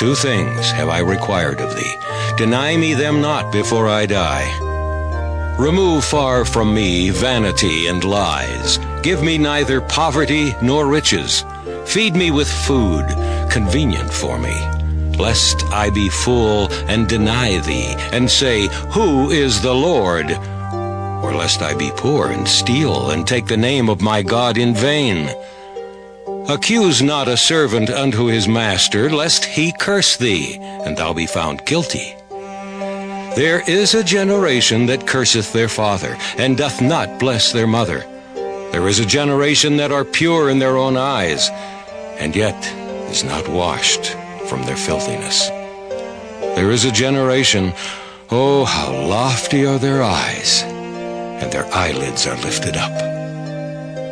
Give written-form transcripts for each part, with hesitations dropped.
2 things have I required of thee. Deny me them not before I die. Remove far from me vanity and lies. Give me neither poverty nor riches. Feed me with food convenient for me, lest I be full and deny thee, and say, Who is the Lord? Or lest I be poor and steal, and take the name of my God in vain. Accuse not a servant unto his master, lest he curse thee, and thou be found guilty. There is a generation that curseth their father, and doth not bless their mother. There is a generation that are pure in their own eyes, and yet is not washed from their filthiness. There is a generation, oh, how lofty are their eyes, and their eyelids are lifted up.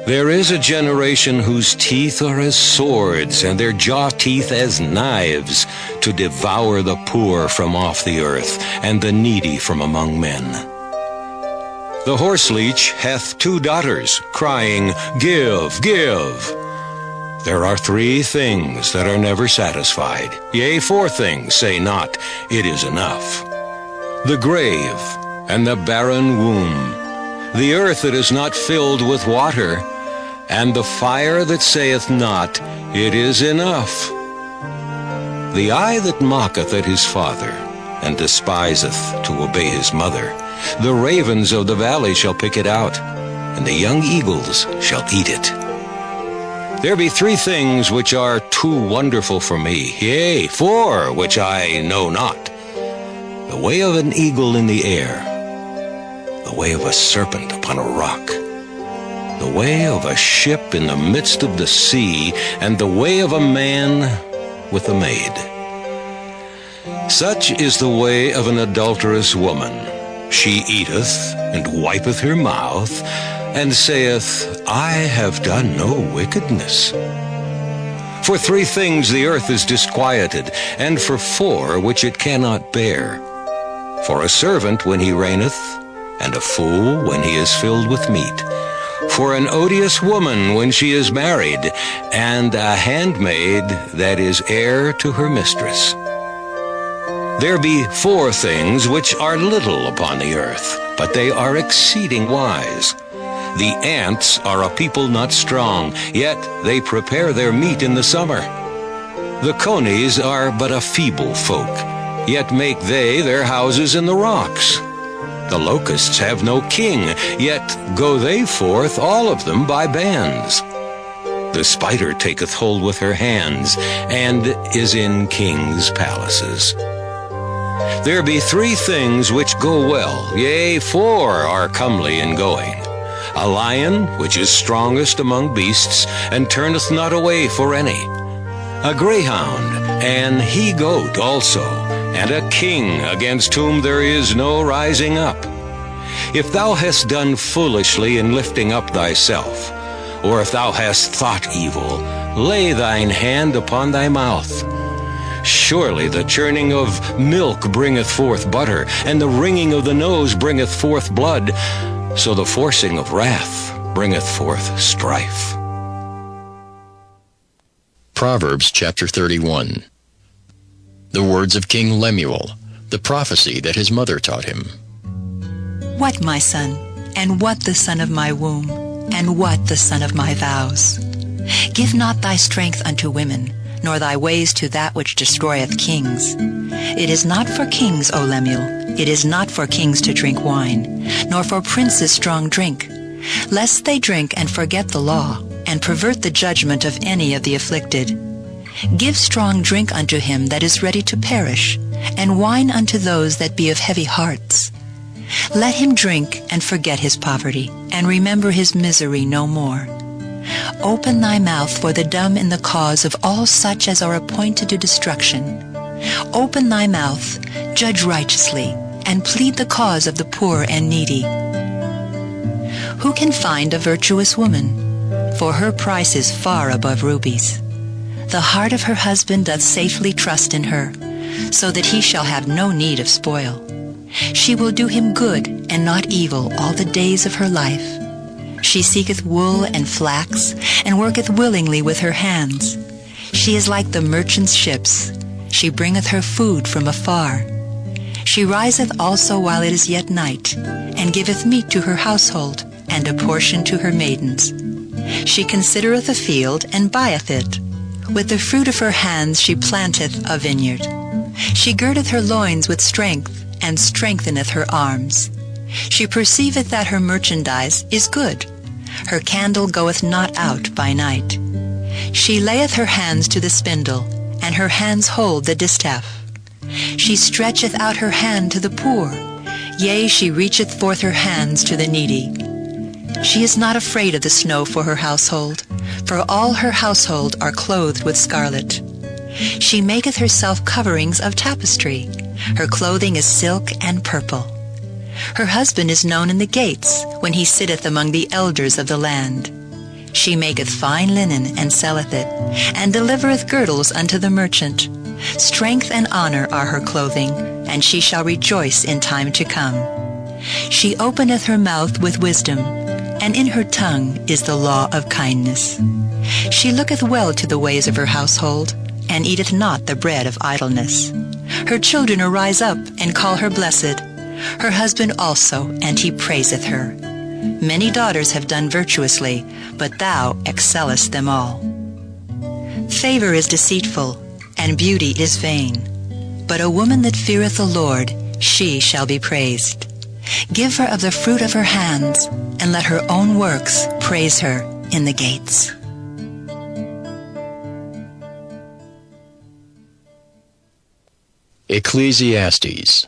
There is a generation whose teeth are as swords, and their jaw teeth as knives, to devour the poor from off the earth, and the needy from among men. The horseleech hath 2 daughters, crying, Give, give. There are 3 things that are never satisfied. Yea, 4 things say not, It is enough. The grave and the barren womb, the earth that is not filled with water, and the fire that saith not, It is enough. The eye that mocketh at his father, and despiseth to obey his mother, the ravens of the valley shall pick it out, and the young eagles shall eat it. There be 3 things which are too wonderful for me, yea, 4 which I know not. The way of an eagle in the air, the way of a serpent upon a rock, the way of a ship in the midst of the sea, and the way of a man with a maid. Such is the way of an adulterous woman. She eateth, and wipeth her mouth, and saith, I have done no wickedness. For 3 things the earth is disquieted, and for 4 which it cannot bear. For a servant when he reigneth, and a fool when he is filled with meat. For an odious woman when she is married, and a handmaid that is heir to her mistress. There be 4 things which are little upon the earth, but they are exceeding wise. The ants are a people not strong, yet they prepare their meat in the summer. The conies are but a feeble folk, yet make they their houses in the rocks. The locusts have no king, yet go they forth all of them by bands. The spider taketh hold with her hands, and is in kings' palaces. There be 3 things which go well, yea, 4 are comely in going. A lion, which is strongest among beasts, and turneth not away for any. A greyhound, an he-goat also, and a king against whom there is no rising up. If thou hast done foolishly in lifting up thyself, or if thou hast thought evil, lay thine hand upon thy mouth. Surely the churning of milk bringeth forth butter, and the wringing of the nose bringeth forth blood, so the forcing of wrath bringeth forth strife. Proverbs chapter 31. The words of King Lemuel, the prophecy that his mother taught him. What, my son, and what the son of my womb, and what the son of my vows? Give not thy strength unto women, nor thy ways to that which destroyeth kings. It is not for kings, O Lemuel, it is not for kings to drink wine, nor for princes strong drink, lest they drink and forget the law, and pervert the judgment of any of the afflicted. Give strong drink unto him that is ready to perish, and wine unto those that be of heavy hearts. Let him drink and forget his poverty, and remember his misery no more. Open thy mouth for the dumb in the cause of all such as are appointed to destruction. Open thy mouth, judge righteously, and plead the cause of the poor and needy. Who can find a virtuous woman? For her price is far above rubies. The heart of her husband doth safely trust in her, so that he shall have no need of spoil. She will do him good and not evil all the days of her life. She seeketh wool and flax, and worketh willingly with her hands. She is like the merchant's ships. she bringeth her food from afar. She riseth also while it is yet night, and giveth meat to her household, and a portion to her maidens. She considereth a field, and buyeth it. With the fruit of her hands she planteth a vineyard. She girdeth her loins with strength, and strengtheneth her arms. She perceiveth that her merchandise is good. Her candle goeth not out by night. She layeth her hands to the spindle, and her hands hold the distaff. She stretcheth out her hand to the poor, yea, she reacheth forth her hands to the needy. She is not afraid of the snow for her household, for all her household are clothed with scarlet. She maketh herself coverings of tapestry. Her clothing is silk and purple. Her husband is known in the gates, when he sitteth among the elders of the land. She maketh fine linen, and selleth it, and delivereth girdles unto the merchant. Strength and honor are her clothing, and she shall rejoice in time to come. She openeth her mouth with wisdom, and in her tongue is the law of kindness. She looketh well to the ways of her household, and eateth not the bread of idleness. Her children arise up, and call her blessed. Her husband also, and he praiseth her. Many daughters have done virtuously, but thou excellest them all. Favor is deceitful, and beauty is vain. But a woman that feareth the Lord, she shall be praised. Give her of the fruit of her hands, and let her own works praise her in the gates. Ecclesiastes,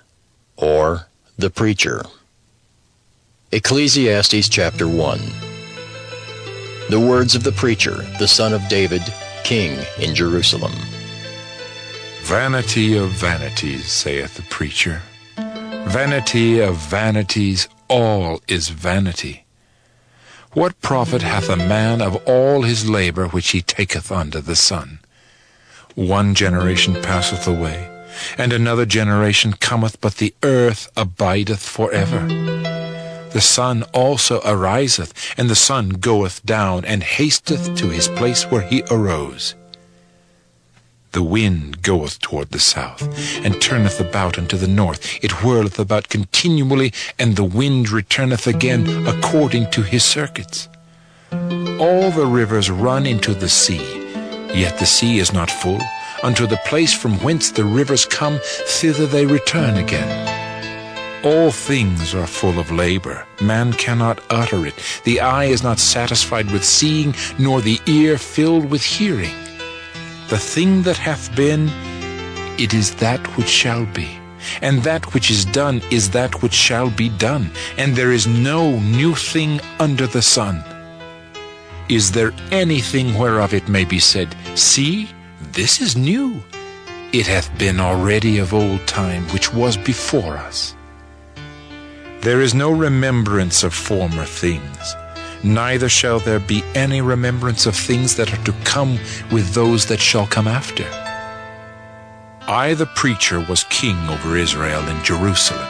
or the Preacher. Ecclesiastes chapter 1. The words of the preacher, the son of David, king in Jerusalem. Vanity of vanities, saith the preacher. Vanity of vanities, all is vanity. What profit hath a man of all his labor which he taketh under the sun? One generation passeth away, and another generation cometh, but the earth abideth forever. The sun also ariseth, and the sun goeth down, and hasteth to his place where he arose. The wind goeth toward the south, and turneth about unto the north. It whirleth about continually, and the wind returneth again according to his circuits. All the rivers run into the sea, yet the sea is not full. Unto the place from whence the rivers come, thither they return again. All things are full of labor. Man cannot utter it. The eye is not satisfied with seeing, nor the ear filled with hearing. The thing that hath been, it is that which shall be. And that which is done is that which shall be done. And there is no new thing under the sun. Is there anything whereof it may be said, See, this is new? It hath been already of old time, which was before us. There is no remembrance of former things, neither shall there be any remembrance of things that are to come with those that shall come after. I, the preacher, was king over Israel in Jerusalem,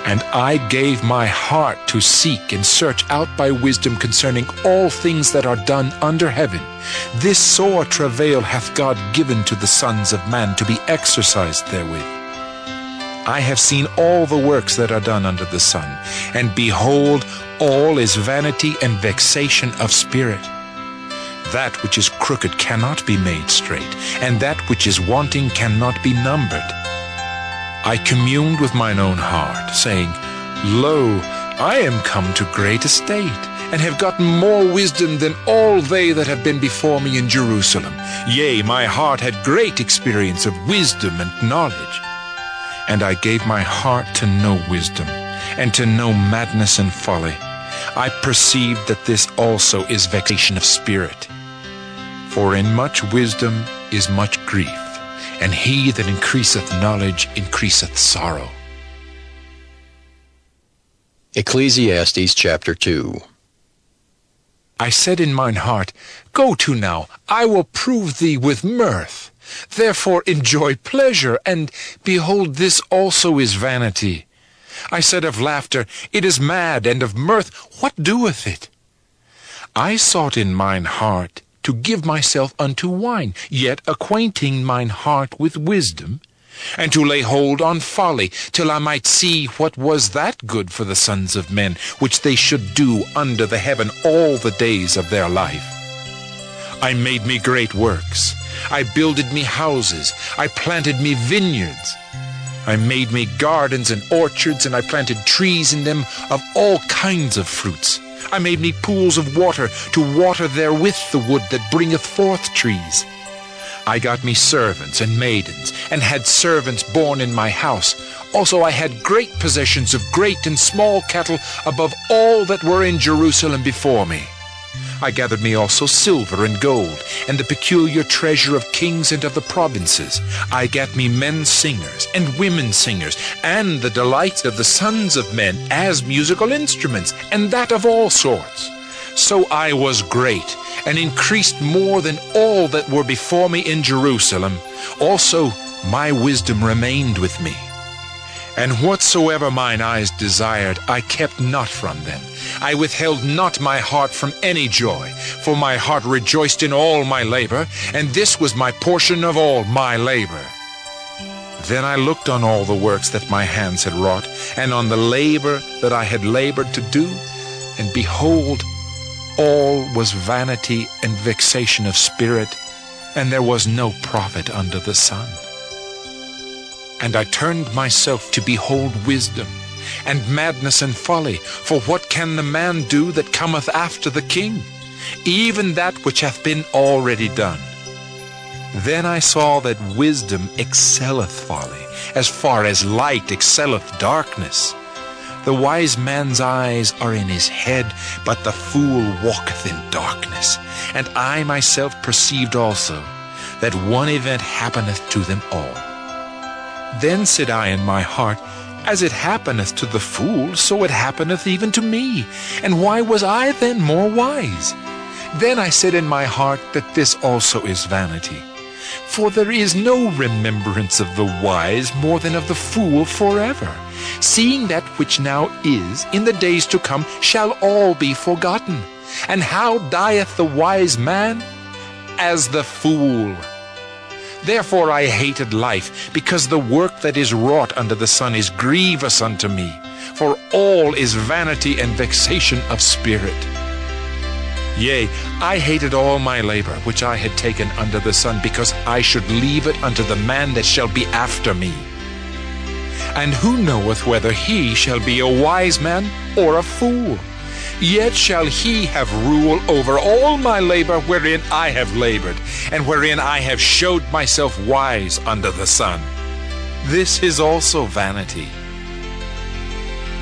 and I gave my heart to seek and search out by wisdom concerning all things that are done under heaven. This sore travail hath God given to the sons of man to be exercised therewith. I have seen all the works that are done under the sun, and behold, all is vanity and vexation of spirit. That which is crooked cannot be made straight, and that which is wanting cannot be numbered. I communed with mine own heart, saying, Lo, I am come to great estate, and have gotten more wisdom than all they that have been before me in Jerusalem. Yea, my heart had great experience of wisdom and knowledge. And I gave my heart to know wisdom, and to know madness and folly. I perceived that this also is vexation of spirit. For in much wisdom is much grief, and he that increaseth knowledge increaseth sorrow. Ecclesiastes chapter 2. I said in mine heart, Go to now, I will prove thee with mirth. Therefore enjoy pleasure, and behold, this also is vanity. I said of laughter, It is mad, and of mirth, what doeth it? I sought in mine heart to give myself unto wine, yet acquainting mine heart with wisdom, and to lay hold on folly, till I might see what was that good for the sons of men, which they should do under the heaven all the days of their life. I made me great works. I builded me houses. I planted me vineyards. I made me gardens and orchards, and I planted trees in them of all kinds of fruits. I made me pools of water, to water therewith the wood that bringeth forth trees. I got me servants and maidens, and had servants born in my house. Also I had great possessions of great and small cattle above all that were in Jerusalem before me. I gathered me also silver and gold, and the peculiar treasure of kings and of the provinces. I gat me men singers and women singers, and the delights of the sons of men as musical instruments, and that of all sorts. So I was great, and increased more than all that were before me in Jerusalem. Also my wisdom remained with me. And whatsoever mine eyes desired, I kept not from them. I withheld not my heart from any joy, for my heart rejoiced in all my labor, and this was my portion of all my labor. Then I looked on all the works that my hands had wrought, and on the labor that I had labored to do, and behold, all was vanity and vexation of spirit, and there was no profit under the sun. And I turned myself to behold wisdom, and madness and folly. For what can the man do that cometh after the king? Even that which hath been already done. Then I saw that wisdom excelleth folly, as far as light excelleth darkness. The wise man's eyes are in his head, but the fool walketh in darkness. And I myself perceived also that one event happeneth to them all. Then said I in my heart, as it happeneth to the fool, so it happeneth even to me. And why was I then more wise? Then I said in my heart that this also is vanity. For there is no remembrance of the wise more than of the fool forever. Seeing that which now is, in the days to come, shall all be forgotten. And how dieth the wise man? As the fool. Therefore I hated life, because the work that is wrought under the sun is grievous unto me. For all is vanity and vexation of spirit. Yea, I hated all my labor which I had taken under the sun, because I should leave it unto the man that shall be after me. And who knoweth whether he shall be a wise man or a fool? Yet shall he have rule over all my labor wherein I have labored, and wherein I have showed myself wise under the sun. This is also vanity.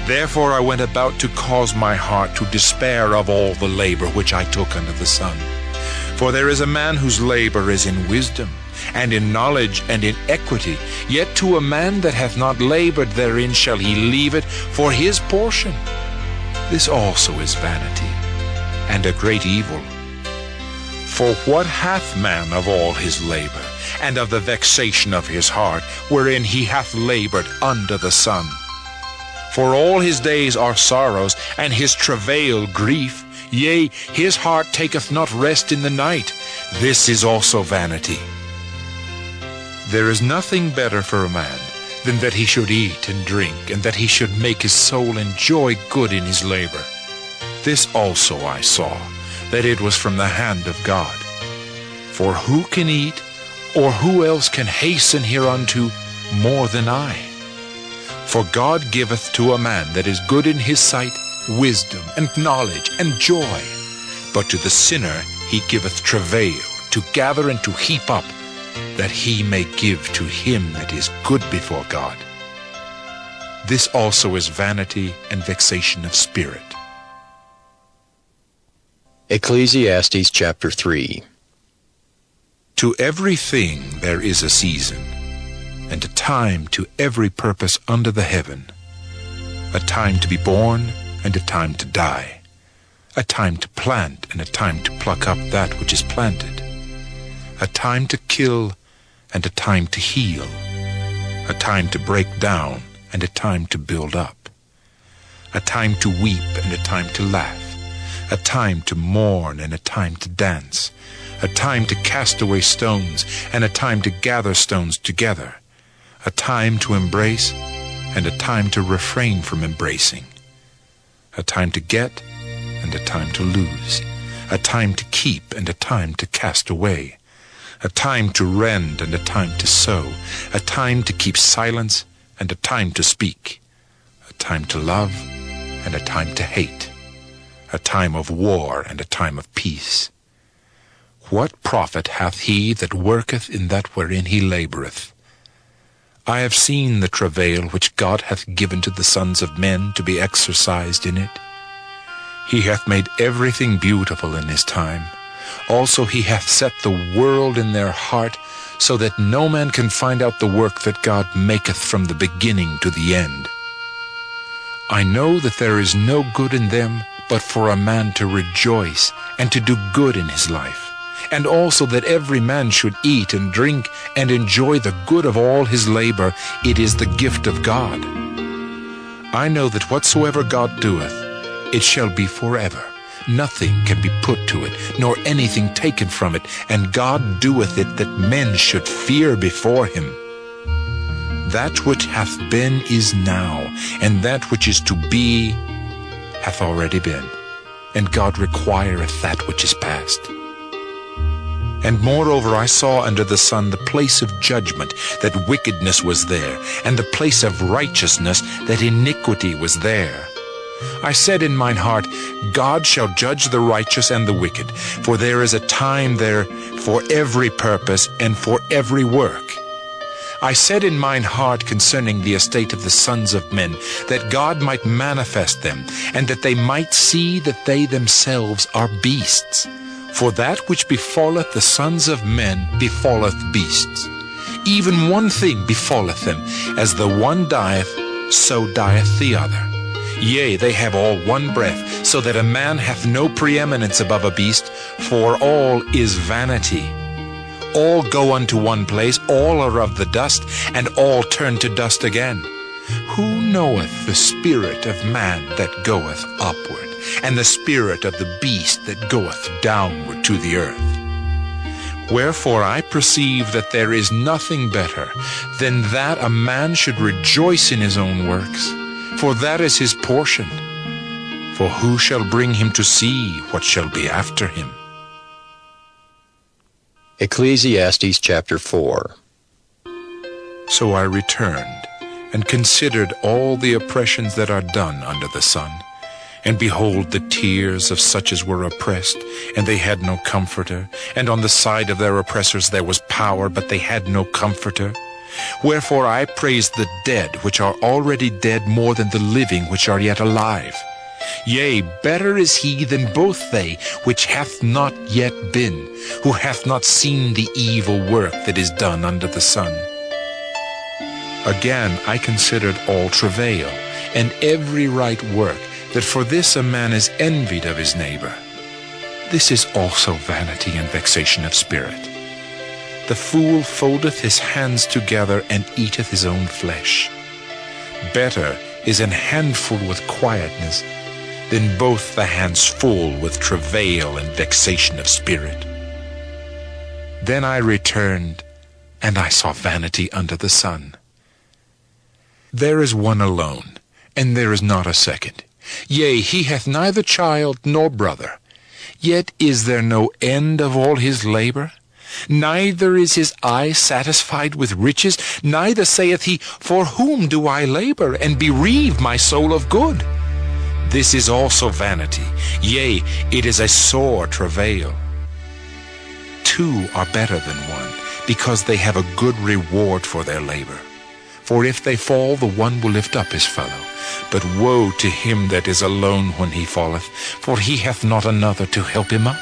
Therefore I went about to cause my heart to despair of all the labor which I took under the sun. For there is a man whose labor is in wisdom, and in knowledge, and in equity. Yet to a man that hath not labored therein shall he leave it for his portion. This also is vanity, and a great evil. For what hath man of all his labor, and of the vexation of his heart, wherein he hath labored under the sun? For all his days are sorrows, and his travail grief. Yea, his heart taketh not rest in the night. This is also vanity. There is nothing better for a man than that he should eat and drink, and that he should make his soul enjoy good in his labor. This also I saw, that it was from the hand of God. For who can eat, or who else can hasten hereunto more than I? For God giveth to a man that is good in his sight wisdom and knowledge and joy. But to the sinner he giveth travail, to gather and to heap up, that he may give to him that is good before God. This also is vanity and vexation of spirit. Ecclesiastes chapter 3. To everything there is a season, and a time to every purpose under the heaven, a time to be born and a time to die, a time to plant and a time to pluck up that which is planted, a time to kill and a time to heal, a time to break down and a time to build up, a time to weep and a time to laugh, a time to mourn and a time to dance, a time to cast away stones, and a time to gather stones together, a time to embrace, and a time to refrain from embracing, a time to get, and a time to lose, a time to keep, and a time to cast away, a time to rend, and a time to sow, a time to keep silence, and a time to speak, a time to love, and a time to hate, a time of war, and a time of peace. What profit hath he that worketh in that wherein he laboureth? I have seen the travail which God hath given to the sons of men to be exercised in it. He hath made everything beautiful in his time. Also he hath set the world in their heart, so that no man can find out the work that God maketh from the beginning to the end. I know that there is no good in them, but for a man to rejoice and to do good in his life, and also that every man should eat and drink and enjoy the good of all his labor. It is the gift of God. I know that whatsoever God doeth, it shall be forever. Nothing can be put to it, nor anything taken from it, and God doeth it that men should fear before him. That which hath been is now, and that which is to be hath already been, and God requireth that which is past. And moreover I saw under the sun the place of judgment, that wickedness was there, and the place of righteousness, that iniquity was there. I said in mine heart, God shall judge the righteous and the wicked, for there is a time there for every purpose and for every work. I said in mine heart concerning the estate of the sons of men, that God might manifest them, and that they might see that they themselves are beasts. For that which befalleth the sons of men befalleth beasts. Even one thing befalleth them, as the one dieth, so dieth the other. Yea, they have all one breath, so that a man hath no preeminence above a beast, for all is vanity. All go unto one place, all are of the dust, and all turn to dust again. Who knoweth the spirit of man that goeth upward, and the spirit of the beast that goeth downward to the earth? Wherefore I perceive that there is nothing better than that a man should rejoice in his own works, for that is his portion. For who shall bring him to see what shall be after him? Ecclesiastes chapter 4. So I returned, and considered all the oppressions that are done under the sun. And behold, the tears of such as were oppressed, and they had no comforter. And on the side of their oppressors there was power, but they had no comforter. Wherefore I praise the dead which are already dead more than the living which are yet alive. Yea, better is he than both they which hath not yet been, who hath not seen the evil work that is done under the sun. Again I considered all travail, and every right work, that for this a man is envied of his neighbor. This is also vanity and vexation of spirit. The fool foldeth his hands together, and eateth his own flesh. Better is an handful with quietness, than both the hands full with travail and vexation of spirit. Then I returned, and I saw vanity under the sun. There is one alone, and there is not a second. Yea, he hath neither child nor brother. Yet is there no end of all his labor? Neither is his eye satisfied with riches, neither saith he, For whom do I labor, and bereave my soul of good? This is also vanity, yea, it is a sore travail. Two are better than one, because they have a good reward for their labor. For if they fall, the one will lift up his fellow. But woe to him that is alone when he falleth, for he hath not another to help him up.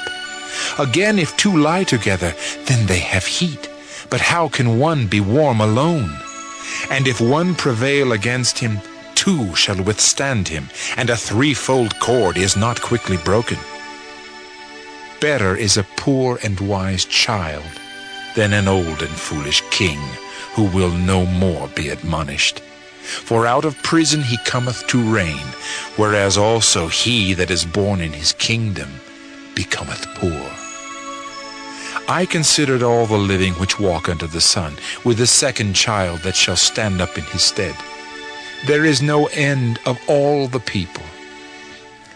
Again, if two lie together, then they have heat. But how can one be warm alone? And if one prevail against him, two shall withstand him, and a threefold cord is not quickly broken. Better is a poor and wise child than an old and foolish king, who will no more be admonished. For out of prison he cometh to reign, whereas also he that is born in his kingdom becometh poor. I considered all the living which walk under the sun, with the second child that shall stand up in his stead. There is no end of all the people,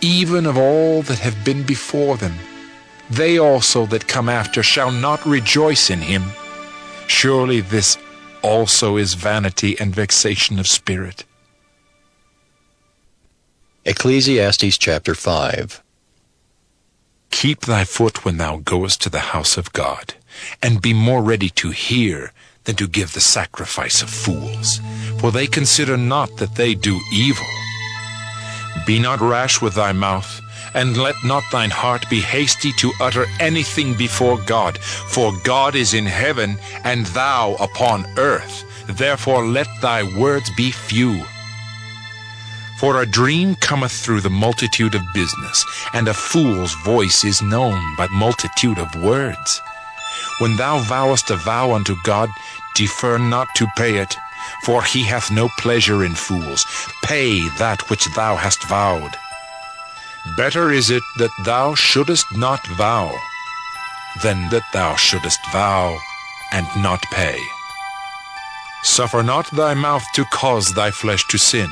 even of all that have been before them. They also that come after shall not rejoice in him. Surely this also is vanity and vexation of spirit. Ecclesiastes chapter 5. Keep thy foot when thou goest to the house of God, and be more ready to hear than to give the sacrifice of fools, for they consider not that they do evil. Be not rash with thy mouth, and let not thine heart be hasty to utter anything before God, for God is in heaven, and thou upon earth. Therefore let thy words be few. For a dream cometh through the multitude of business, and a fool's voice is known by multitude of words. When thou vowest a vow unto God, defer not to pay it, for he hath no pleasure in fools. Pay that which thou hast vowed. Better is it that thou shouldest not vow, than that thou shouldest vow and not pay. Suffer not thy mouth to cause thy flesh to sin,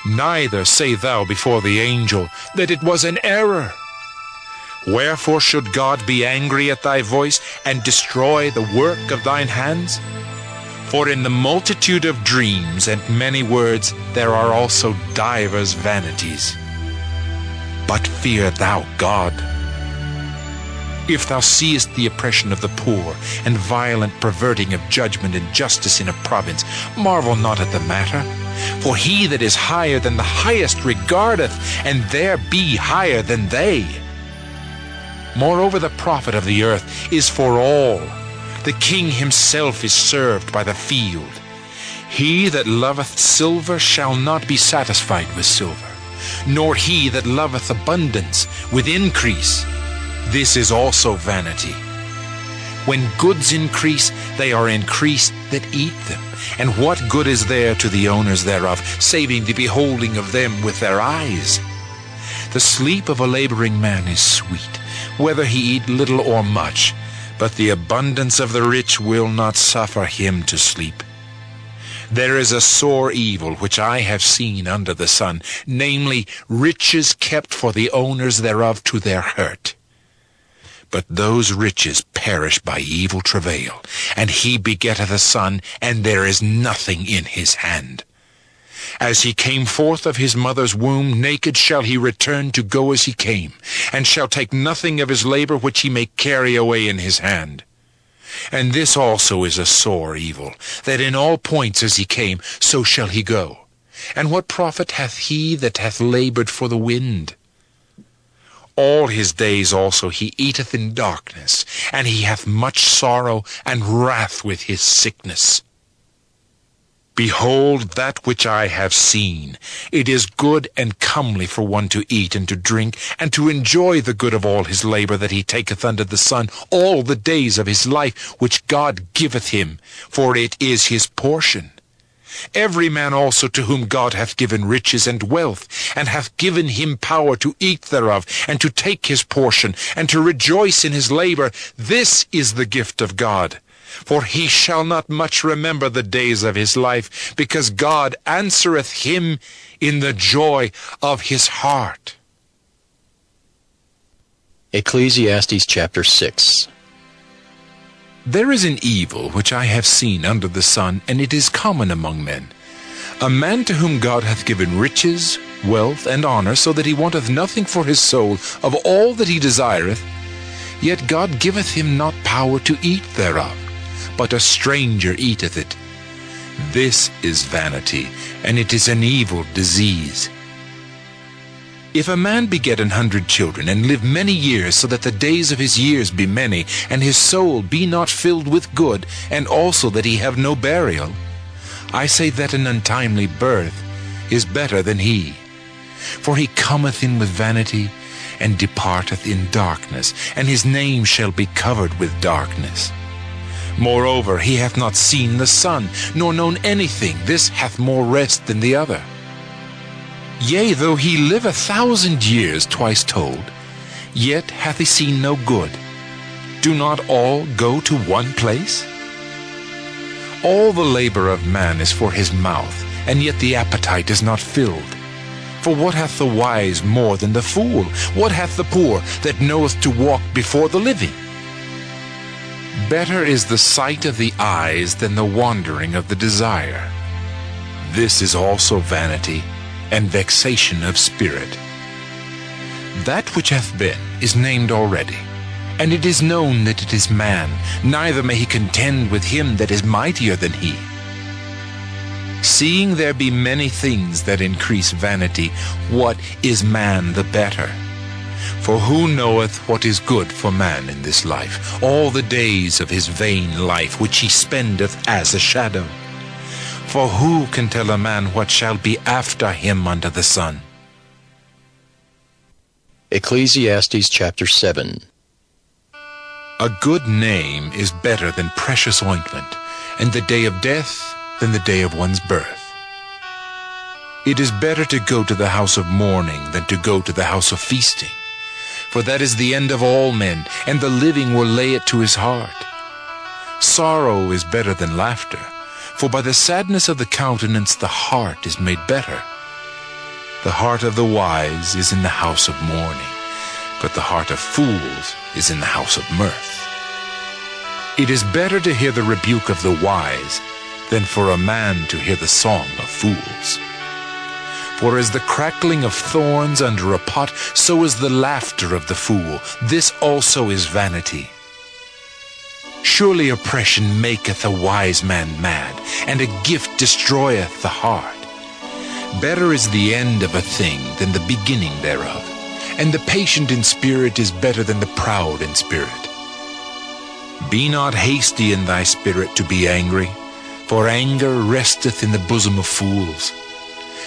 neither say thou before the angel that it was an error. Wherefore should God be angry at thy voice, and destroy the work of thine hands? For in the multitude of dreams and many words there are also divers vanities. But fear thou God. If thou seest the oppression of the poor, and violent perverting of judgment and justice in a province, marvel not at the matter. For he that is higher than the highest regardeth, and there be higher than they. Moreover, the profit of the earth is for all. The king himself is served by the field. He that loveth silver shall not be satisfied with silver, nor he that loveth abundance with increase. This is also vanity. When goods increase, they are increased that eat them. And what good is there to the owners thereof, saving the beholding of them with their eyes? The sleep of a laboring man is sweet, whether he eat little or much, but the abundance of the rich will not suffer him to sleep. There is a sore evil which I have seen under the sun, namely, riches kept for the owners thereof to their hurt. But those riches perish by evil travail, and he begetteth a son, and there is nothing in his hand. As he came forth of his mother's womb, naked shall he return to go as he came, and shall take nothing of his labor which he may carry away in his hand. And this also is a sore evil, that in all points as he came, so shall he go. And what profit hath he that hath labored for the wind? All his days also he eateth in darkness, and he hath much sorrow and wrath with his sickness. Behold, that which I have seen, it is good and comely for one to eat and to drink, and to enjoy the good of all his labor that he taketh under the sun all the days of his life, which God giveth him, for it is his portion. Every man also to whom God hath given riches and wealth, and hath given him power to eat thereof, and to take his portion, and to rejoice in his labor, this is the gift of God. For he shall not much remember the days of his life, because God answereth him in the joy of his heart. Ecclesiastes chapter 6. There is an evil which I have seen under the sun, and it is common among men. A man to whom God hath given riches, wealth, and honor, so that he wanteth nothing for his soul of all that he desireth, yet God giveth him not power to eat thereof, but a stranger eateth it. This is vanity, and it is an evil disease. If a man beget 100 children, and live many years, so that the days of his years be many, and his soul be not filled with good, and also that he have no burial, I say that an untimely birth is better than he. For he cometh in with vanity, and departeth in darkness, and his name shall be covered with darkness. Moreover, he hath not seen the sun, nor known anything. This hath more rest than the other. Yea, though he live 1,000 years twice told, yet hath he seen no good. Do not all go to one place? All the labor of man is for his mouth, and yet the appetite is not filled. For what hath the wise more than the fool? What hath the poor that knoweth to walk before the living? Better is the sight of the eyes than the wandering of the desire. This is also vanity and vexation of spirit. That which hath been is named already, and it is known that it is man, neither may he contend with him that is mightier than he. Seeing there be many things that increase vanity, what is man the better? For who knoweth what is good for man in this life, all the days of his vain life which he spendeth as a shadow? For who can tell a man what shall be after him under the sun? Ecclesiastes chapter 7. A good name is better than precious ointment, and the day of death than the day of one's birth. It is better to go to the house of mourning than to go to the house of feasting, for that is the end of all men, and the living will lay it to his heart. Sorrow is better than laughter, for by the sadness of the countenance the heart is made better. The heart of the wise is in the house of mourning, but the heart of fools is in the house of mirth. It is better to hear the rebuke of the wise than for a man to hear the song of fools. For as the crackling of thorns under a pot, so is the laughter of the fool. This also is vanity. Surely oppression maketh a wise man mad, and a gift destroyeth the heart. Better is the end of a thing than the beginning thereof, and the patient in spirit is better than the proud in spirit. Be not hasty in thy spirit to be angry, for anger resteth in the bosom of fools.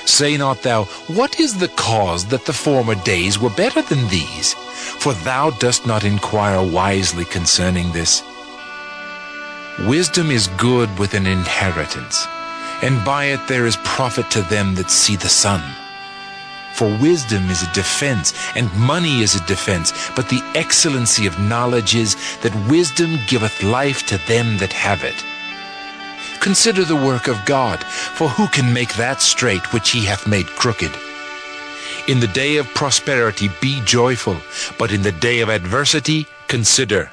Say not thou, what is the cause that the former days were better than these? For thou dost not inquire wisely concerning this. Wisdom is good with an inheritance, and by it there is profit to them that see the sun. For wisdom is a defense, and money is a defense, but the excellency of knowledge is that wisdom giveth life to them that have it. Consider the work of God, for who can make that straight which he hath made crooked? In the day of prosperity be joyful, but in the day of adversity consider.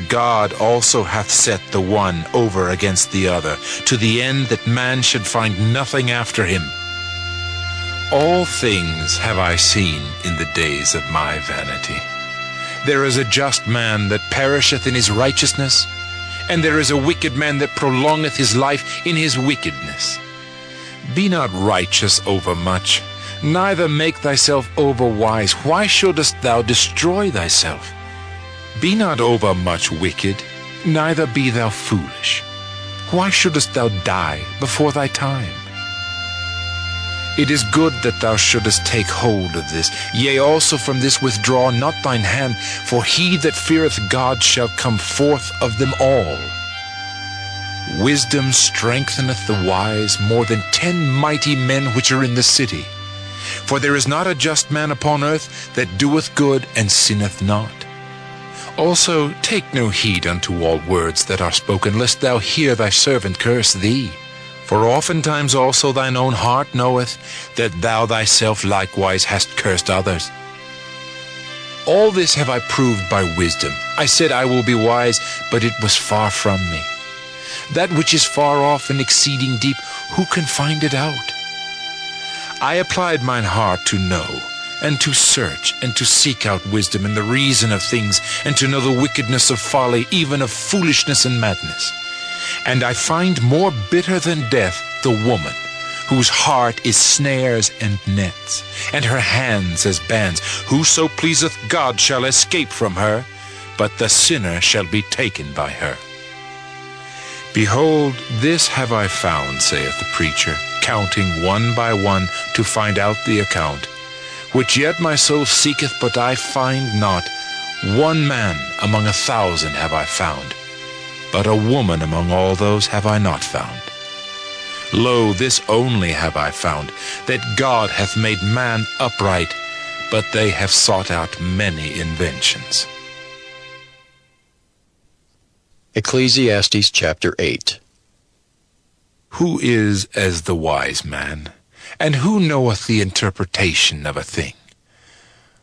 God also hath set the one over against the other, to the end that man should find nothing after him. All things have I seen in the days of my vanity. There is a just man that perisheth in his righteousness, and there is a wicked man that prolongeth his life in his wickedness. Be not righteous over much, neither make thyself over wise. Why shouldest thou destroy thyself? Be not over much wicked, neither be thou foolish. Why shouldest thou die before thy time? It is good that thou shouldest take hold of this, yea, also from this withdraw not thine hand, for he that feareth God shall come forth of them all. Wisdom strengtheneth the wise more than 10 mighty men which are in the city. For there is not a just man upon earth that doeth good and sinneth not. Also take no heed unto all words that are spoken, lest thou hear thy servant curse thee. For oftentimes also thine own heart knoweth that thou thyself likewise hast cursed others. All this have I proved by wisdom. I said I will be wise, but it was far from me. That which is far off and exceeding deep, who can find it out? I applied mine heart to know, and to search, and to seek out wisdom and the reason of things, and to know the wickedness of folly, even of foolishness and madness. And I find more bitter than death the woman, whose heart is snares and nets, and her hands as bands. Whoso pleaseth God shall escape from her, but the sinner shall be taken by her. Behold, this have I found, saith the preacher, counting one by one to find out the account, which yet my soul seeketh, but I find not. One man among 1,000 have I found, but a woman among all those have I not found. Lo, this only have I found, that God hath made man upright, but they have sought out many inventions. Ecclesiastes chapter 8. Who is as the wise man? And who knoweth the interpretation of a thing?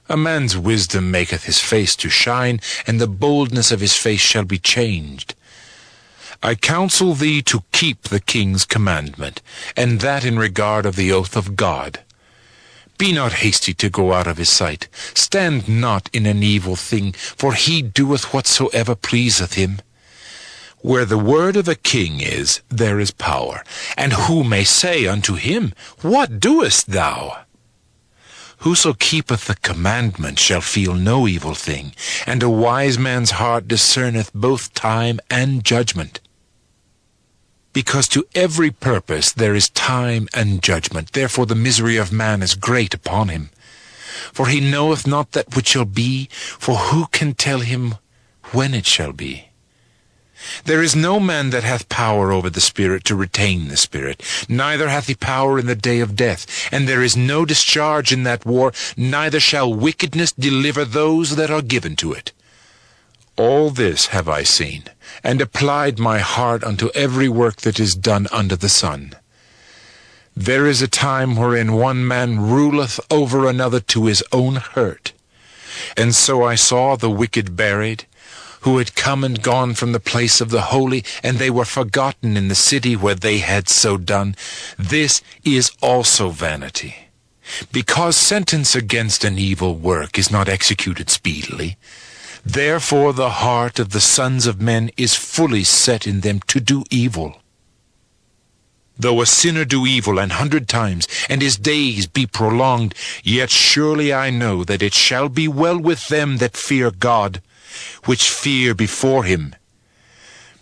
A man's wisdom maketh his face to shine, and the boldness of his face shall be changed. I counsel thee to keep the king's commandment, and that in regard of the oath of God. Be not hasty to go out of his sight. Stand not in an evil thing, for he doeth whatsoever pleaseth him. Where the word of a king is, there is power. And who may say unto him, What doest thou? Whoso keepeth the commandment shall feel no evil thing, and a wise man's heart discerneth both time and judgment. Because to every purpose there is time and judgment, therefore the misery of man is great upon him. For he knoweth not that which shall be, for who can tell him when it shall be? There is no man that hath power over the Spirit to retain the Spirit, neither hath he power in the day of death. And there is no discharge in that war, neither shall wickedness deliver those that are given to it. All this have I seen, and applied my heart unto every work that is done under the sun. There is a time wherein one man ruleth over another to his own hurt. And so I saw the wicked buried, who had come and gone from the place of the holy, and they were forgotten in the city where they had so done. This is also vanity. Because sentence against an evil work is not executed speedily, therefore the heart of the sons of men is fully set in them to do evil. Though a sinner do evil 100 times, and his days be prolonged, yet surely I know that it shall be well with them that fear God, which fear before him.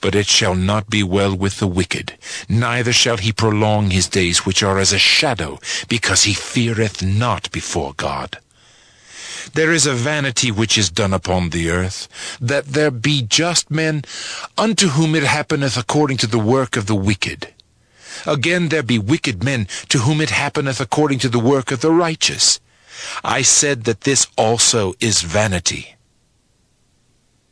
But it shall not be well with the wicked, neither shall he prolong his days, which are as a shadow, because he feareth not before God. There is a vanity which is done upon the earth, that there be just men, unto whom it happeneth according to the work of the wicked. Again there be wicked men, to whom it happeneth according to the work of the righteous. I said that this also is vanity.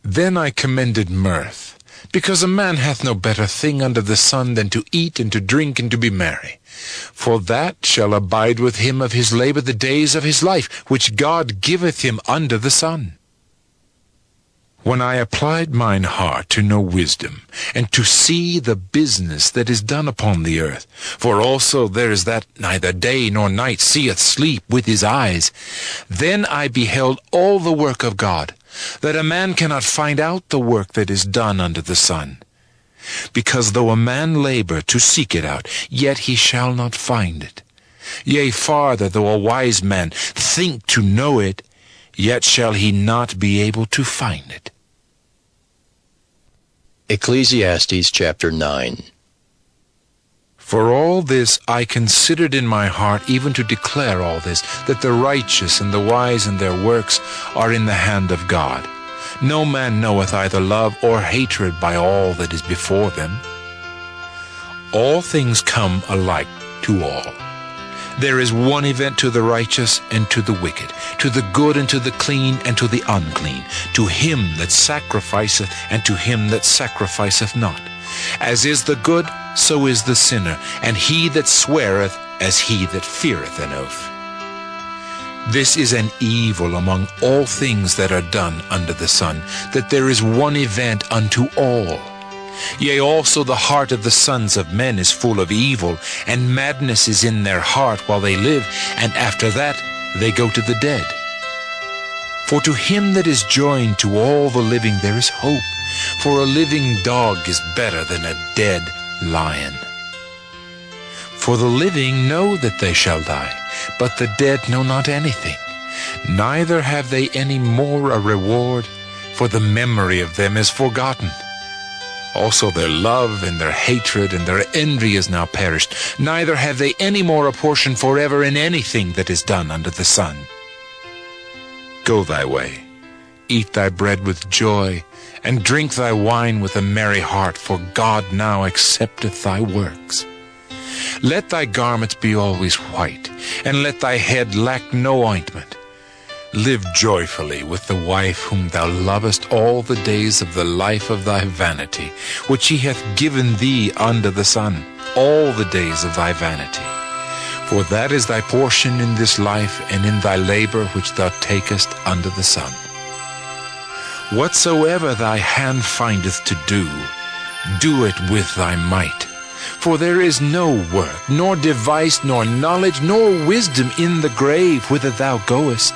Then I commended mirth, because a man hath no better thing under the sun than to eat and to drink and to be merry. For that shall abide with him of his labor the days of his life, which God giveth him under the sun. When I applied mine heart to know wisdom, and to see the business that is done upon the earth, for also there is that neither day nor night seeth sleep with his eyes, then I beheld all the work of God, that a man cannot find out the work that is done under the sun. Because though a man labor to seek it out, yet he shall not find it. Yea, farther, though a wise man think to know it, yet shall he not be able to find it. Ecclesiastes chapter 9. For all this I considered in my heart, even to declare all this, that the righteous and the wise in their works are in the hand of God. No man knoweth either love or hatred by all that is before them. All things come alike to all. There is one event to the righteous and to the wicked, to the good and to the clean and to the unclean, to him that sacrificeth and to him that sacrificeth not. As is the good, so is the sinner, and he that sweareth as he that feareth an oath. This is an evil among all things that are done under the sun, that there is one event unto all. Yea, also the heart of the sons of men is full of evil, and madness is in their heart while they live, and after that they go to the dead. For to him that is joined to all the living there is hope, for a living dog is better than a dead lion. For the living know that they shall die, but the dead know not anything, neither have they any more a reward, for the memory of them is forgotten. Also their love and their hatred and their envy is now perished, neither have they any more a portion forever in anything that is done under the sun. Go thy way, eat thy bread with joy, and drink thy wine with a merry heart, for God now accepteth thy works. Let thy garments be always white, and let thy head lack no ointment. Live joyfully with the wife whom thou lovest all the days of the life of thy vanity, which he hath given thee under the sun, all the days of thy vanity. For that is thy portion in this life, and in thy labor which thou takest under the sun. Whatsoever thy hand findeth to do, do it with thy might. For there is no work, nor device, nor knowledge, nor wisdom in the grave whither thou goest.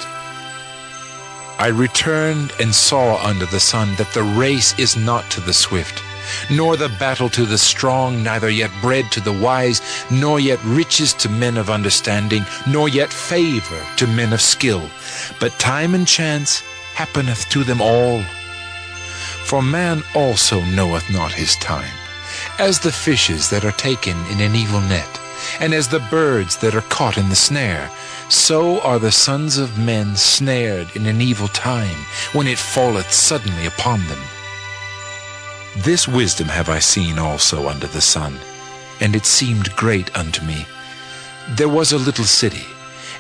I returned and saw under the sun that the race is not to the swift, nor the battle to the strong, neither yet bread to the wise, nor yet riches to men of understanding, nor yet favor to men of skill. But time and chance happeneth to them all. For man also knoweth not his time, as the fishes that are taken in an evil net, and as the birds that are caught in the snare, so are the sons of men snared in an evil time, when it falleth suddenly upon them. This wisdom have I seen also under the sun, and it seemed great unto me. There was a little city,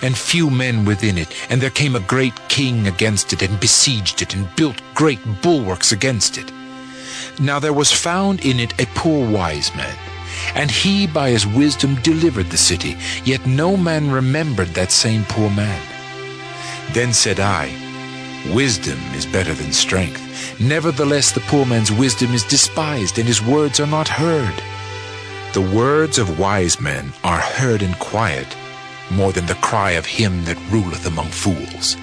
and few men within it, and there came a great king against it, and besieged it, and built great bulwarks against it. Now there was found in it a poor wise man, and he by his wisdom delivered the city, yet no man remembered that same poor man. Then said I, Wisdom is better than strength. Nevertheless the poor man's wisdom is despised, and his words are not heard. The words of wise men are heard in quiet, more than the cry of him that ruleth among fools.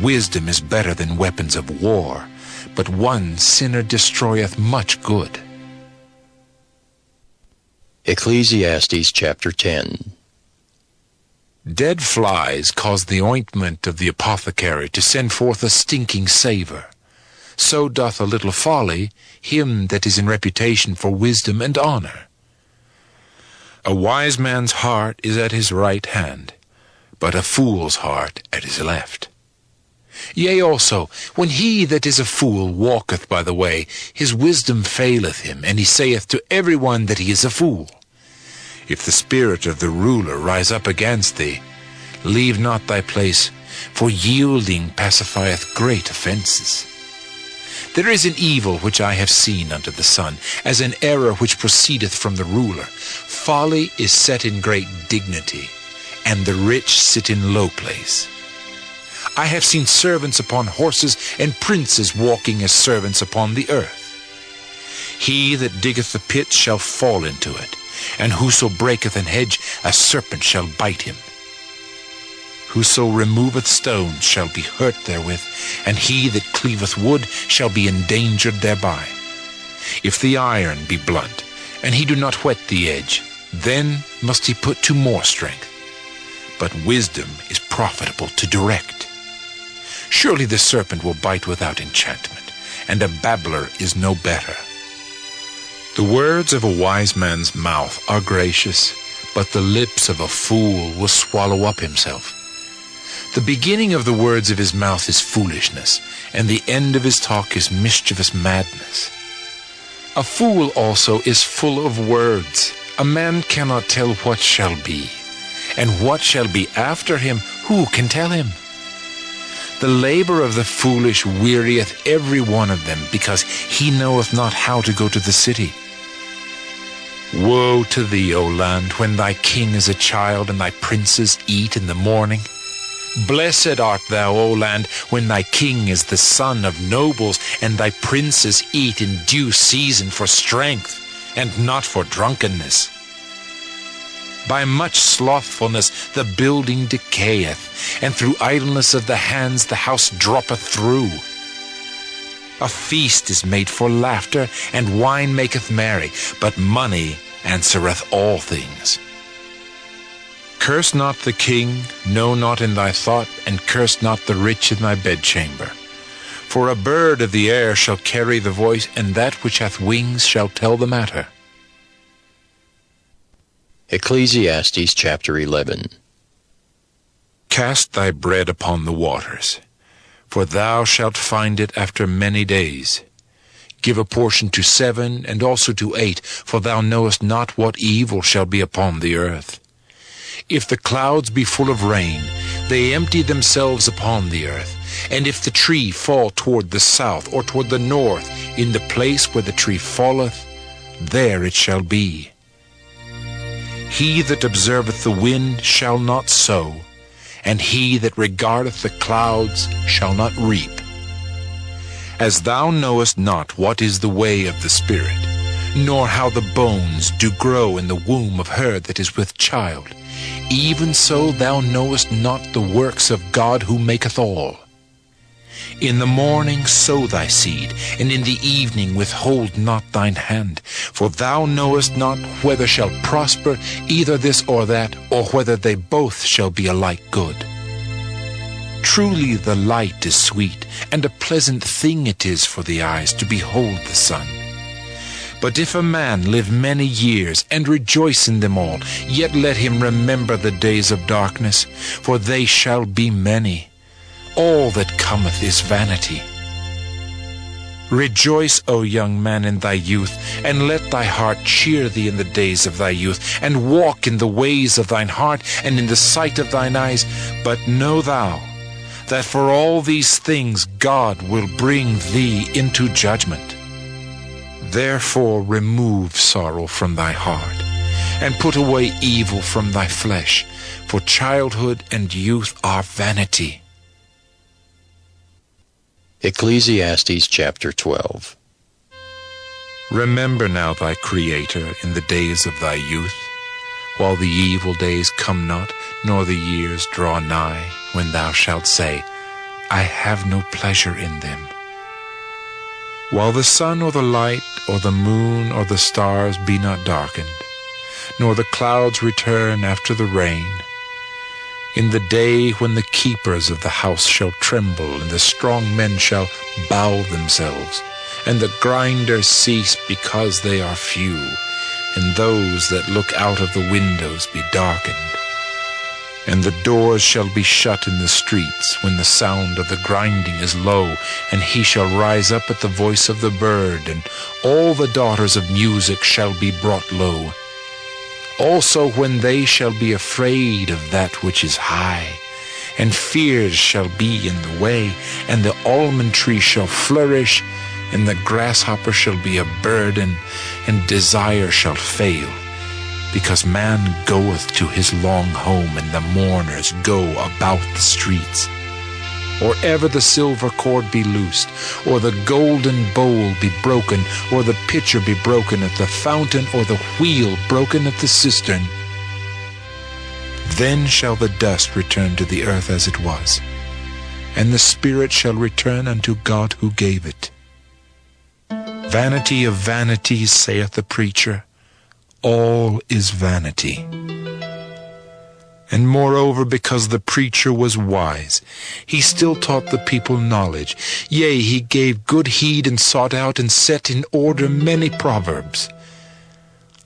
Wisdom is better than weapons of war, but one sinner destroyeth much good. Ecclesiastes chapter 10. Dead flies cause the ointment of the apothecary to send forth a stinking savour. So doth a little folly him that is in reputation for wisdom and honour. A wise man's heart is at his right hand, but a fool's heart at his left. Yea also, when he that is a fool walketh by the way, his wisdom faileth him, and he saith to every one that he is a fool. If the spirit of the ruler rise up against thee, leave not thy place, for yielding pacifieth great offences. There is an evil which I have seen under the sun, as an error which proceedeth from the ruler. Folly is set in great dignity, and the rich sit in low place. I have seen servants upon horses, and princes walking as servants upon the earth. He that diggeth the pit shall fall into it, and whoso breaketh an hedge, a serpent shall bite him. Whoso removeth stones shall be hurt therewith, and he that cleaveth wood shall be endangered thereby. If the iron be blunt, and he do not whet the edge, then must he put to more strength. But wisdom is profitable to direct. Surely the serpent will bite without enchantment, and a babbler is no better. The words of a wise man's mouth are gracious, but the lips of a fool will swallow up himself. The beginning of the words of his mouth is foolishness, and the end of his talk is mischievous madness. A fool also is full of words. A man cannot tell what shall be, and what shall be after him, who can tell him? The labor of the foolish wearieth every one of them, because he knoweth not how to go to the city. Woe to thee, O land, when thy king is a child, and thy princes eat in the morning. Blessed art thou, O land, when thy king is the son of nobles, and thy princes eat in due season for strength, and not for drunkenness. By much slothfulness the building decayeth, and through idleness of the hands the house droppeth through. A feast is made for laughter, and wine maketh merry, but money answereth all things. Curse not the king, no, not in thy thought, and curse not the rich in thy bedchamber. For a bird of the air shall carry the voice, and that which hath wings shall tell the matter. Ecclesiastes chapter 11. Cast thy bread upon the waters, for thou shalt find it after many days. Give a portion to 7, and also to 8, for thou knowest not what evil shall be upon the earth. If the clouds be full of rain, they empty themselves upon the earth. And if the tree fall toward the south or toward the north, in the place where the tree falleth, there it shall be. He that observeth the wind shall not sow, and he that regardeth the clouds shall not reap. As thou knowest not what is the way of the Spirit, nor how the bones do grow in the womb of her that is with child, even so thou knowest not the works of God who maketh all. In the morning sow thy seed, and in the evening withhold not thine hand. For thou knowest not whether shall prosper either this or that, or whether they both shall be alike good. Truly the light is sweet, and a pleasant thing it is for the eyes to behold the sun. But if a man live many years, and rejoice in them all, yet let him remember the days of darkness, for they shall be many. All that cometh is vanity. Rejoice, O young man, in thy youth, and let thy heart cheer thee in the days of thy youth, and walk in the ways of thine heart, and in the sight of thine eyes. But know thou, that for all these things God will bring thee into judgment. Therefore remove sorrow from thy heart, and put away evil from thy flesh, for childhood and youth are vanity. Ecclesiastes chapter 12. Remember now thy Creator in the days of thy youth, while the evil days come not, nor the years draw nigh, when thou shalt say, I have no pleasure in them. While the sun or the light, or the moon or the stars be not darkened, nor the clouds return after the rain, in the day when the keepers of the house shall tremble, and the strong men shall bow themselves, and the grinders cease because they are few, and those that look out of the windows be darkened, and the doors shall be shut in the streets, when the sound of the grinding is low, and he shall rise up at the voice of the bird, and all the daughters of music shall be brought low. Also when they shall be afraid of that which is high, and fears shall be in the way, and the almond tree shall flourish, and the grasshopper shall be a burden, and desire shall fail, because man goeth to his long home, and the mourners go about the streets. Or ever the silver cord be loosed, or the golden bowl be broken, or the pitcher be broken at the fountain, or the wheel broken at the cistern. Then shall the dust return to the earth as it was, and the spirit shall return unto God who gave it. Vanity of vanities, saith the preacher, all is vanity. And moreover, because the preacher was wise, he still taught the people knowledge. Yea, he gave good heed, and sought out and set in order many proverbs.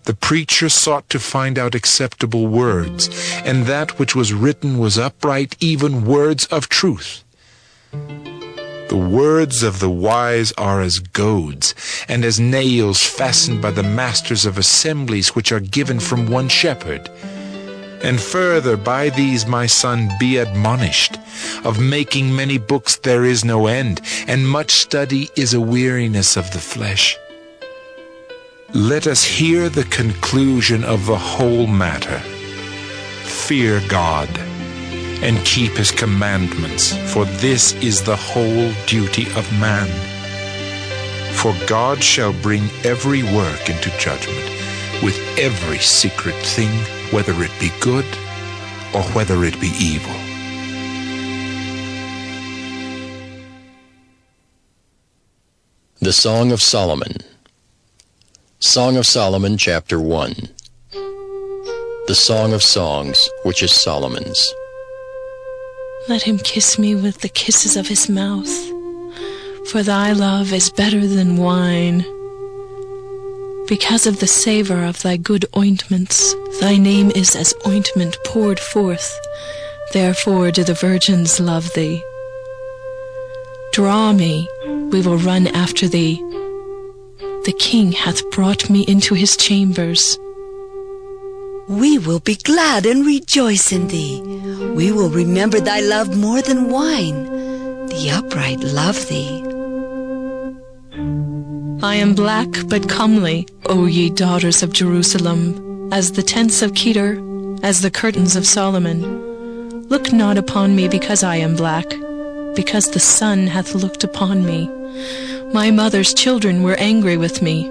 The preacher sought to find out acceptable words, and that which was written was upright, even words of truth. The words of the wise are as goads, and as nails fastened by the masters of assemblies, which are given from one shepherd. And further, by these, my son, be admonished. Of making many books there is no end, and much study is a weariness of the flesh. Let us hear the conclusion of the whole matter. Fear God, and keep his commandments, for this is the whole duty of man. For God shall bring every work into judgment, with every secret thing, whether it be good or whether it be evil. The Song of Solomon. Song of Solomon, chapter 1. The Song of Songs, which is Solomon's. Let him kiss me with the kisses of his mouth, for thy love is better than wine. Because of the savor of thy good ointments, thy name is as ointment poured forth. Therefore do the virgins love thee. Draw me, we will run after thee. The king hath brought me into his chambers. We will be glad and rejoice in thee. We will remember thy love more than wine. The upright love thee. I am black but comely, O ye daughters of Jerusalem, as the tents of Kedar, as the curtains of Solomon. Look not upon me because I am black, because the sun hath looked upon me. My mother's children were angry with me.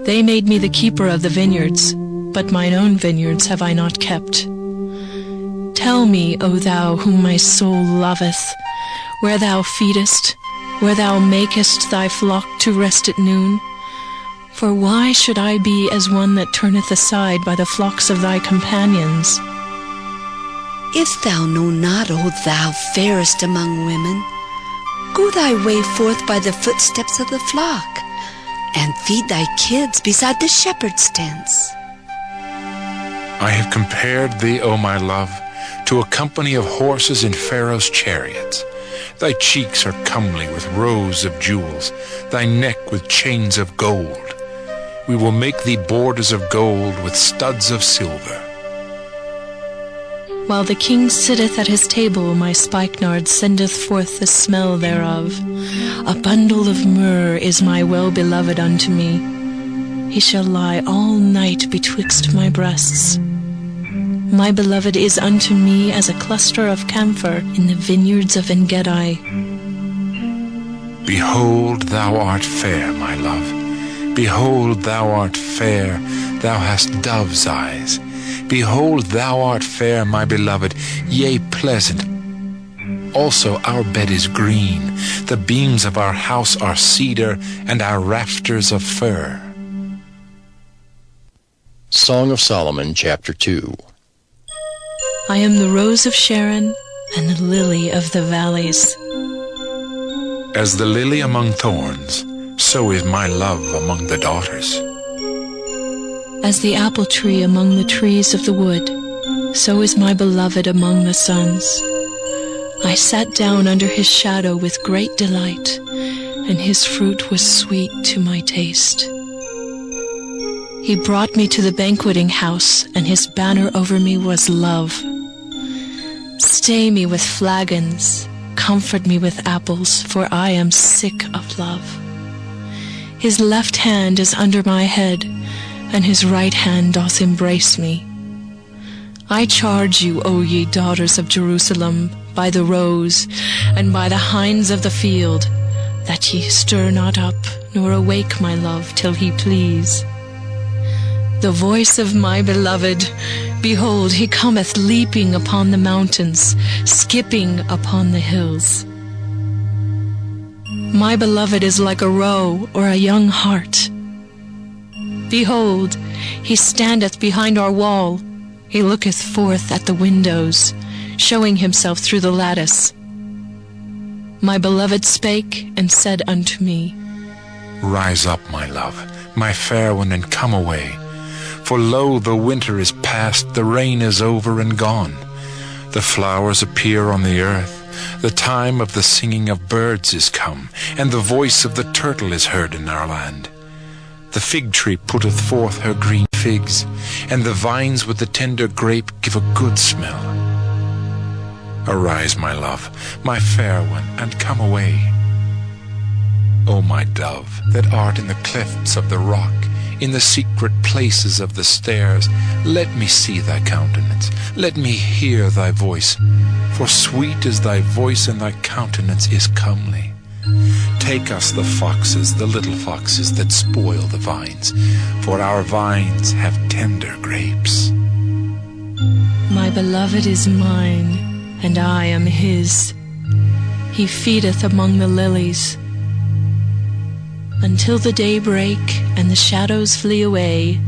They made me the keeper of the vineyards, but mine own vineyards have I not kept. Tell me, O thou whom my soul loveth, where thou feedest, where thou makest thy flock to rest at noon. For why should I be as one that turneth aside by the flocks of thy companions? If thou know not, O thou fairest among women, go thy way forth by the footsteps of the flock, and feed thy kids beside the shepherd's tents. I have compared thee, O my love, to a company of horses in Pharaoh's chariots. Thy cheeks are comely with rows of jewels, thy neck with chains of gold. We will make thee borders of gold with studs of silver. While the king sitteth at his table, my spikenard sendeth forth the smell thereof. A bundle of myrrh is my well-beloved unto me. He shall lie all night betwixt my breasts. My beloved is unto me as a cluster of camphor in the vineyards of En-gedi. Behold, thou art fair, my love. Behold, thou art fair, thou hast dove's eyes. Behold, thou art fair, my beloved, yea, pleasant. Also our bed is green, the beams of our house are cedar, and our rafters of fir. Song of Solomon, chapter 2. I am the rose of Sharon and the lily of the valleys. As the lily among thorns, so is my love among the daughters. As the apple tree among the trees of the wood, so is my beloved among the sons. I sat down under his shadow with great delight, and his fruit was sweet to my taste. He brought me to the banqueting house, and his banner over me was love. Stay me with flagons, comfort me with apples, for I am sick of love. His left hand is under my head, and his right hand doth embrace me. I charge you, O ye daughters of Jerusalem, by the roes, and by the hinds of the field, that ye stir not up, nor awake my love till he please. The voice of my beloved, behold, he cometh leaping upon the mountains, skipping upon the hills. My beloved is like a roe or a young hart. Behold, he standeth behind our wall, he looketh forth at the windows, showing himself through the lattice. My beloved spake and said unto me, Rise up, my love, my fair one, and come away. For lo, the winter is past, the rain is over and gone. The flowers appear on the earth, the time of the singing of birds is come, and the voice of the turtle is heard in our land. The fig tree putteth forth her green figs, and the vines with the tender grape give a good smell. Arise, my love, my fair one, and come away. O my dove, that art in the clefts of the rock, in the secret places of the stairs, let me see thy countenance, let me hear thy voice, for sweet is thy voice, and thy countenance is comely. Take us the foxes, the little foxes that spoil the vines, for our vines have tender grapes. My beloved is mine, and I am his. He feedeth among the lilies. Until the day break and the shadows flee away,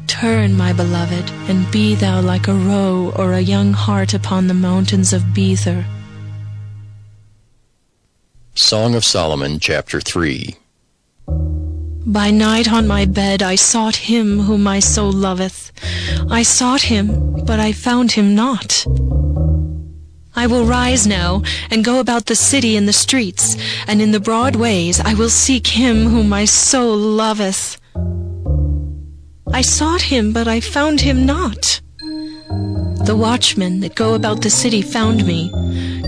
turn, my beloved, and be thou like a roe or a young hart upon the mountains of Bether. Song of Solomon, chapter 3. By night on my bed I sought him whom my soul loveth. I sought him, but I found him not. I will rise now and go about the city in the streets, and in the broad ways I will seek him whom my soul loveth. I sought him, but I found him not. The watchmen that go about the city found me.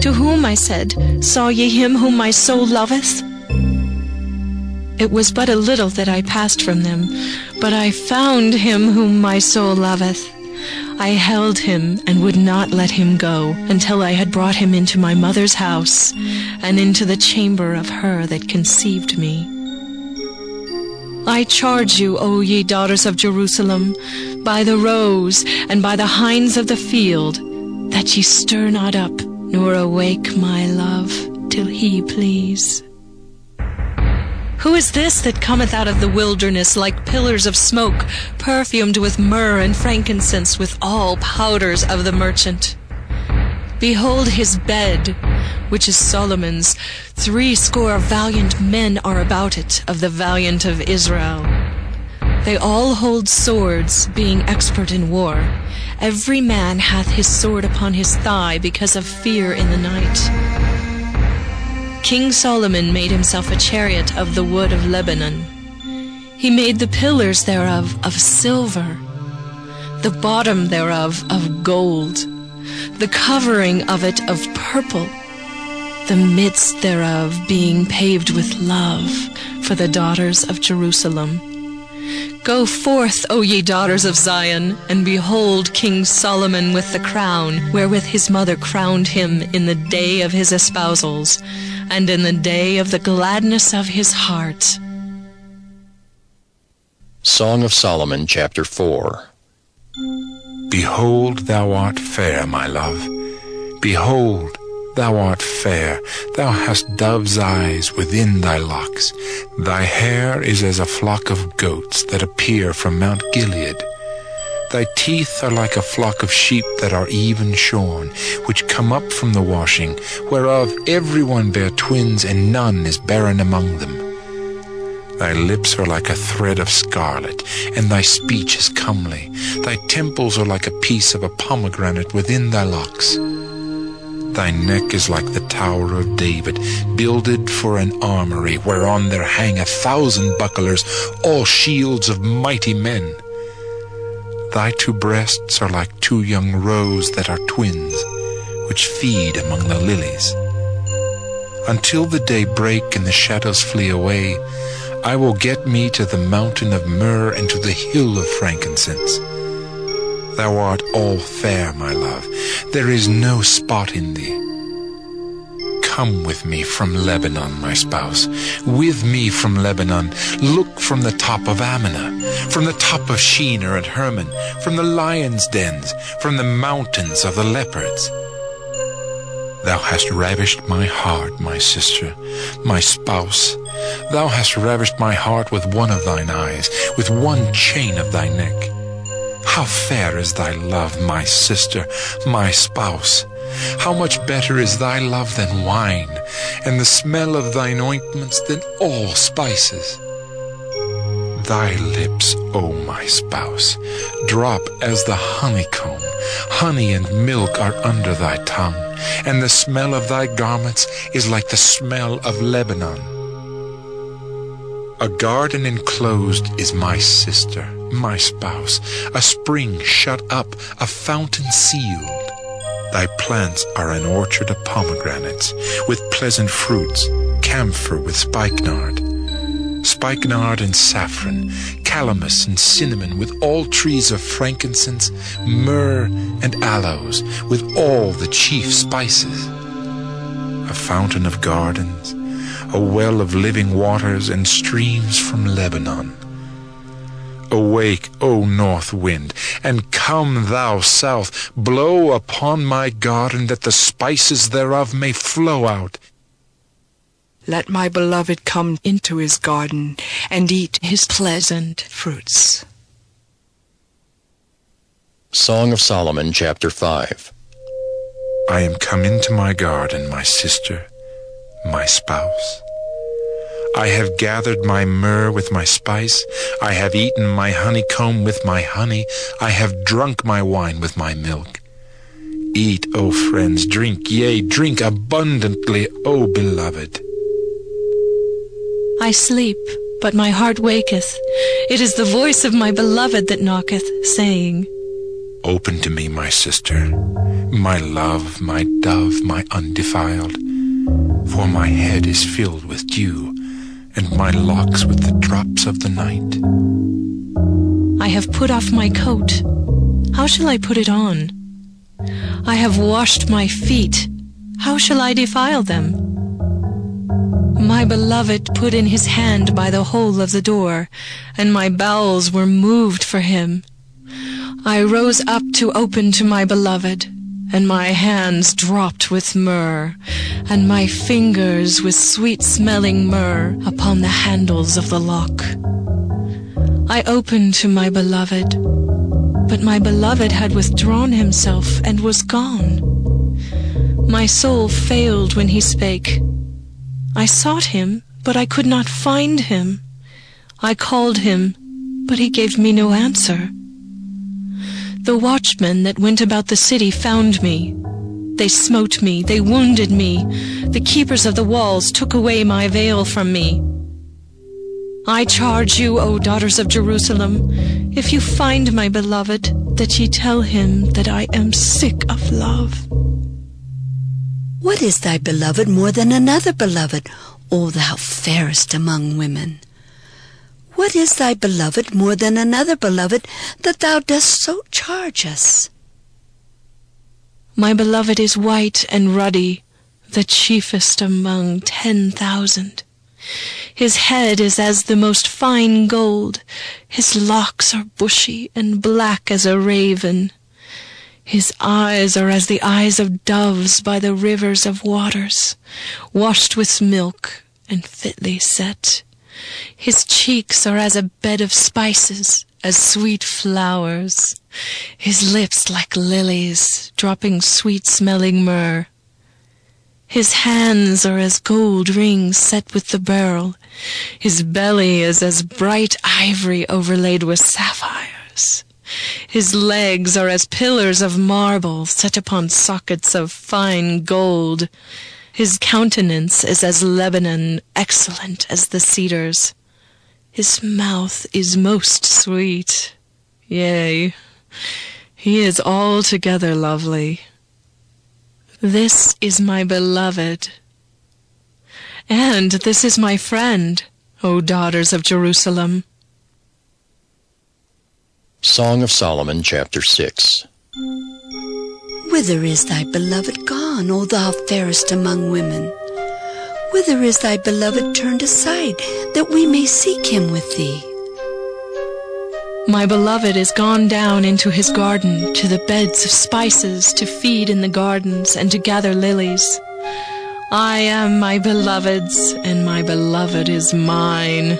To whom I said, Saw ye him whom my soul loveth? It was but a little that I passed from them, but I found him whom my soul loveth. I held him and would not let him go until I had brought him into my mother's house and into the chamber of her that conceived me. I charge you, O ye daughters of Jerusalem, by the roes and by the hinds of the field, that ye stir not up, nor awake my love, till he please. Who is this that cometh out of the wilderness like pillars of smoke, perfumed with myrrh and frankincense, with all powders of the merchant? Behold his bed, which is Solomon's. 80 valiant men are about it, of the valiant of Israel. They all hold swords, being expert in war. Every man hath his sword upon his thigh, because of fear in the night. King Solomon made himself a chariot of the wood of Lebanon. He made the pillars thereof of silver, the bottom thereof of gold, the covering of it of purple, the midst thereof being paved with love for the daughters of Jerusalem. Go forth, O ye daughters of Zion, and behold King Solomon with the crown, wherewith his mother crowned him in the day of his espousals, and in the day of the gladness of his heart. Song of Solomon, chapter 4. Behold, thou art fair, my love. Behold, thou art fair. Thou hast dove's eyes within thy locks. Thy hair is as a flock of goats that appear from Mount Gilead. Thy teeth are like a flock of sheep that are even shorn, which come up from the washing, whereof every one bare twins, and none is barren among them. Thy lips are like a thread of scarlet, and thy speech is comely. Thy temples are like a piece of a pomegranate within thy locks. Thy neck is like the Tower of David, builded for an armory, whereon there hang 1,000 bucklers, all shields of mighty men. Thy 2 breasts are like 2 young roes that are twins, which feed among the lilies. Until the day break and the shadows flee away, I will get me to the mountain of myrrh and to the hill of frankincense. Thou art all fair, my love. There is no spot in thee. Come with me from Lebanon, my spouse. With me from Lebanon. Look from the top of Amana, from the top of Shinar and Hermon, from the lions' dens, from the mountains of the leopards. Thou hast ravished my heart, my sister, my spouse. Thou hast ravished my heart with one of thine eyes, with one chain of thy neck. How fair is thy love, my sister, my spouse! How much better is thy love than wine, and the smell of thine ointments than all spices. Thy lips, O my spouse, drop as the honeycomb. Honey and milk are under thy tongue, and the smell of thy garments is like the smell of Lebanon. A garden enclosed is my sister, my spouse, a spring shut up, a fountain sealed. Thy plants are an orchard of pomegranates, with pleasant fruits, camphor with spikenard and saffron, calamus and cinnamon, with all trees of frankincense, myrrh and aloes, with all the chief spices. A fountain of gardens, a well of living waters, and streams from Lebanon. Awake, O north wind, and come thou south, blow upon my garden, that the spices thereof may flow out. Let my beloved come into his garden, and eat his pleasant fruits. Song of Solomon, chapter 5. I am come into my garden, my sister, my spouse. I have gathered my myrrh with my spice. I have eaten my honeycomb with my honey. I have drunk my wine with my milk. Eat, O friends, drink, yea, drink abundantly, O beloved. I sleep, but my heart waketh. It is the voice of my beloved that knocketh, saying, Open to me, my sister, my love, my dove, my undefiled. For my head is filled with dew, and my locks with the drops of the night. I have put off my coat. How shall I put it on? I have washed my feet. How shall I defile them? My beloved put in his hand by the hole of the door, and my bowels were moved for him. I rose up to open to my beloved, and my hands dropped with myrrh, and my fingers with sweet-smelling myrrh upon the handles of the lock. I opened to my beloved, but my beloved had withdrawn himself and was gone. My soul failed when he spake. I sought him, but I could not find him. I called him, but he gave me no answer. The watchmen that went about the city found me. They smote me, they wounded me. The keepers of the walls took away my veil from me. I charge you, O daughters of Jerusalem, if you find my beloved, that ye tell him that I am sick of love. What is thy beloved more than another beloved, O thou fairest among women? What is thy beloved more than another beloved, that thou dost so charge us? My beloved is white and ruddy, the chiefest among 10,000. His head is as the most fine gold. His locks are bushy and black as a raven. His eyes are as the eyes of doves by the rivers of waters, washed with milk and fitly set. His cheeks are as a bed of spices, as sweet flowers. His lips like lilies, dropping sweet-smelling myrrh. His hands are as gold rings set with the beryl. His belly is as bright ivory overlaid with sapphires. His legs are as pillars of marble set upon sockets of fine gold. His countenance is as Lebanon, excellent as the cedars. His mouth is most sweet. Yea, he is altogether lovely. This is my beloved. And this is my friend, O daughters of Jerusalem. Song of Solomon, chapter 6. Whither is thy beloved gone, O thou fairest among women? Whither is thy beloved turned aside, that we may seek him with thee? My beloved is gone down into his garden, to the beds of spices, to feed in the gardens, and to gather lilies. I am my beloved's, and my beloved is mine.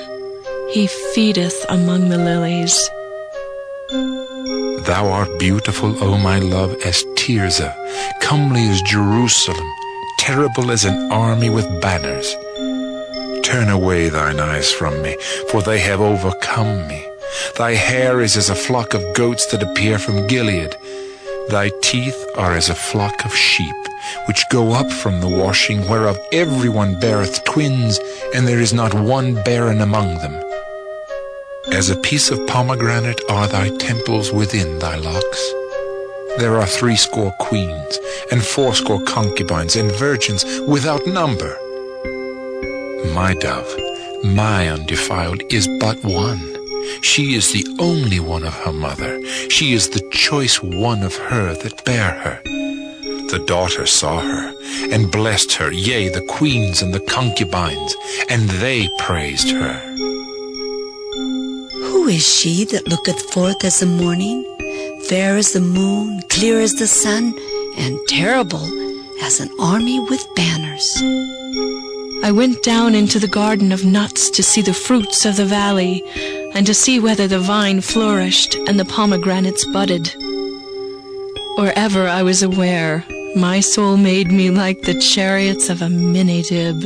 He feedeth among the lilies. Thou art beautiful, O my love, as Tirzah, comely as Jerusalem, terrible as an army with banners. Turn away thine eyes from me, for they have overcome me. Thy hair is as a flock of goats that appear from Gilead. Thy teeth are as a flock of sheep, which go up from the washing, whereof everyone beareth twins, and there is not one barren among them. As a piece of pomegranate are thy temples within thy locks. There are 80 queens, and 80 concubines, and virgins without number. My dove, my undefiled, is but one. She is the only one of her mother. She is the choice one of her that bare her. The daughter saw her, and blessed her, yea, the queens and the concubines, and they praised her. Who is she that looketh forth as the morning, fair as the moon, clear as the sun, and terrible as an army with banners? I went down into the garden of nuts to see the fruits of the valley, and to see whether the vine flourished and the pomegranates budded. Or ever I was aware, my soul made me like the chariots of a Minidib.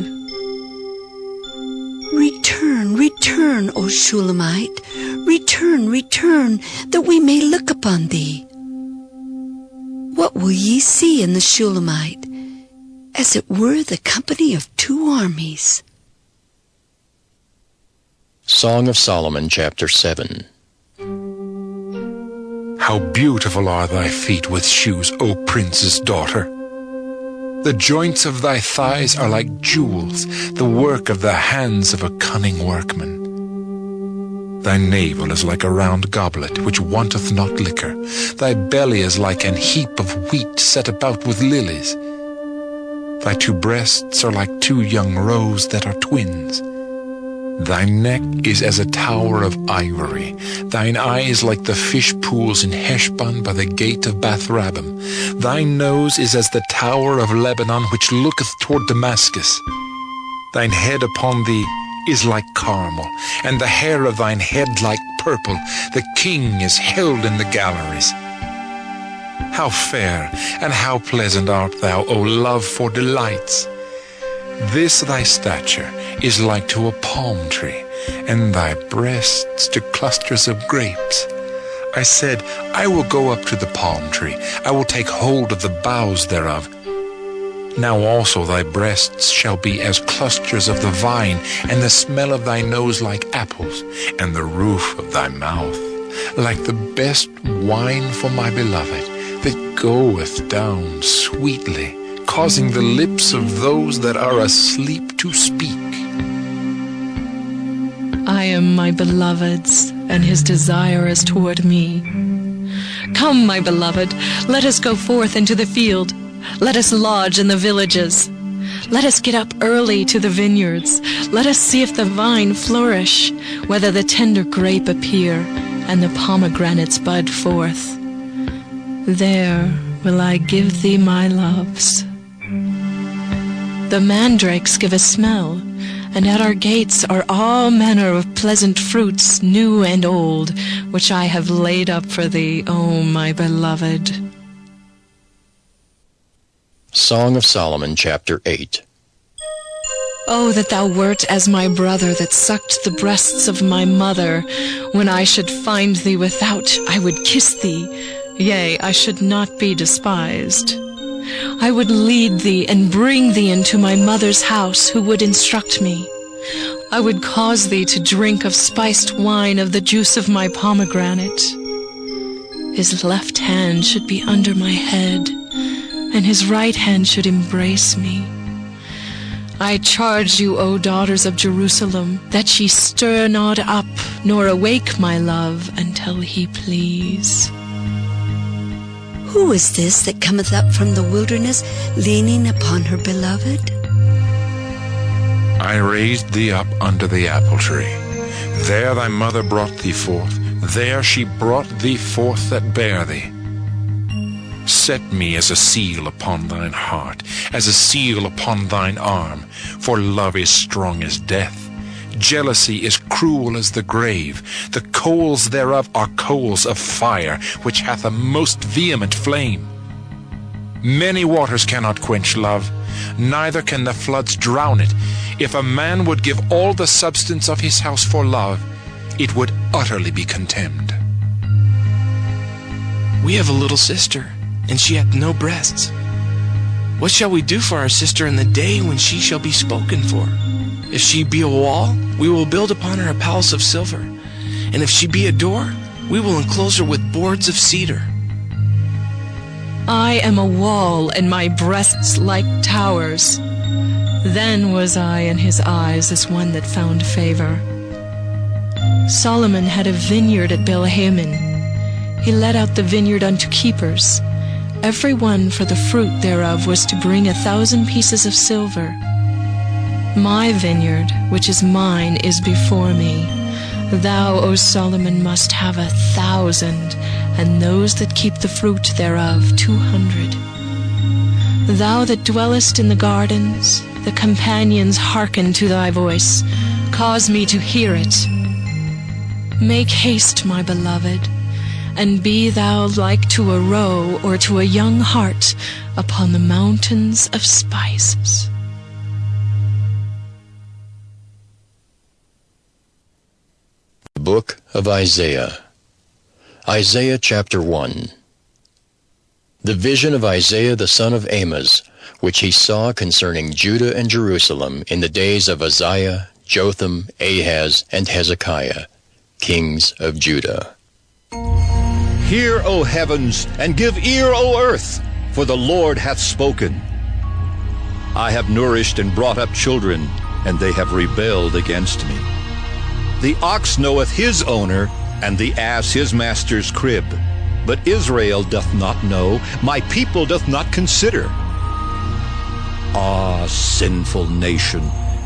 Return, return, O Shulamite, return, return, that we may look upon thee. What will ye see in the Shulamite? As it were the company of 2 armies. Song of Solomon, chapter 7. How beautiful are thy feet with shoes, O prince's daughter! The joints of thy thighs are like jewels, the work of the hands of a cunning workman. Thy navel is like a round goblet, which wanteth not liquor. Thy belly is like an heap of wheat set about with lilies. Thy two breasts are like two young roes that are twins. Thy neck is as a tower of ivory. Thine eyes like the fish pools in Heshbon by the gate of Bath-rabbim. Thy nose is as the tower of Lebanon, which looketh toward Damascus. Thine head upon thee is like Carmel, and the hair of thine head like purple. The king is held in the galleries. How fair and how pleasant art thou, O love, for delights! This thy stature is like to a palm tree, and thy breasts to clusters of grapes. I said, I will go up to the palm tree, I will take hold of the boughs thereof. Now also thy breasts shall be as clusters of the vine, and the smell of thy nose like apples, and the roof of thy mouth like the best wine for my beloved, that goeth down sweetly, causing the lips of those that are asleep to speak. I am my beloved's, and his desire is toward me. Come, my beloved, let us go forth into the field. Let us lodge in the villages. Let us get up early to the vineyards. Let us see if the vine flourish, whether the tender grape appear, and the pomegranates bud forth. There will I give thee my loves. The mandrakes give a smell, and at our gates are all manner of pleasant fruits, new and old, which I have laid up for thee, O my beloved. Song of Solomon, chapter 8. Oh, that thou wert as my brother that sucked the breasts of my mother. When I should find thee without, I would kiss thee. Yea, I should not be despised. I would lead thee and bring thee into my mother's house, who would instruct me. I would cause thee to drink of spiced wine of the juice of my pomegranate. His left hand should be under my head, and his right hand should embrace me. I charge you, O daughters of Jerusalem, that ye stir not up, nor awake my love, until he please. Who is this that cometh up from the wilderness, leaning upon her beloved? I raised thee up under the apple tree. There thy mother brought thee forth. There she brought thee forth that bare thee. Set me as a seal upon thine heart, as a seal upon thine arm, for love is strong as death. Jealousy is cruel as the grave. The coals thereof are coals of fire, which hath a most vehement flame. Many waters cannot quench love, neither can the floods drown it. If a man would give all the substance of his house for love, it would utterly be contemned. We have a little sister, and she hath no breasts. What shall we do for our sister in the day when she shall be spoken for? If she be a wall, we will build upon her a palace of silver. And if she be a door, we will enclose her with boards of cedar. I am a wall, and my breasts like towers. Then was I in his eyes as one that found favor. Solomon had a vineyard at Belhaman. He let out the vineyard unto keepers. Every one for the fruit thereof was to bring 1,000 pieces of silver. My vineyard, which is mine, is before me. Thou, O Solomon, must have 1,000, and those that keep the fruit thereof 200. Thou that dwellest in the gardens, the companions hearken to thy voice. Cause me to hear it. Make haste, my beloved, and be thou like to a roe or to a young hart upon the mountains of spices. Book of Isaiah. Isaiah chapter 1. The vision of Isaiah the son of Amoz, which he saw concerning Judah and Jerusalem in the days of Uzziah, Jotham, Ahaz, and Hezekiah, kings of Judah. Hear, O heavens, and give ear, O earth, for the Lord hath spoken. I have nourished and brought up children, and they have rebelled against me. The ox knoweth his owner, and the ass his master's crib. But Israel doth not know, my people doth not consider. Ah, sinful nation,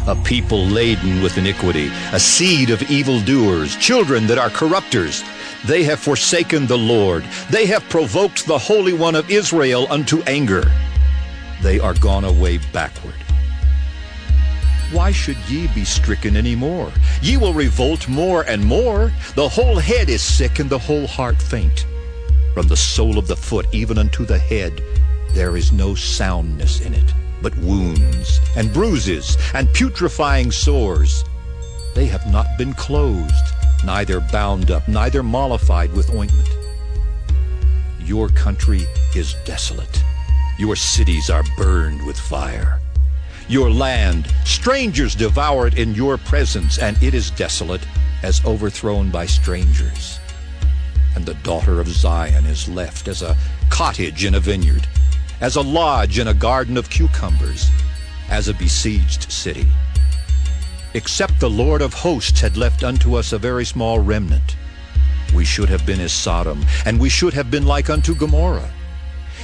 a people laden with iniquity, a seed of evildoers, children that are corrupters. They have forsaken the Lord. They have provoked the Holy One of Israel unto anger. They are gone away backward. Why should ye be stricken any more? Ye will revolt more and more. The whole head is sick, and the whole heart faint. From the sole of the foot even unto the head, there is no soundness in it, but wounds, and bruises, and putrefying sores. They have not been closed, neither bound up, neither mollified with ointment. Your country is desolate. Your cities are burned with fire. Your land, strangers devour it in your presence, and it is desolate, as overthrown by strangers. And the daughter of Zion is left as a cottage in a vineyard, as a lodge in a garden of cucumbers, as a besieged city. Except the Lord of hosts had left unto us a very small remnant, we should have been as Sodom, and we should have been like unto Gomorrah.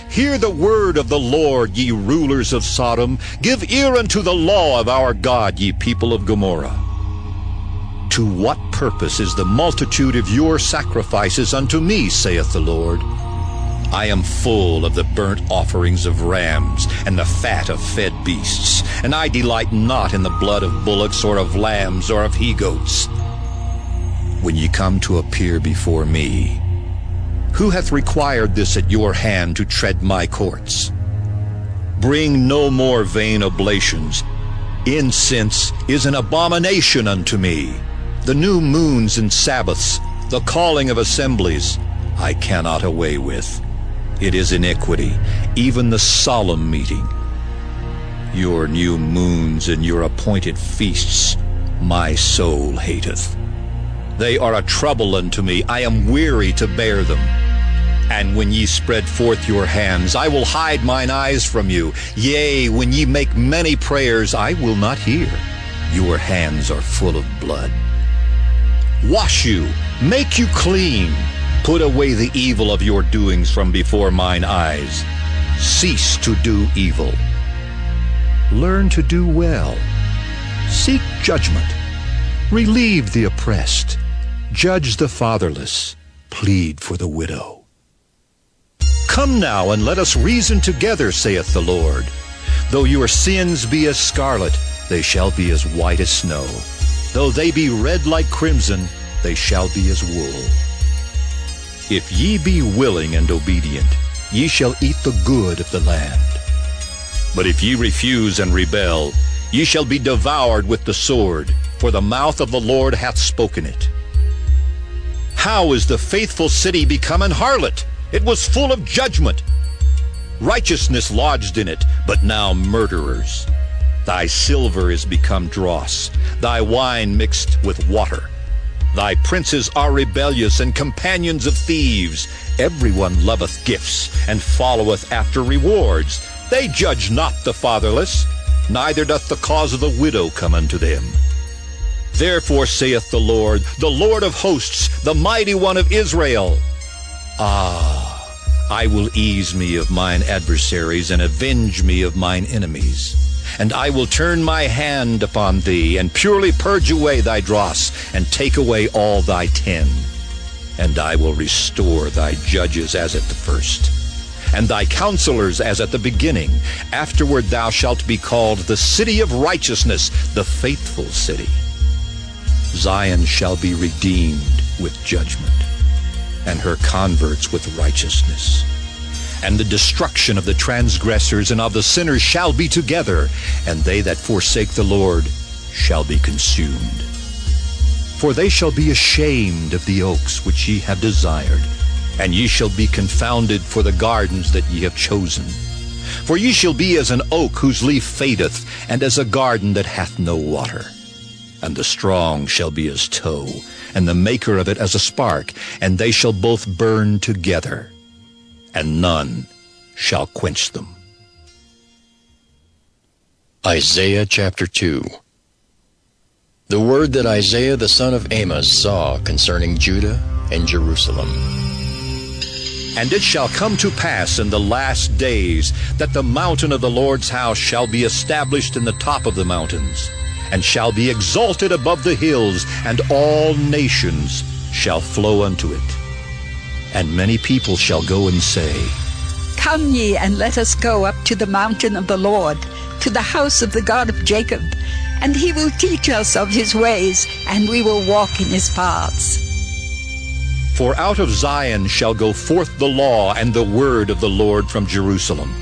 Hear the word of the Lord, ye rulers of Sodom. Give ear unto the law of our God, ye people of Gomorrah. To what purpose is the multitude of your sacrifices unto me, saith the Lord? I am full of the burnt offerings of rams, and the fat of fed beasts, and I delight not in the blood of bullocks, or of lambs, or of he-goats. When ye come to appear before me, who hath required this at your hand to tread my courts? Bring no more vain oblations. Incense is an abomination unto me. The new moons and Sabbaths, the calling of assemblies, I cannot away with. It is iniquity, even the solemn meeting. Your new moons and your appointed feasts, my soul hateth. They are a trouble unto me. I am weary to bear them. And when ye spread forth your hands, I will hide mine eyes from you. Yea, when ye make many prayers, I will not hear. Your hands are full of blood. Wash you, make you clean. Put away the evil of your doings from before mine eyes. Cease to do evil. Learn to do well. Seek judgment. Relieve the oppressed. Judge the fatherless. Plead for the widow. Come now, and let us reason together, saith the Lord. Though your sins be as scarlet, they shall be as white as snow. Though they be red like crimson, they shall be as wool. If ye be willing and obedient, ye shall eat the good of the land. But if ye refuse and rebel, ye shall be devoured with the sword, for the mouth of the Lord hath spoken it. How is the faithful city become an harlot? It was full of judgment. Righteousness lodged in it, but now murderers. Thy silver is become dross, thy wine mixed with water. Thy princes are rebellious and companions of thieves. Everyone loveth gifts, and followeth after rewards. They judge not the fatherless, neither doth the cause of the widow come unto them. Therefore saith the Lord of hosts, the mighty one of Israel, I will ease me of mine adversaries, and avenge me of mine enemies. And I will turn my hand upon thee, and purely purge away thy dross, and take away all thy tin. And I will restore thy judges as at the first, and thy counselors as at the beginning. Afterward thou shalt be called the city of righteousness, the faithful city. Zion shall be redeemed with judgment, and her converts with righteousness. And the destruction of the transgressors and of the sinners shall be together, and they that forsake the Lord shall be consumed. For they shall be ashamed of the oaks which ye have desired, and ye shall be confounded for the gardens that ye have chosen. For ye shall be as an oak whose leaf fadeth, and as a garden that hath no water. and the strong shall be as tow, and the maker of it as a spark, and they shall both burn together, and none shall quench them. Isaiah chapter 2. The word that Isaiah the son of Amos saw concerning Judah and Jerusalem. And it shall come to pass in the last days that the mountain of the Lord's house shall be established in the top of the mountains, and shall be exalted above the hills, and all nations shall flow unto it. And many people shall go and say, Come ye, and let us go up to the mountain of the Lord, to the house of the God of Jacob, and he will teach us of his ways, and we will walk in his paths. For out of Zion shall go forth the law and the word of the Lord from Jerusalem.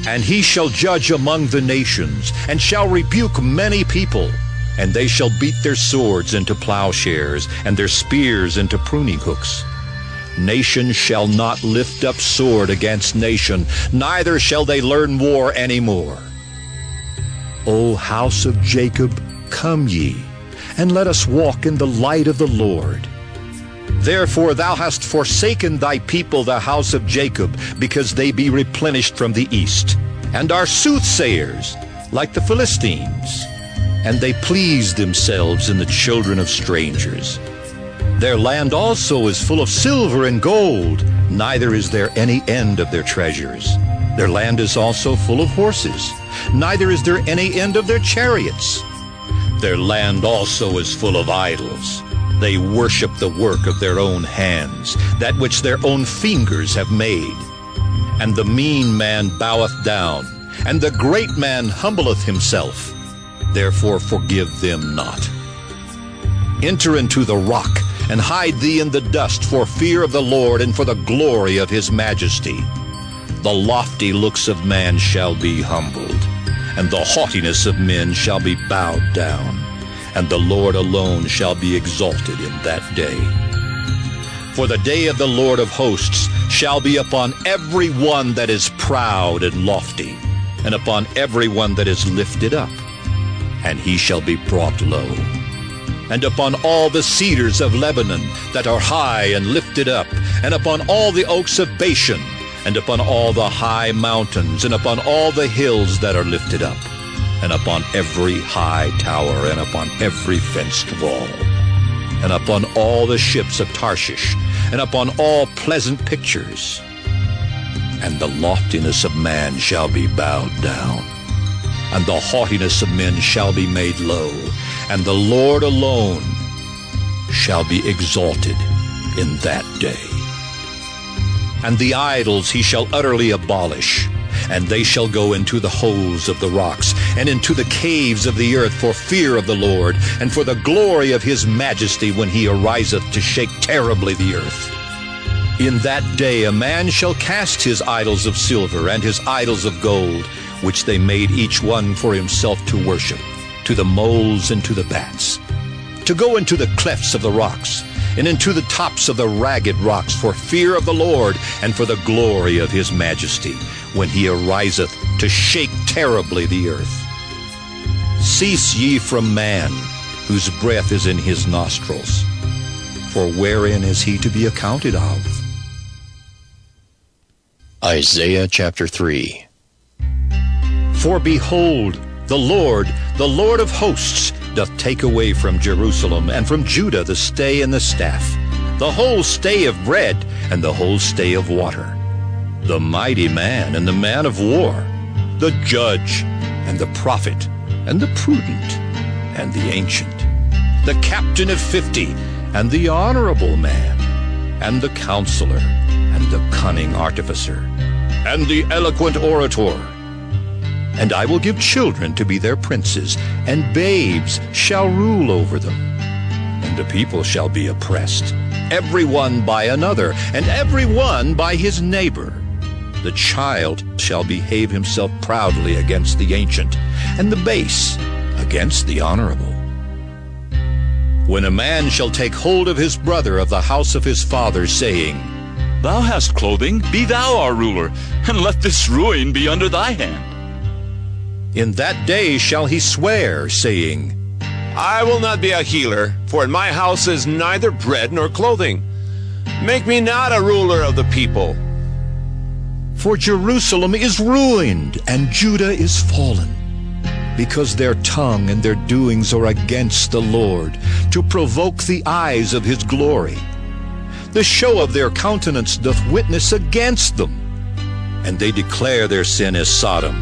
And he shall judge among the nations, and shall rebuke many people. And they shall beat their swords into plowshares, and their spears into pruning hooks. Nation shall not lift up sword against nation, neither shall they learn war any more. O house of Jacob, come ye, and let us walk in the light of the Lord. Therefore thou hast forsaken thy people, the house of Jacob, because they be replenished from the east, and are soothsayers, like the Philistines. And they please themselves in the children of strangers. Their land also is full of silver and gold, neither is there any end of their treasures. Their land is also full of horses, neither is there any end of their chariots. Their land also is full of idols. They worship the work of their own hands, that which their own fingers have made. And the mean man boweth down, and the great man humbleth himself. Therefore forgive them not. Enter into the rock, and hide thee in the dust for fear of the Lord and for the glory of his majesty. The lofty looks of man shall be humbled, and the haughtiness of men shall be bowed down. And the Lord alone shall be exalted in that day. For the day of the Lord of hosts shall be upon every one that is proud and lofty, and upon every one that is lifted up, and he shall be brought low. And upon all the cedars of Lebanon that are high and lifted up, and upon all the oaks of Bashan, and upon all the high mountains, and upon all the hills that are lifted up, and upon every high tower, and upon every fenced wall, and upon all the ships of Tarshish, and upon all pleasant pictures. And the loftiness of man shall be bowed down, and the haughtiness of men shall be made low, and the Lord alone shall be exalted in that day. And the idols he shall utterly abolish, and they shall go into the holes of the rocks, and into the caves of the earth for fear of the Lord, and for the glory of his majesty when he ariseth to shake terribly the earth. In that day a man shall cast his idols of silver and his idols of gold, which they made each one for himself to worship, to the moles and to the bats, to go into the clefts of the rocks, and into the tops of the ragged rocks for fear of the Lord and for the glory of his majesty, when he ariseth to shake terribly the earth. Cease ye from man, whose breath is in his nostrils, for wherein is he to be accounted of? Isaiah chapter 3. For behold, the Lord of hosts, doth take away from Jerusalem and from Judah the stay and the staff, the whole stay of bread and the whole stay of water, the mighty man and the man of war, the judge and the prophet and the prudent and the ancient, the captain of 50 and the honorable man, and the counselor and the cunning artificer, and the eloquent orator. And I will give children to be their princes, and babes shall rule over them. And the people shall be oppressed, every one by another, and every one by his neighbor. The child shall behave himself proudly against the ancient, and the base against the honorable. When a man shall take hold of his brother of the house of his father, saying, Thou hast clothing, be thou our ruler, and let this ruin be under thy hand. In that day shall he swear, saying, I will not be a healer, for in my house is neither bread nor clothing. Make me not a ruler of the people. For Jerusalem is ruined, and Judah is fallen, because their tongue and their doings are against the Lord, to provoke the eyes of his glory. The show of their countenance doth witness against them, and they declare their sin as Sodom.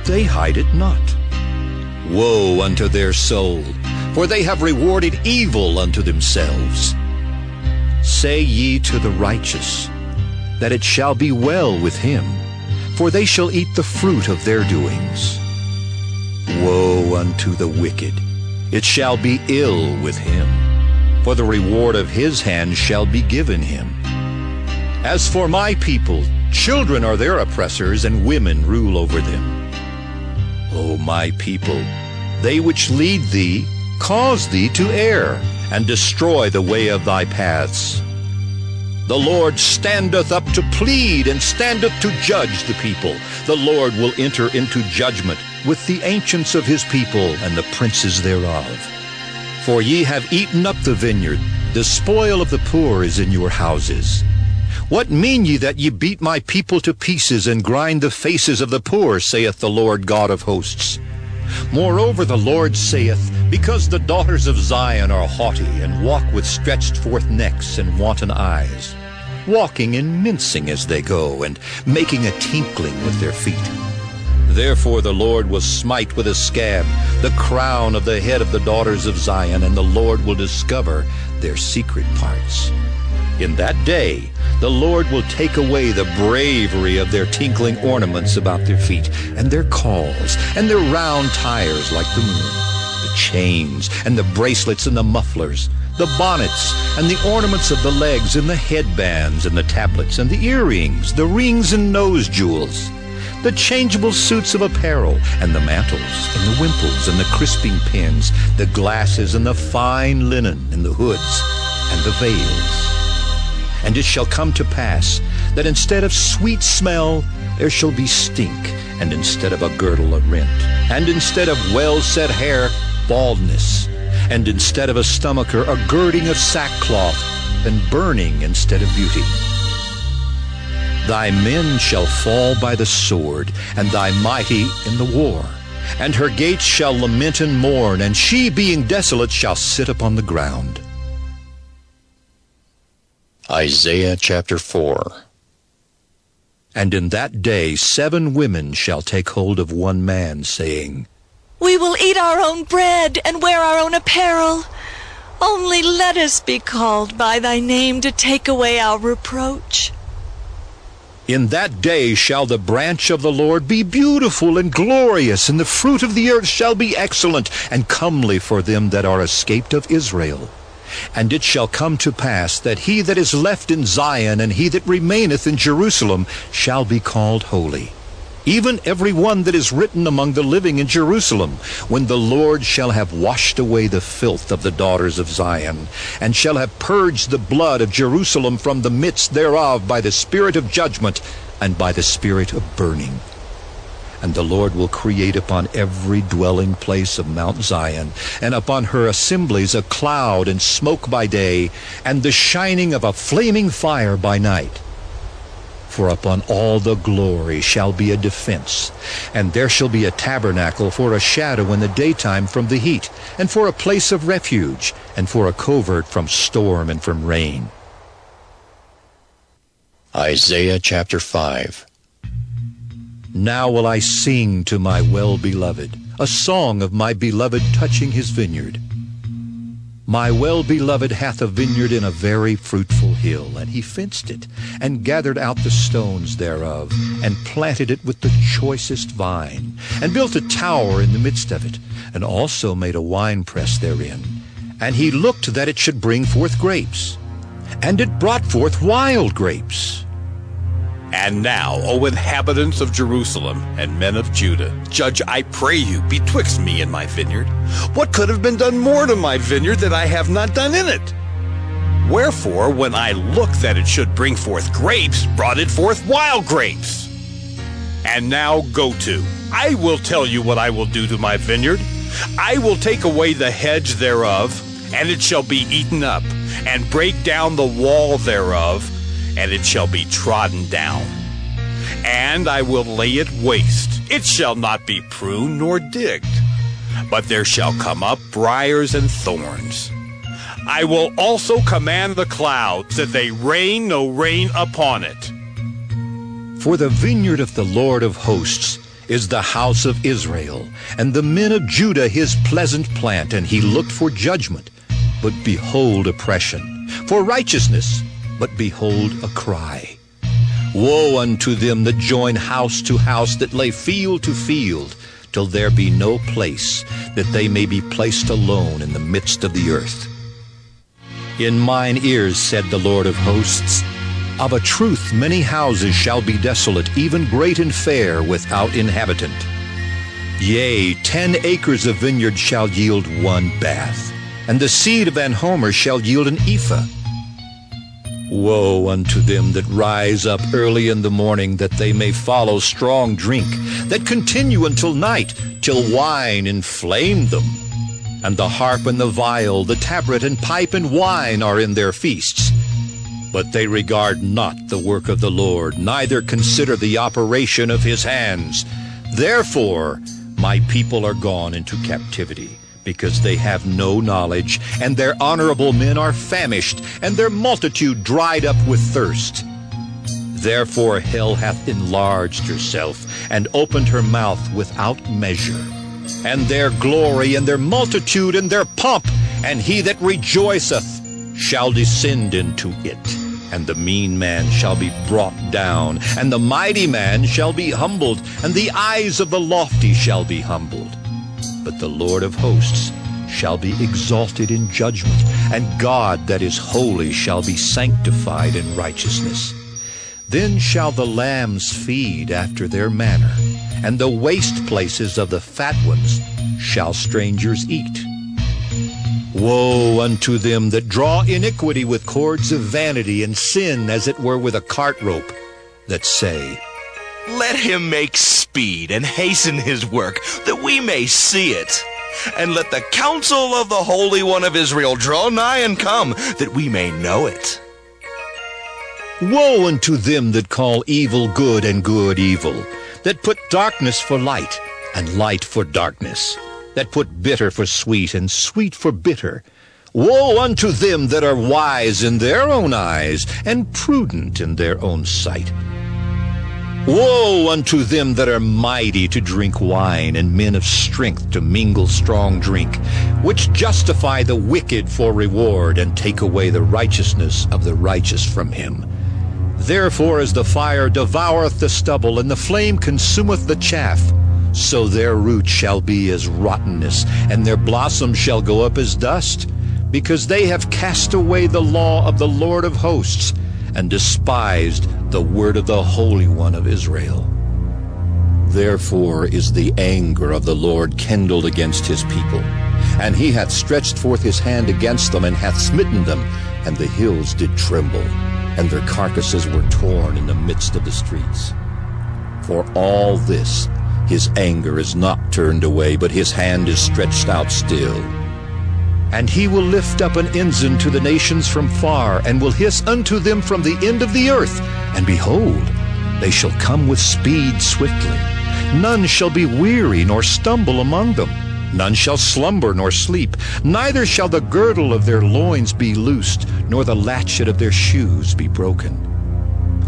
They hide it not. Woe unto their soul, for they have rewarded evil unto themselves. Say ye to the righteous, that it shall be well with him, for they shall eat the fruit of their doings. Woe unto the wicked, it shall be ill with him, for the reward of his hand shall be given him. As for my people, children are their oppressors, and women rule over them. O my people, they which lead thee cause thee to err, and destroy the way of thy paths. The Lord standeth up to plead, and standeth to judge the people. The Lord will enter into judgment with the ancients of his people, and the princes thereof. For ye have eaten up the vineyard, the spoil of the poor is in your houses. What mean ye that ye beat my people to pieces, and grind the faces of the poor, saith the Lord God of hosts? Moreover the Lord saith, because the daughters of Zion are haughty, and walk with stretched forth necks and wanton eyes, walking and mincing as they go, and making a tinkling with their feet. Therefore the Lord will smite with a scab the crown of the head of the daughters of Zion, and the Lord will discover their secret parts. In that day the Lord will take away the bravery of their tinkling ornaments about their feet, and their calls, and their round tires like the moon, the chains, and the bracelets, and the mufflers, the bonnets, and the ornaments of the legs, and the headbands, and the tablets, and the earrings, the rings and nose jewels, the changeable suits of apparel, and the mantles, and the wimples, and the crisping pins, the glasses, and the fine linen, and the hoods, and the veils. And it shall come to pass that instead of sweet smell there shall be stink, and instead of a girdle a rent, and instead of well-set hair baldness, and instead of a stomacher a girding of sackcloth, and burning instead of beauty. Thy men shall fall by the sword, and thy mighty in the war. And her gates shall lament and mourn, and she being desolate shall sit upon the ground. Isaiah chapter 4. And in that day 7 women shall take hold of one man, saying, We will eat our own bread and wear our own apparel. Only let us be called by thy name to take away our reproach. In that day shall the branch of the Lord be beautiful and glorious, and the fruit of the earth shall be excellent and comely for them that are escaped of Israel. And it shall come to pass that he that is left in Zion and he that remaineth in Jerusalem shall be called holy, even every one that is written among the living in Jerusalem, when the Lord shall have washed away the filth of the daughters of Zion, and shall have purged the blood of Jerusalem from the midst thereof by the spirit of judgment and by the spirit of burning. And the Lord will create upon every dwelling place of Mount Zion, and upon her assemblies a cloud and smoke by day, and the shining of a flaming fire by night. For upon all the glory shall be a defense, and there shall be a tabernacle for a shadow in the daytime from the heat, and for a place of refuge, and for a covert from storm and from rain. Isaiah chapter 5. Now will I sing to my well-beloved, a song of my beloved touching his vineyard. My well-beloved hath a vineyard in a very fruitful hill, and he fenced it, and gathered out the stones thereof, and planted it with the choicest vine, and built a tower in the midst of it, and also made a winepress therein. And he looked that it should bring forth grapes, and it brought forth wild grapes. And now, O inhabitants of Jerusalem and men of Judah, judge, I pray you, betwixt me and my vineyard. What could have been done more to my vineyard that I have not done in it? Wherefore, when I looked that it should bring forth grapes, brought it forth wild grapes. And now go to. I will tell you what I will do to my vineyard. I will take away the hedge thereof, and it shall be eaten up, and break down the wall thereof, and it shall be trodden down. And I will lay it waste, it shall not be pruned nor digged, but there shall come up briars and thorns. I will also command the clouds, that they rain no rain upon it. For the vineyard of the Lord of hosts is the house of Israel, and the men of Judah his pleasant plant, and he looked for judgment, but behold oppression, for righteousness, but behold a cry. Woe unto them that join house to house, that lay field to field, till there be no place, that they may be placed alone in the midst of the earth. In mine ears said the Lord of hosts, of a truth many houses shall be desolate, even great and fair, without inhabitant. Yea, 10 acres of vineyard shall yield 1 bath, and the seed of an homer shall yield an ephah. Woe unto them that rise up early in the morning, that they may follow strong drink, that continue until night, till wine inflame them. And the harp and the viol, the tabret and pipe and wine are in their feasts. But they regard not the work of the Lord, neither consider the operation of his hands. Therefore my people are gone into captivity, because they have no knowledge, and their honorable men are famished, and their multitude dried up with thirst. Therefore hell hath enlarged herself, and opened her mouth without measure. And their glory, and their multitude, and their pomp, and he that rejoiceth shall descend into it. And the mean man shall be brought down, and the mighty man shall be humbled, and the eyes of the lofty shall be humbled. But the Lord of hosts shall be exalted in judgment, and God that is holy shall be sanctified in righteousness. Then shall the lambs feed after their manner, and the waste places of the fat ones shall strangers eat. Woe unto them that draw iniquity with cords of vanity, and sin as it were with a cart rope, that say, Let him make speed and hasten his work, that we may see it. And let the counsel of the Holy One of Israel draw nigh and come, that we may know it. Woe unto them that call evil good and good evil, that put darkness for light and light for darkness, that put bitter for sweet and sweet for bitter. Woe unto them that are wise in their own eyes, and prudent in their own sight. Woe unto them that are mighty to drink wine, and men of strength to mingle strong drink, which justify the wicked for reward, and take away the righteousness of the righteous from him. Therefore as the fire devoureth the stubble, and the flame consumeth the chaff, so their root shall be as rottenness, and their blossom shall go up as dust, because they have cast away the law of the Lord of hosts, and despised the word of the Holy One of Israel. Therefore is the anger of the Lord kindled against his people, and he hath stretched forth his hand against them, and hath smitten them, and the hills did tremble, and their carcasses were torn in the midst of the streets. For all this his anger is not turned away, but his hand is stretched out still. And he will lift up an ensign to the nations from far, and will hiss unto them from the end of the earth. And behold, they shall come with speed swiftly. None shall be weary nor stumble among them. None shall slumber nor sleep. Neither shall the girdle of their loins be loosed, nor the latchet of their shoes be broken.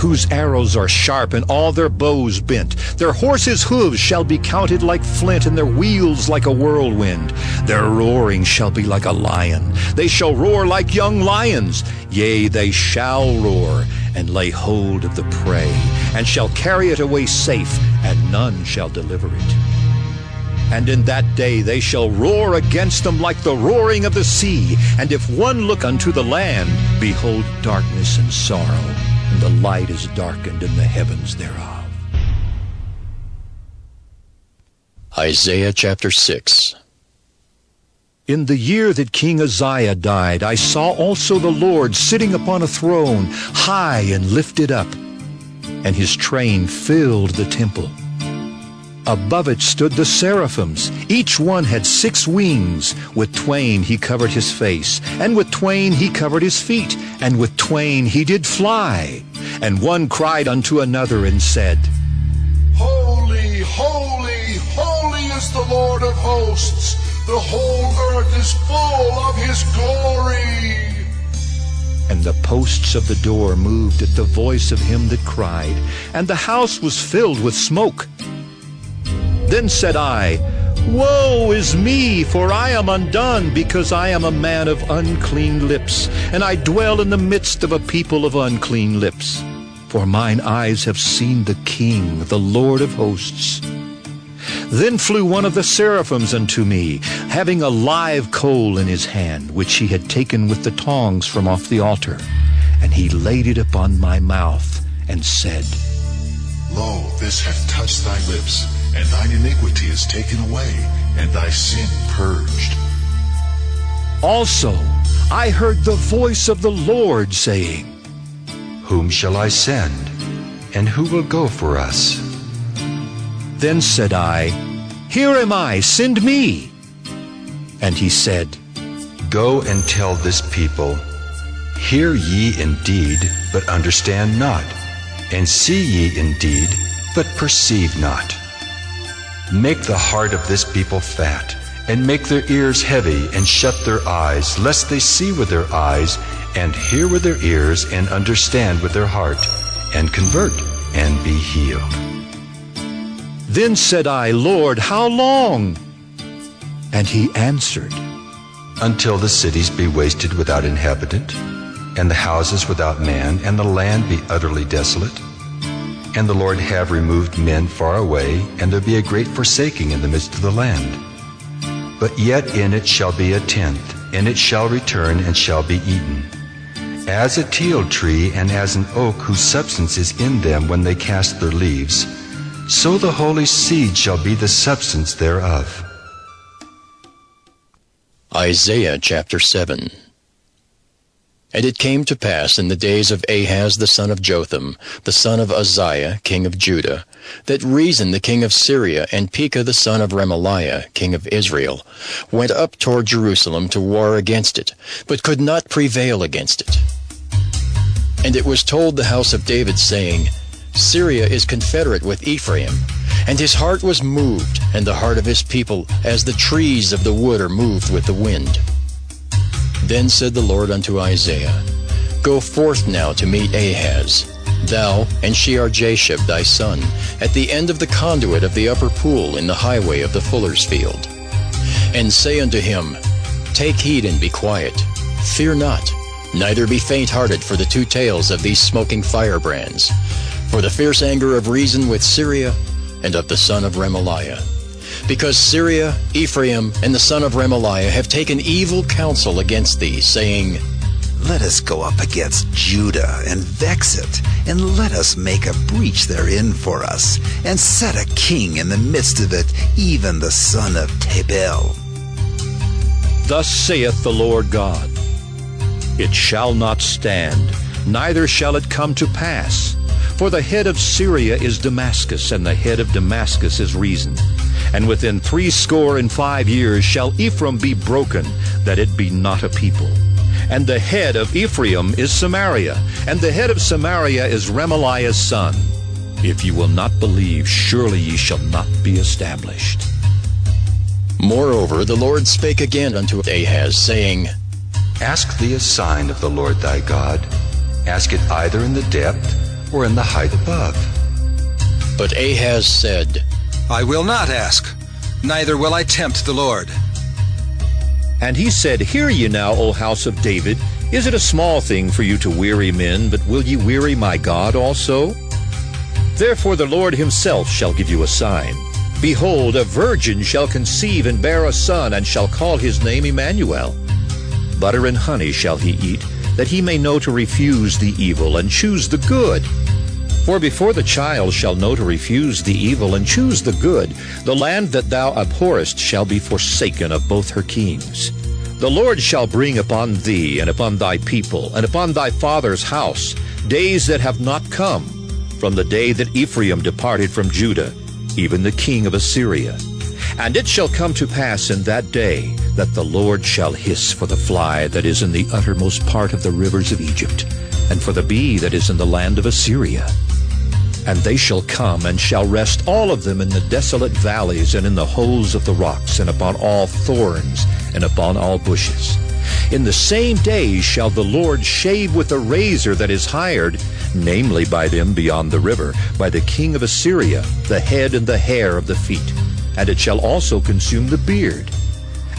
Whose arrows are sharp, and all their bows bent. Their horses' hooves shall be counted like flint, and their wheels like a whirlwind. Their roaring shall be like a lion. They shall roar like young lions. Yea, they shall roar, and lay hold of the prey, and shall carry it away safe, and none shall deliver it. And in that day they shall roar against them like the roaring of the sea. And if one look unto the land, behold darkness and sorrow, and the light is darkened in the heavens thereof. Isaiah chapter 6. In the year that King Uzziah died, I saw also the Lord sitting upon a throne, high and lifted up, and his train filled the temple. Above it stood the seraphims. Each one had 6 wings. With twain he covered his face, and with twain he covered his feet, and with twain he did fly. And one cried unto another and said, Holy, holy, holy is the Lord of hosts. The whole earth is full of his glory. And the posts of the door moved at the voice of him that cried, and the house was filled with smoke. Then said I, Woe is me, for I am undone, because I am a man of unclean lips, and I dwell in the midst of a people of unclean lips. For mine eyes have seen the King, the Lord of hosts. Then flew one of the seraphims unto me, having a live coal in his hand, which he had taken with the tongs from off the altar. And he laid it upon my mouth, and said, Lo, this hath touched thy lips, and thine iniquity is taken away, and thy sin purged. Also I heard the voice of the Lord saying, Whom shall I send, and who will go for us? Then said I, Here am I, send me. And he said, Go and tell this people, Hear ye indeed, but understand not, and see ye indeed, but perceive not. Make the heart of this people fat, and make their ears heavy, and shut their eyes, lest they see with their eyes, and hear with their ears, and understand with their heart, and convert, and be healed. Then said I, Lord, how long? And he answered, Until the cities be wasted without inhabitant, and the houses without man, and the land be utterly desolate, and the Lord have removed men far away, and there be a great forsaking in the midst of the land. But yet in it shall be a tenth, and it shall return and shall be eaten. As a teil tree and as an oak whose substance is in them when they cast their leaves, so the holy seed shall be the substance thereof. Isaiah chapter 7. And it came to pass in the days of Ahaz the son of Jotham, the son of Uzziah, king of Judah, that Rezin the king of Syria and Pekah the son of Remaliah, king of Israel, went up toward Jerusalem to war against it, but could not prevail against it. And it was told the house of David, saying, Syria is confederate with Ephraim, and his heart was moved, and the heart of his people, as the trees of the wood are moved with the wind. Then said the Lord unto Isaiah, Go forth now to meet Ahaz, thou and Shear-Jashub thy son, at the end of the conduit of the upper pool in the highway of the fuller's field. And say unto him, Take heed and be quiet, fear not, neither be faint-hearted for the 2 tails of these smoking firebrands, for the fierce anger of Rezin with Syria, and of the son of Remaliah. Because Syria, Ephraim, and the son of Remaliah have taken evil counsel against thee, saying, Let us go up against Judah, and vex it, and let us make a breach therein for us, and set a king in the midst of it, even the son of Tabel. Thus saith the Lord God, It shall not stand, neither shall it come to pass. For the head of Syria is Damascus, and the head of Damascus is Rezin. And within 65 years shall Ephraim be broken, that it be not a people. And the head of Ephraim is Samaria, and the head of Samaria is Remaliah's son. If ye will not believe, surely ye shall not be established. Moreover, the Lord spake again unto Ahaz, saying, Ask thee a sign of the Lord thy God. Ask it either in the depth or in the height above. But Ahaz said, I will not ask, neither will I tempt the Lord. And he said, Hear ye now, O house of David, is it a small thing for you to weary men, but will ye weary my God also? Therefore the Lord himself shall give you a sign. Behold, a virgin shall conceive and bear a son, and shall call his name Emmanuel. Butter and honey shall he eat, that he may know to refuse the evil and choose the good. For before the child shall know to refuse the evil and choose the good, the land that thou abhorrest shall be forsaken of both her kings. The Lord shall bring upon thee, and upon thy people, and upon thy father's house, days that have not come, from the day that Ephraim departed from Judah, even the king of Assyria. And it shall come to pass in that day that the Lord shall hiss for the fly that is in the uttermost part of the rivers of Egypt, and for the bee that is in the land of Assyria. And they shall come and shall rest all of them in the desolate valleys and in the holes of the rocks and upon all thorns and upon all bushes. In the same day shall the Lord shave with a razor that is hired, namely by them beyond the river, by the king of Assyria, the head and the hair of the feet. And it shall also consume the beard.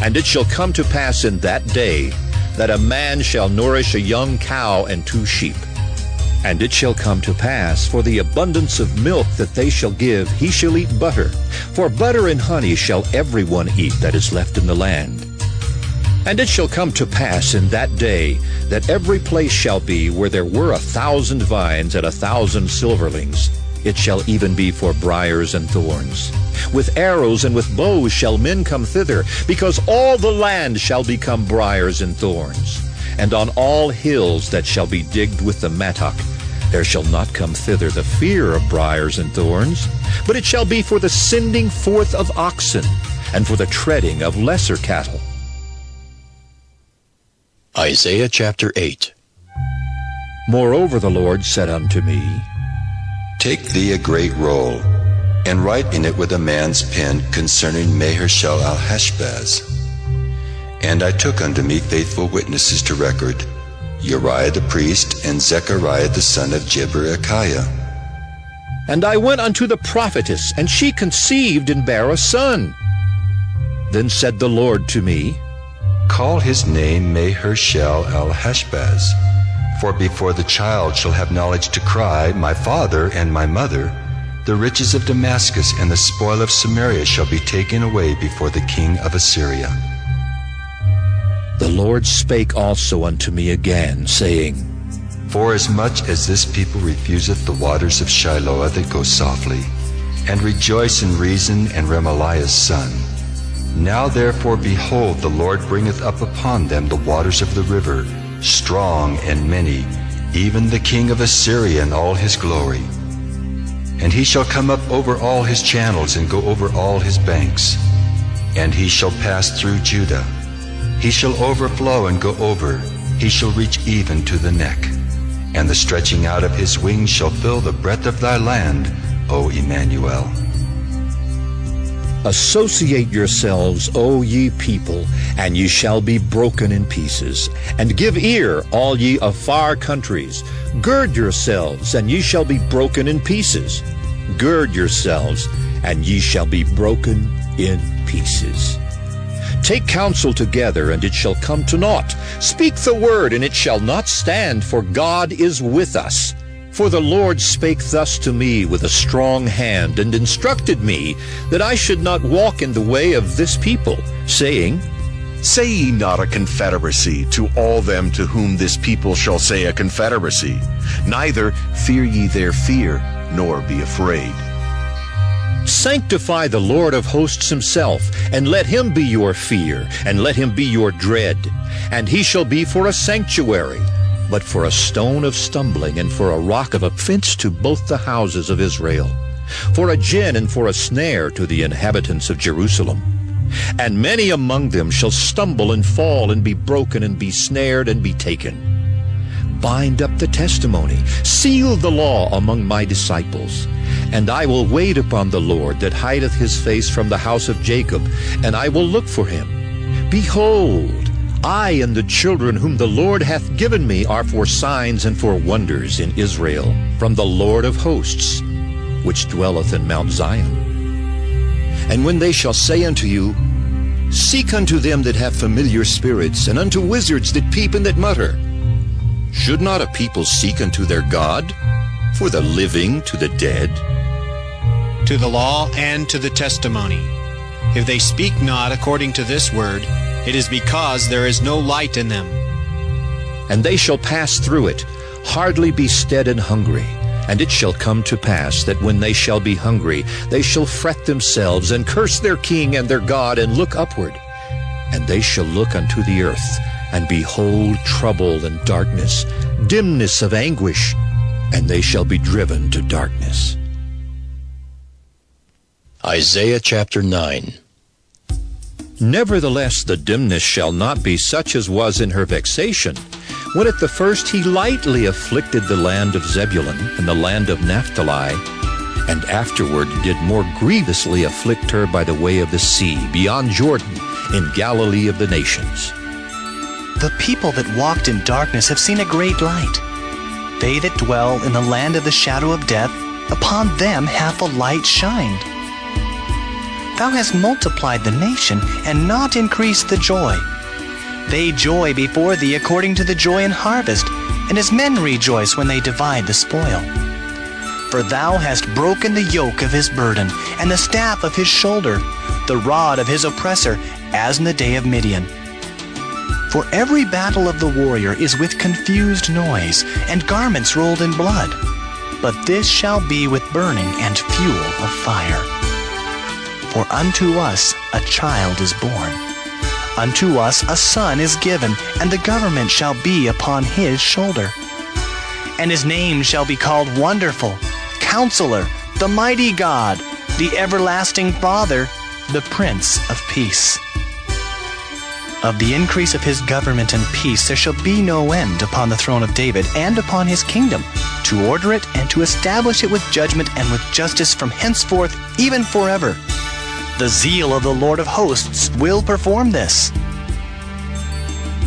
And it shall come to pass in that day that a man shall nourish a young cow and 2 sheep. And it shall come to pass, for the abundance of milk that they shall give, he shall eat butter. For butter and honey shall every one eat that is left in the land. And it shall come to pass in that day that every place shall be where there were 1,000 vines and 1,000 silverlings. It shall even be for briars and thorns. With arrows and with bows shall men come thither, because all the land shall become briars and thorns. And on all hills that shall be digged with the mattock, there shall not come thither the fear of briars and thorns, but it shall be for the sending forth of oxen, and for the treading of lesser cattle. Isaiah chapter 8. Moreover the Lord said unto me, Take thee a great roll, and write in it with a man's pen concerning Maher-shalal-hash-baz. And I took unto me faithful witnesses to record, Uriah the priest, and Zechariah the son of Jeberechiah. And I went unto the prophetess, and she conceived and bare a son. Then said the Lord to me, Call his name Maher-shalal-hash-baz, for before the child shall have knowledge to cry, My father and my mother, the riches of Damascus and the spoil of Samaria shall be taken away before the king of Assyria. The Lord spake also unto me again, saying, Forasmuch as this people refuseth the waters of Shiloah that go softly, and rejoice in Rezin and Remaliah's son, now therefore behold, the Lord bringeth up upon them the waters of the river, strong and many, even the king of Assyria in all his glory. And he shall come up over all his channels and go over all his banks. And he shall pass through Judah. He shall overflow and go over. He shall reach even to the neck. And the stretching out of his wings shall fill the breadth of thy land, O Emmanuel. Associate yourselves, O ye people, and ye shall be broken in pieces. And give ear, all ye of far countries. Gird yourselves, and ye shall be broken in pieces. Gird yourselves, and ye shall be broken in pieces. Take counsel together, and it shall come to naught. Speak the word, and it shall not stand, for God is with us. For the Lord spake thus to me with a strong hand, and instructed me that I should not walk in the way of this people, saying, Say ye not a confederacy to all them to whom this people shall say a confederacy, neither fear ye their fear, nor be afraid. Sanctify the Lord of hosts himself, and let him be your fear, and let him be your dread. And he shall be for a sanctuary, but for a stone of stumbling, and for a rock of offense to both the houses of Israel, for a gin and for a snare to the inhabitants of Jerusalem. And many among them shall stumble and fall, and be broken, and be snared, and be taken. Bind up the testimony, seal the law among my disciples. And I will wait upon the Lord that hideth his face from the house of Jacob, and I will look for him. Behold, I and the children whom the Lord hath given me are for signs and for wonders in Israel, from the Lord of hosts, which dwelleth in Mount Zion. And when they shall say unto you, Seek unto them that have familiar spirits, and unto wizards that peep and that mutter, should not a people seek unto their God, for the living to the dead? To the law and to the testimony. If they speak not according to this word, it is because there is no light in them. And they shall pass through it, hardly be stead and hungry. And it shall come to pass that when they shall be hungry, they shall fret themselves, and curse their king and their God, and look upward. And they shall look unto the earth, and behold trouble and darkness, dimness of anguish, and they shall be driven to darkness. Isaiah chapter 9. Nevertheless, the dimness shall not be such as was in her vexation, when at the first he lightly afflicted the land of Zebulun and the land of Naphtali, and afterward did more grievously afflict her by the way of the sea, beyond Jordan, in Galilee of the nations. The people that walked in darkness have seen a great light. They that dwell in the land of the shadow of death, upon them hath a light shined. Thou hast multiplied the nation, and not increased the joy. They joy before thee according to the joy in harvest, and as men rejoice when they divide the spoil. For thou hast broken the yoke of his burden, and the staff of his shoulder, the rod of his oppressor, as in the day of Midian. For every battle of the warrior is with confused noise, and garments rolled in blood. But this shall be with burning and fuel of fire. For unto us a child is born. Unto us a son is given, and the government shall be upon his shoulder. And his name shall be called Wonderful, Counselor, the Mighty God, the Everlasting Father, the Prince of Peace. Of the increase of his government and peace there shall be no end upon the throne of David and upon his kingdom, to order it and to establish it with judgment and with justice from henceforth even forever. The zeal of the Lord of hosts will perform this.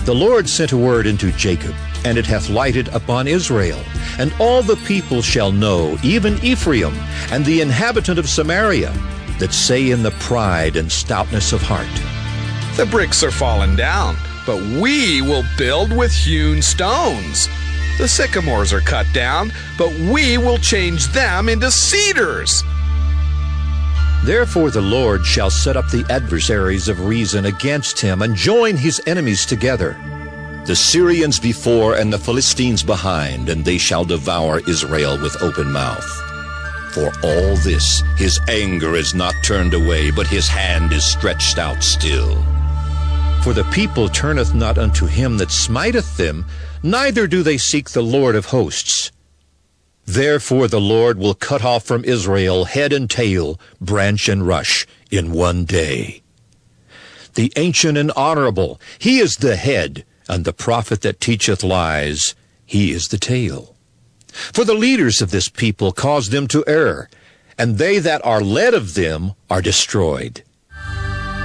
The Lord sent a word into Jacob, and it hath lighted upon Israel. And all the people shall know, even Ephraim, and the inhabitant of Samaria, that say in the pride and stoutness of heart, The bricks are fallen down, but we will build with hewn stones. The sycamores are cut down, but we will change them into cedars. Therefore the Lord shall set up the adversaries of reason against him, and join his enemies together, the Syrians before and the Philistines behind, and they shall devour Israel with open mouth. For all this his anger is not turned away, but his hand is stretched out still. For the people turneth not unto him that smiteth them, neither do they seek the Lord of hosts. Therefore the Lord will cut off from Israel head and tail, branch and rush, in one day. The ancient and honorable, he is the head, and the prophet that teacheth lies, he is the tail. For the leaders of this people cause them to err, and they that are led of them are destroyed.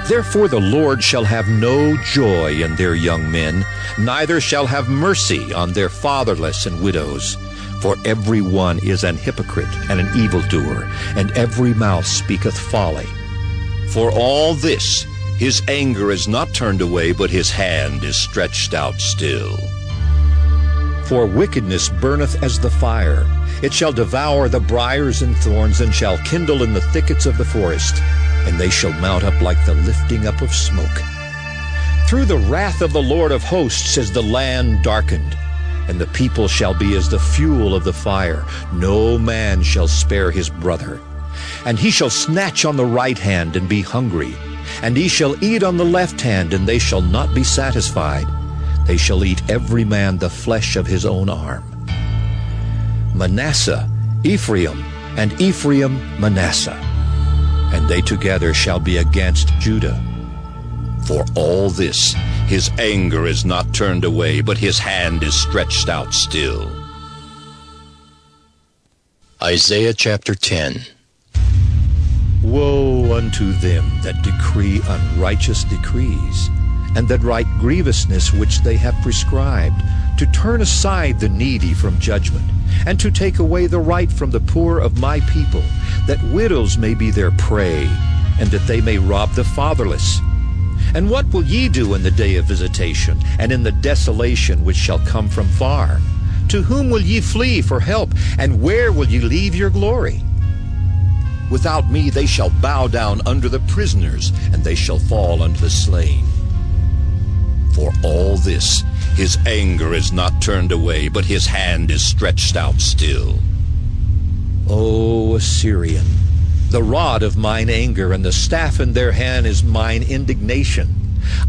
Therefore the Lord shall have no joy in their young men, neither shall have mercy on their fatherless and widows. For every one is an hypocrite and an evildoer, and every mouth speaketh folly. For all this his anger is not turned away, but his hand is stretched out still. For wickedness burneth as the fire. It shall devour the briars and thorns, and shall kindle in the thickets of the forest, and they shall mount up like the lifting up of smoke. Through the wrath of the Lord of hosts is the land darkened, and the people shall be as the fuel of the fire. No man shall spare his brother. And he shall snatch on the right hand and be hungry, and he shall eat on the left hand, and they shall not be satisfied. They shall eat every man the flesh of his own arm. Manasseh, Ephraim, and Ephraim, Manasseh, and they together shall be against Judah. For all this his anger is not turned away, but his hand is stretched out still. Isaiah chapter 10. Woe unto them that decree unrighteous decrees, and that write grievousness which they have prescribed, to turn aside the needy from judgment, and to take away the right from the poor of my people, that widows may be their prey, and that they may rob the fatherless. And what will ye do in the day of visitation, and in the desolation which shall come from far? To whom will ye flee for help, and where will ye leave your glory? Without me they shall bow down under the prisoners, and they shall fall under the slain. For all this his anger is not turned away, but his hand is stretched out still. O Assyrian, the rod of mine anger, and the staff in their hand is mine indignation.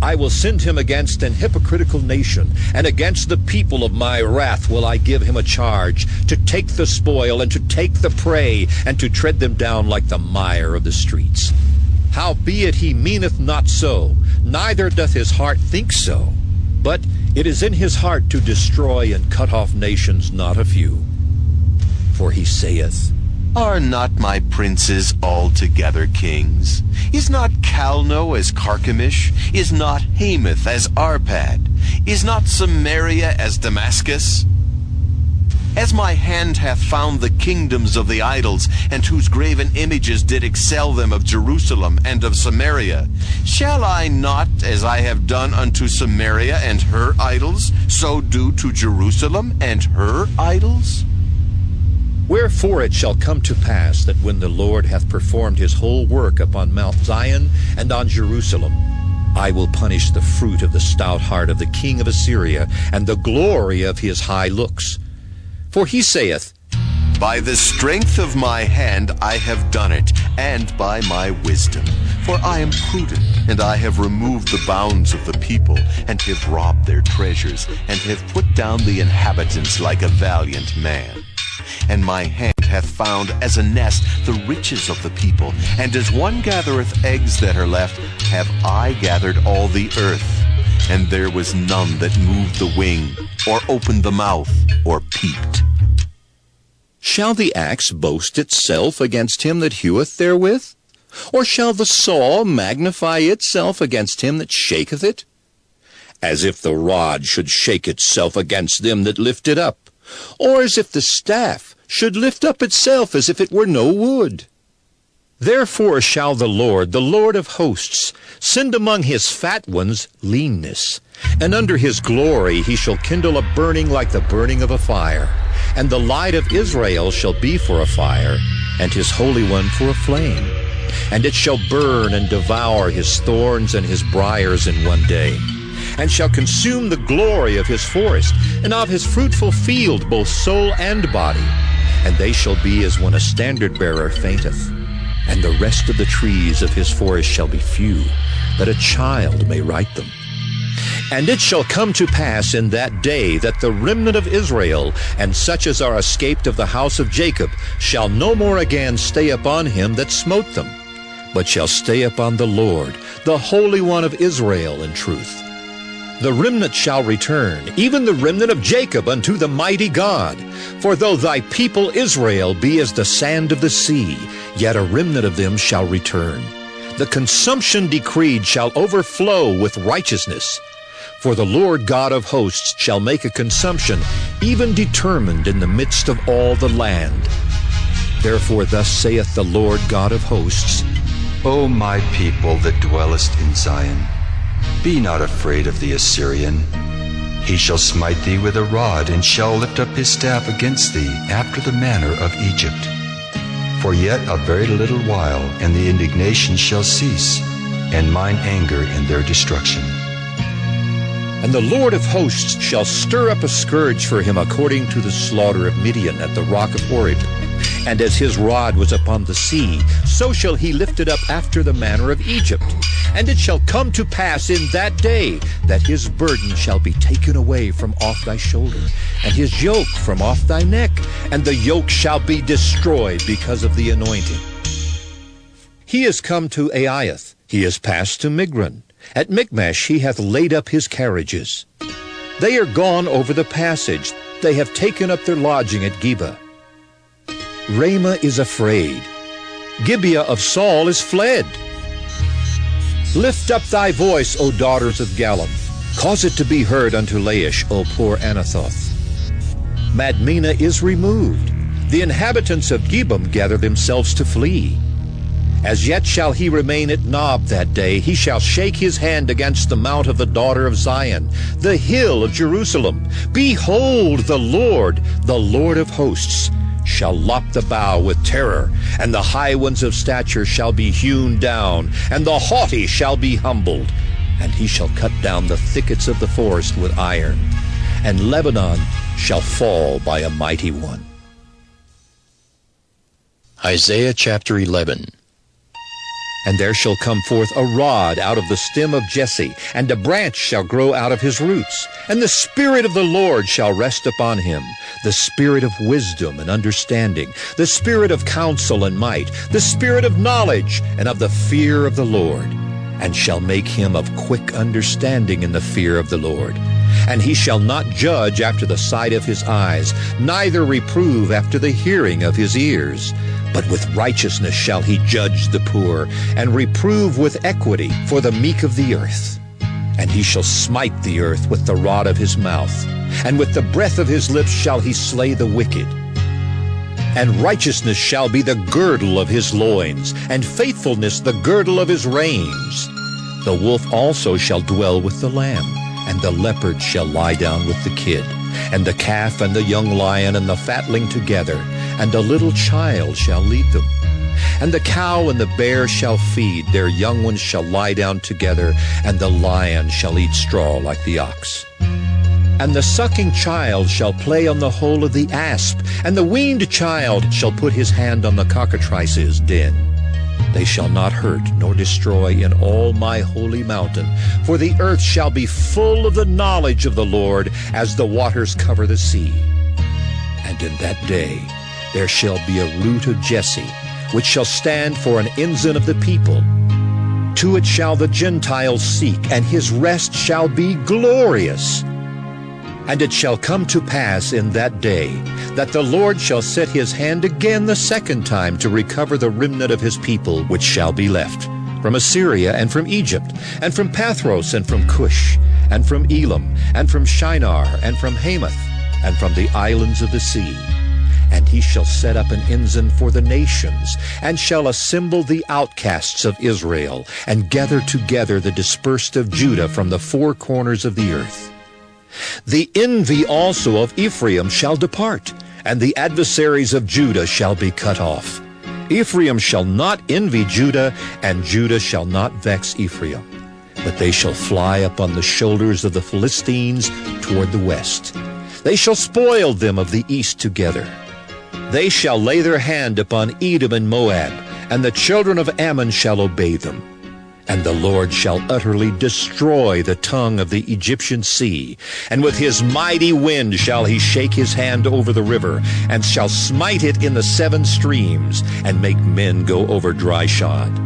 I will send him against an hypocritical nation, and against the people of my wrath will I give him a charge, to take the spoil, and to take the prey, and to tread them down like the mire of the streets. Howbeit he meaneth not so, neither doth his heart think so. But it is in his heart to destroy and cut off nations, not a few. For he saith, Are not my princes altogether kings? Is not Calno as Carchemish? Is not Hamath as Arpad? Is not Samaria as Damascus? As my hand hath found the kingdoms of the idols, and whose graven images did excel them of Jerusalem and of Samaria, shall I not, as I have done unto Samaria and her idols, so do to Jerusalem and her idols? Wherefore it shall come to pass that when the Lord hath performed his whole work upon Mount Zion and on Jerusalem, I will punish the fruit of the stout heart of the king of Assyria, and the glory of his high looks. For he saith, By the strength of my hand I have done it, and by my wisdom. For I am prudent, and I have removed the bounds of the people, and have robbed their treasures, and have put down the inhabitants like a valiant man. And my hand hath found as a nest the riches of the people, and as one gathereth eggs that are left, have I gathered all the earth. And there was none that moved the wing, or opened the mouth, or peeped. Shall the axe boast itself against him that heweth therewith? Or shall the saw magnify itself against him that shaketh it? As if the rod should shake itself against them that lift it up, or as if the staff should lift up itself as if it were no wood. Therefore shall the Lord of hosts, send among his fat ones leanness, and under his glory he shall kindle a burning like the burning of a fire, and the light of Israel shall be for a fire, and his Holy One for a flame. And it shall burn and devour his thorns and his briars in one day, and shall consume the glory of his forest, and of his fruitful field, both soul and body. And they shall be as when a standard-bearer fainteth. And the rest of the trees of his forest shall be few, that a child may write them. And it shall come to pass in that day that the remnant of Israel, and such as are escaped of the house of Jacob, shall no more again stay upon him that smote them, but shall stay upon the Lord, the Holy One of Israel, in truth. The remnant shall return, even the remnant of Jacob, unto the mighty God. For though thy people Israel be as the sand of the sea, yet a remnant of them shall return. The consumption decreed shall overflow with righteousness. For the Lord God of hosts shall make a consumption, even determined in the midst of all the land. Therefore thus saith the Lord God of hosts, O my people that dwellest in Zion, be not afraid of the Assyrian. He shall smite thee with a rod, and shall lift up his staff against thee, after the manner of Egypt. For yet a very little while, and the indignation shall cease, and mine anger in their destruction. And the Lord of hosts shall stir up a scourge for him according to the slaughter of Midian at the rock of Horeb. And as his rod was upon the sea, so shall he lift it up after the manner of Egypt. And it shall come to pass in that day that his burden shall be taken away from off thy shoulder, and his yoke from off thy neck, and the yoke shall be destroyed because of the anointing. He is come to Aiath, he is passed to Migron. At Michmash he hath laid up his carriages. They are gone over the passage, they have taken up their lodging at Geba. Ramah is afraid, Gibeah of Saul is fled. Lift up thy voice, O daughters of Gallim. Cause it to be heard unto Laish, O poor Anathoth. Madmenah is removed. The inhabitants of Gebim gather themselves to flee. As yet shall he remain at Nob that day. He shall shake his hand against the mount of the daughter of Zion, the hill of Jerusalem. Behold, the Lord of hosts, shall lop the bough with terror, and the high ones of stature shall be hewn down, and the haughty shall be humbled. And he shall cut down the thickets of the forest with iron, and Lebanon shall fall by a mighty one. Isaiah chapter 11. And there shall come forth a rod out of the stem of Jesse, and a branch shall grow out of his roots. And the Spirit of the Lord shall rest upon him, the Spirit of wisdom and understanding, the Spirit of counsel and might, the Spirit of knowledge and of the fear of the Lord. And shall make him of quick understanding in the fear of the Lord. And he shall not judge after the sight of his eyes, neither reprove after the hearing of his ears. But with righteousness shall he judge the poor, and reprove with equity for the meek of the earth. And he shall smite the earth with the rod of his mouth, and with the breath of his lips shall he slay the wicked. And righteousness shall be the girdle of his loins, and faithfulness the girdle of his reins. The wolf also shall dwell with the lamb, and the leopard shall lie down with the kid, and the calf and the young lion and the fatling together, and a little child shall lead them. And the cow and the bear shall feed, their young ones shall lie down together, and the lion shall eat straw like the ox. And the sucking child shall play on the hole of the asp, and the weaned child shall put his hand on the cockatrice's den. They shall not hurt nor destroy in all my holy mountain, for the earth shall be full of the knowledge of the Lord as the waters cover the sea. And in that day there shall be a root of Jesse, which shall stand for an ensign of the people. To it shall the Gentiles seek, and his rest shall be glorious. And it shall come to pass in that day that the Lord shall set his hand again the second time to recover the remnant of his people which shall be left, from Assyria and from Egypt, and from Pathros and from Cush, and from Elam, and from Shinar, and from Hamath, and from the islands of the sea. And he shall set up an ensign for the nations, and shall assemble the outcasts of Israel, and gather together the dispersed of Judah from the four corners of the earth. The envy also of Ephraim shall depart, and the adversaries of Judah shall be cut off. Ephraim shall not envy Judah, and Judah shall not vex Ephraim. But they shall fly upon the shoulders of the Philistines toward the west. They shall spoil them of the east together. They shall lay their hand upon Edom and Moab, and the children of Ammon shall obey them. And the Lord shall utterly destroy the tongue of the Egyptian sea, and with his mighty wind shall he shake his hand over the river, and shall smite it in the seven streams, and make men go over dry shod.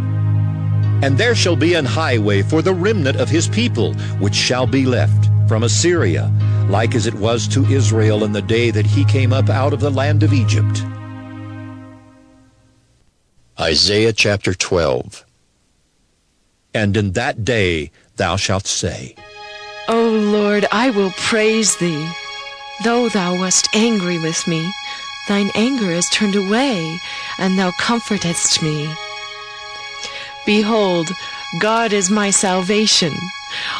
And there shall be an highway for the remnant of his people, which shall be left, from Assyria, like as it was to Israel in the day that he came up out of the land of Egypt. Isaiah chapter 12. And in that day thou shalt say, O Lord, I will praise thee. Though thou wast angry with me, thine anger is turned away, and thou comfortedst me. Behold, God is my salvation.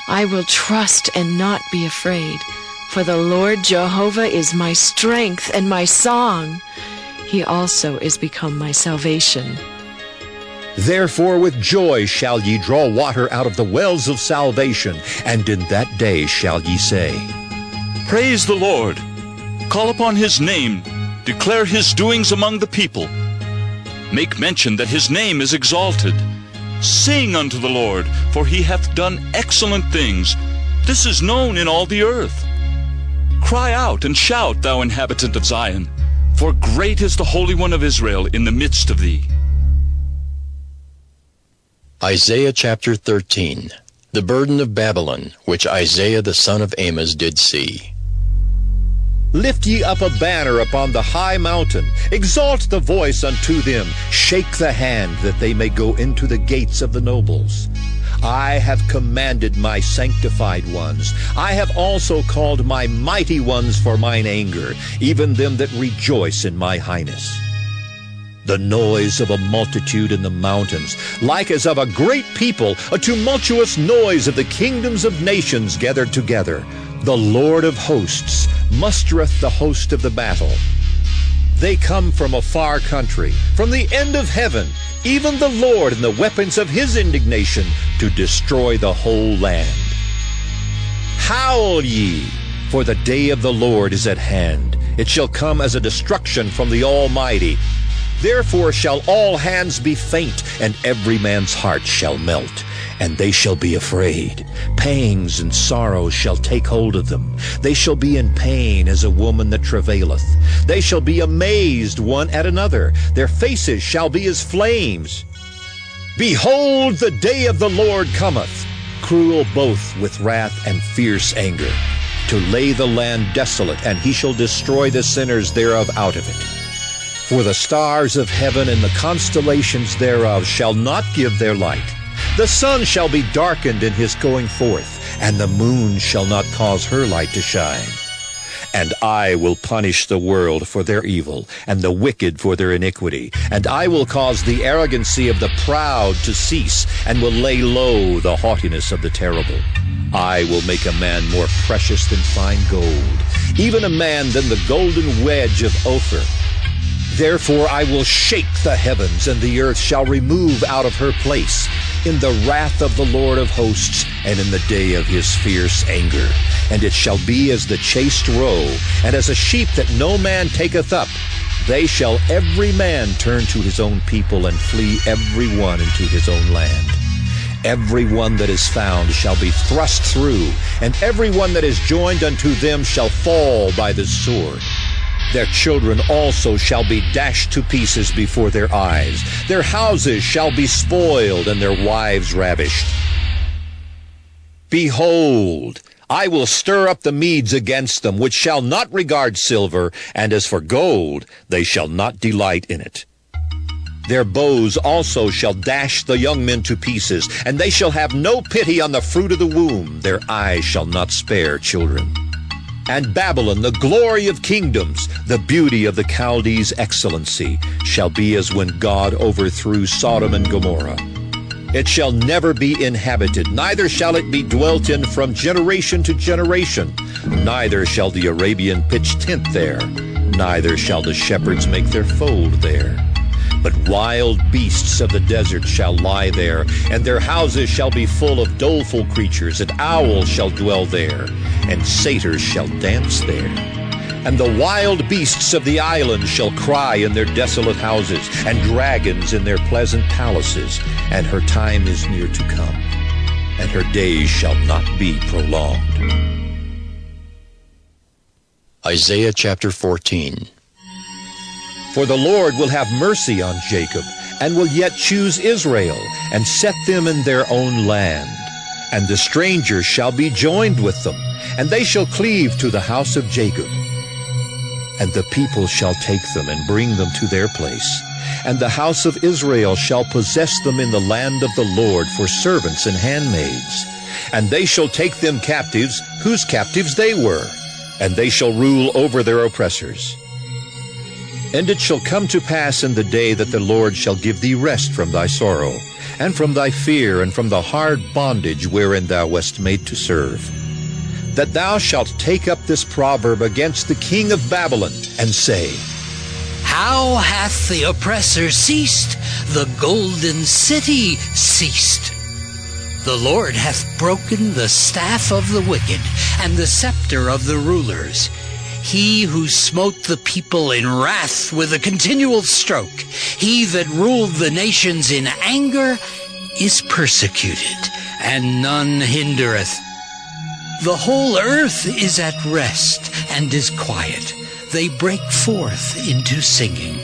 I will trust and not be afraid. For the Lord Jehovah is my strength and my song. He also is become my salvation. Therefore with joy shall ye draw water out of the wells of salvation, and in that day shall ye say, Praise the Lord. Call upon his name. Declare his doings among the people. Make mention that his name is exalted. Sing unto the Lord, for he hath done excellent things. This is known in all the earth. Cry out and shout, thou inhabitant of Zion, for great is the Holy One of Israel in the midst of thee. Isaiah chapter 13. The burden of Babylon, which Isaiah the son of Amos did see. Lift ye up a banner upon the high mountain, exalt the voice unto them, shake the hand, that they may go into the gates of the nobles. I have commanded my sanctified ones. I have also called my mighty ones for mine anger, even them that rejoice in my highness. The noise of a multitude in the mountains, like as of a great people, a tumultuous noise of the kingdoms of nations gathered together. The Lord of hosts mustereth the host of the battle. They come from a far country, from the end of heaven, even the Lord and the weapons of his indignation, to destroy the whole land. Howl ye, for the day of the Lord is at hand. It shall come as a destruction from the Almighty. Therefore shall all hands be faint, and every man's heart shall melt. And they shall be afraid. Pangs and sorrows shall take hold of them. They shall be in pain as a woman that travaileth. They shall be amazed one at another. Their faces shall be as flames. Behold, the day of the Lord cometh, cruel both with wrath and fierce anger, to lay the land desolate, and he shall destroy the sinners thereof out of it. For the stars of heaven and the constellations thereof shall not give their light. The sun shall be darkened in his going forth, and the moon shall not cause her light to shine. And I will punish the world for their evil, and the wicked for their iniquity. And I will cause the arrogancy of the proud to cease, and will lay low the haughtiness of the terrible. I will make a man more precious than fine gold, even a man than the golden wedge of Ophir. Therefore I will shake the heavens, and the earth shall remove out of her place, in the wrath of the Lord of hosts, and in the day of his fierce anger. And it shall be as the chased roe, and as a sheep that no man taketh up. They shall every man turn to his own people, and flee every one into his own land. Every one that is found shall be thrust through, and every one that is joined unto them shall fall by the sword. Their children also shall be dashed to pieces before their eyes. Their houses shall be spoiled, and their wives ravished. Behold, I will stir up the Medes against them, which shall not regard silver, and as for gold, they shall not delight in it. Their bows also shall dash the young men to pieces, and they shall have no pity on the fruit of the womb. Their eyes shall not spare children. And Babylon, the glory of kingdoms, the beauty of the Chaldees' excellency, shall be as when God overthrew Sodom and Gomorrah. It shall never be inhabited, neither shall it be dwelt in from generation to generation. Neither shall the Arabian pitch tent there, neither shall the shepherds make their fold there. But wild beasts of the desert shall lie there, and their houses shall be full of doleful creatures, and owls shall dwell there, and satyrs shall dance there. And the wild beasts of the islands shall cry in their desolate houses, and dragons in their pleasant palaces. And her time is near to come, and her days shall not be prolonged. Isaiah chapter 14. For the Lord will have mercy on Jacob, and will yet choose Israel, and set them in their own land. And the strangers shall be joined with them, and they shall cleave to the house of Jacob. And the people shall take them, and bring them to their place. And the house of Israel shall possess them in the land of the Lord for servants and handmaids. And they shall take them captives, whose captives they were, and they shall rule over their oppressors. And it shall come to pass in the day that the Lord shall give thee rest from thy sorrow, and from thy fear, and from the hard bondage wherein thou wast made to serve, that thou shalt take up this proverb against the king of Babylon, and say, How hath the oppressor ceased? The golden city ceased. The Lord hath broken the staff of the wicked, and the scepter of the rulers. He who smote the people in wrath with a continual stroke, he that ruled the nations in anger, is persecuted, and none hindereth. The whole earth is at rest, and is quiet. They break forth into singing.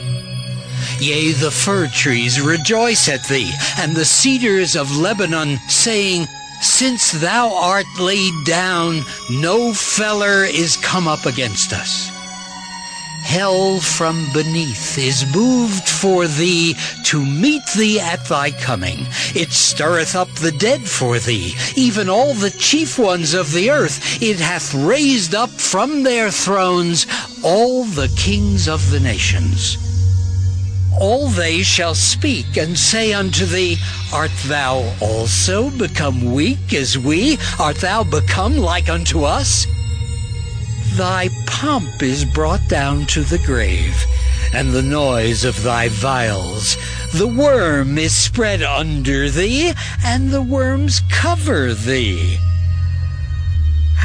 Yea, the fir trees rejoice at thee, and the cedars of Lebanon, saying, Since thou art laid down, no feller is come up against us. Hell from beneath is moved for thee to meet thee at thy coming. It stirreth up the dead for thee, even all the chief ones of the earth. It hath raised up from their thrones all the kings of the nations. All they shall speak and say unto thee, Art thou also become weak as we? Art thou become like unto us? Thy pomp is brought down to the grave, and the noise of thy vials. The worm is spread under thee, and the worms cover thee.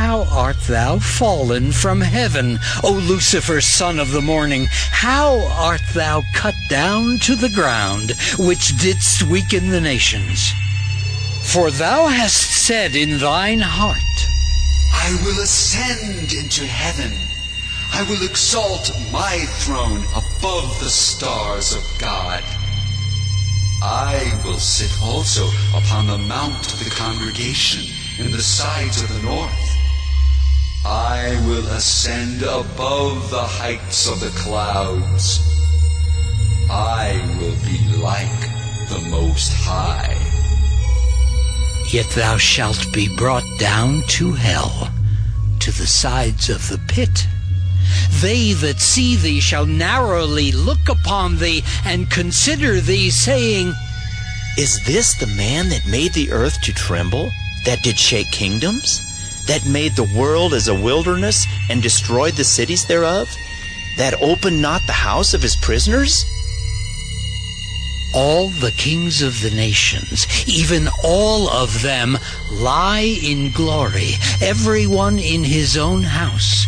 how art thou fallen from heaven, O Lucifer, son of the morning? How art thou cut down to the ground, which didst weaken the nations? For thou hast said in thine heart, I will ascend into heaven. I will exalt my throne above the stars of God. I will sit also upon the mount of the congregation in the sides of the north. I will ascend above the heights of the clouds. I will be like the Most High. Yet thou shalt be brought down to hell, to the sides of the pit. They that see thee shall narrowly look upon thee and consider thee, saying, Is this the man that made the earth to tremble, that did shake kingdoms, that made the world as a wilderness and destroyed the cities thereof, that opened not the house of his prisoners? All the kings of the nations, even all of them, lie in glory, every one in his own house.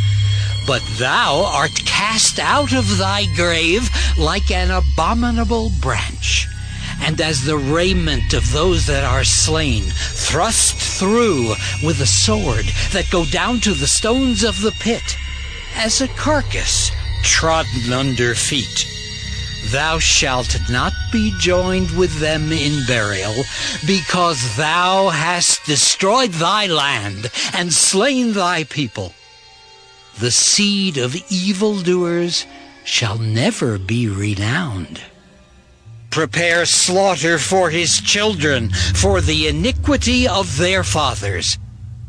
But thou art cast out of thy grave like an abominable branch, and as the raiment of those that are slain, thrust through with a sword, that go down to the stones of the pit, as a carcass trodden under feet. Thou shalt not be joined with them in burial, because thou hast destroyed thy land and slain thy people. The seed of evildoers shall never be renowned. Prepare slaughter for his children, for the iniquity of their fathers,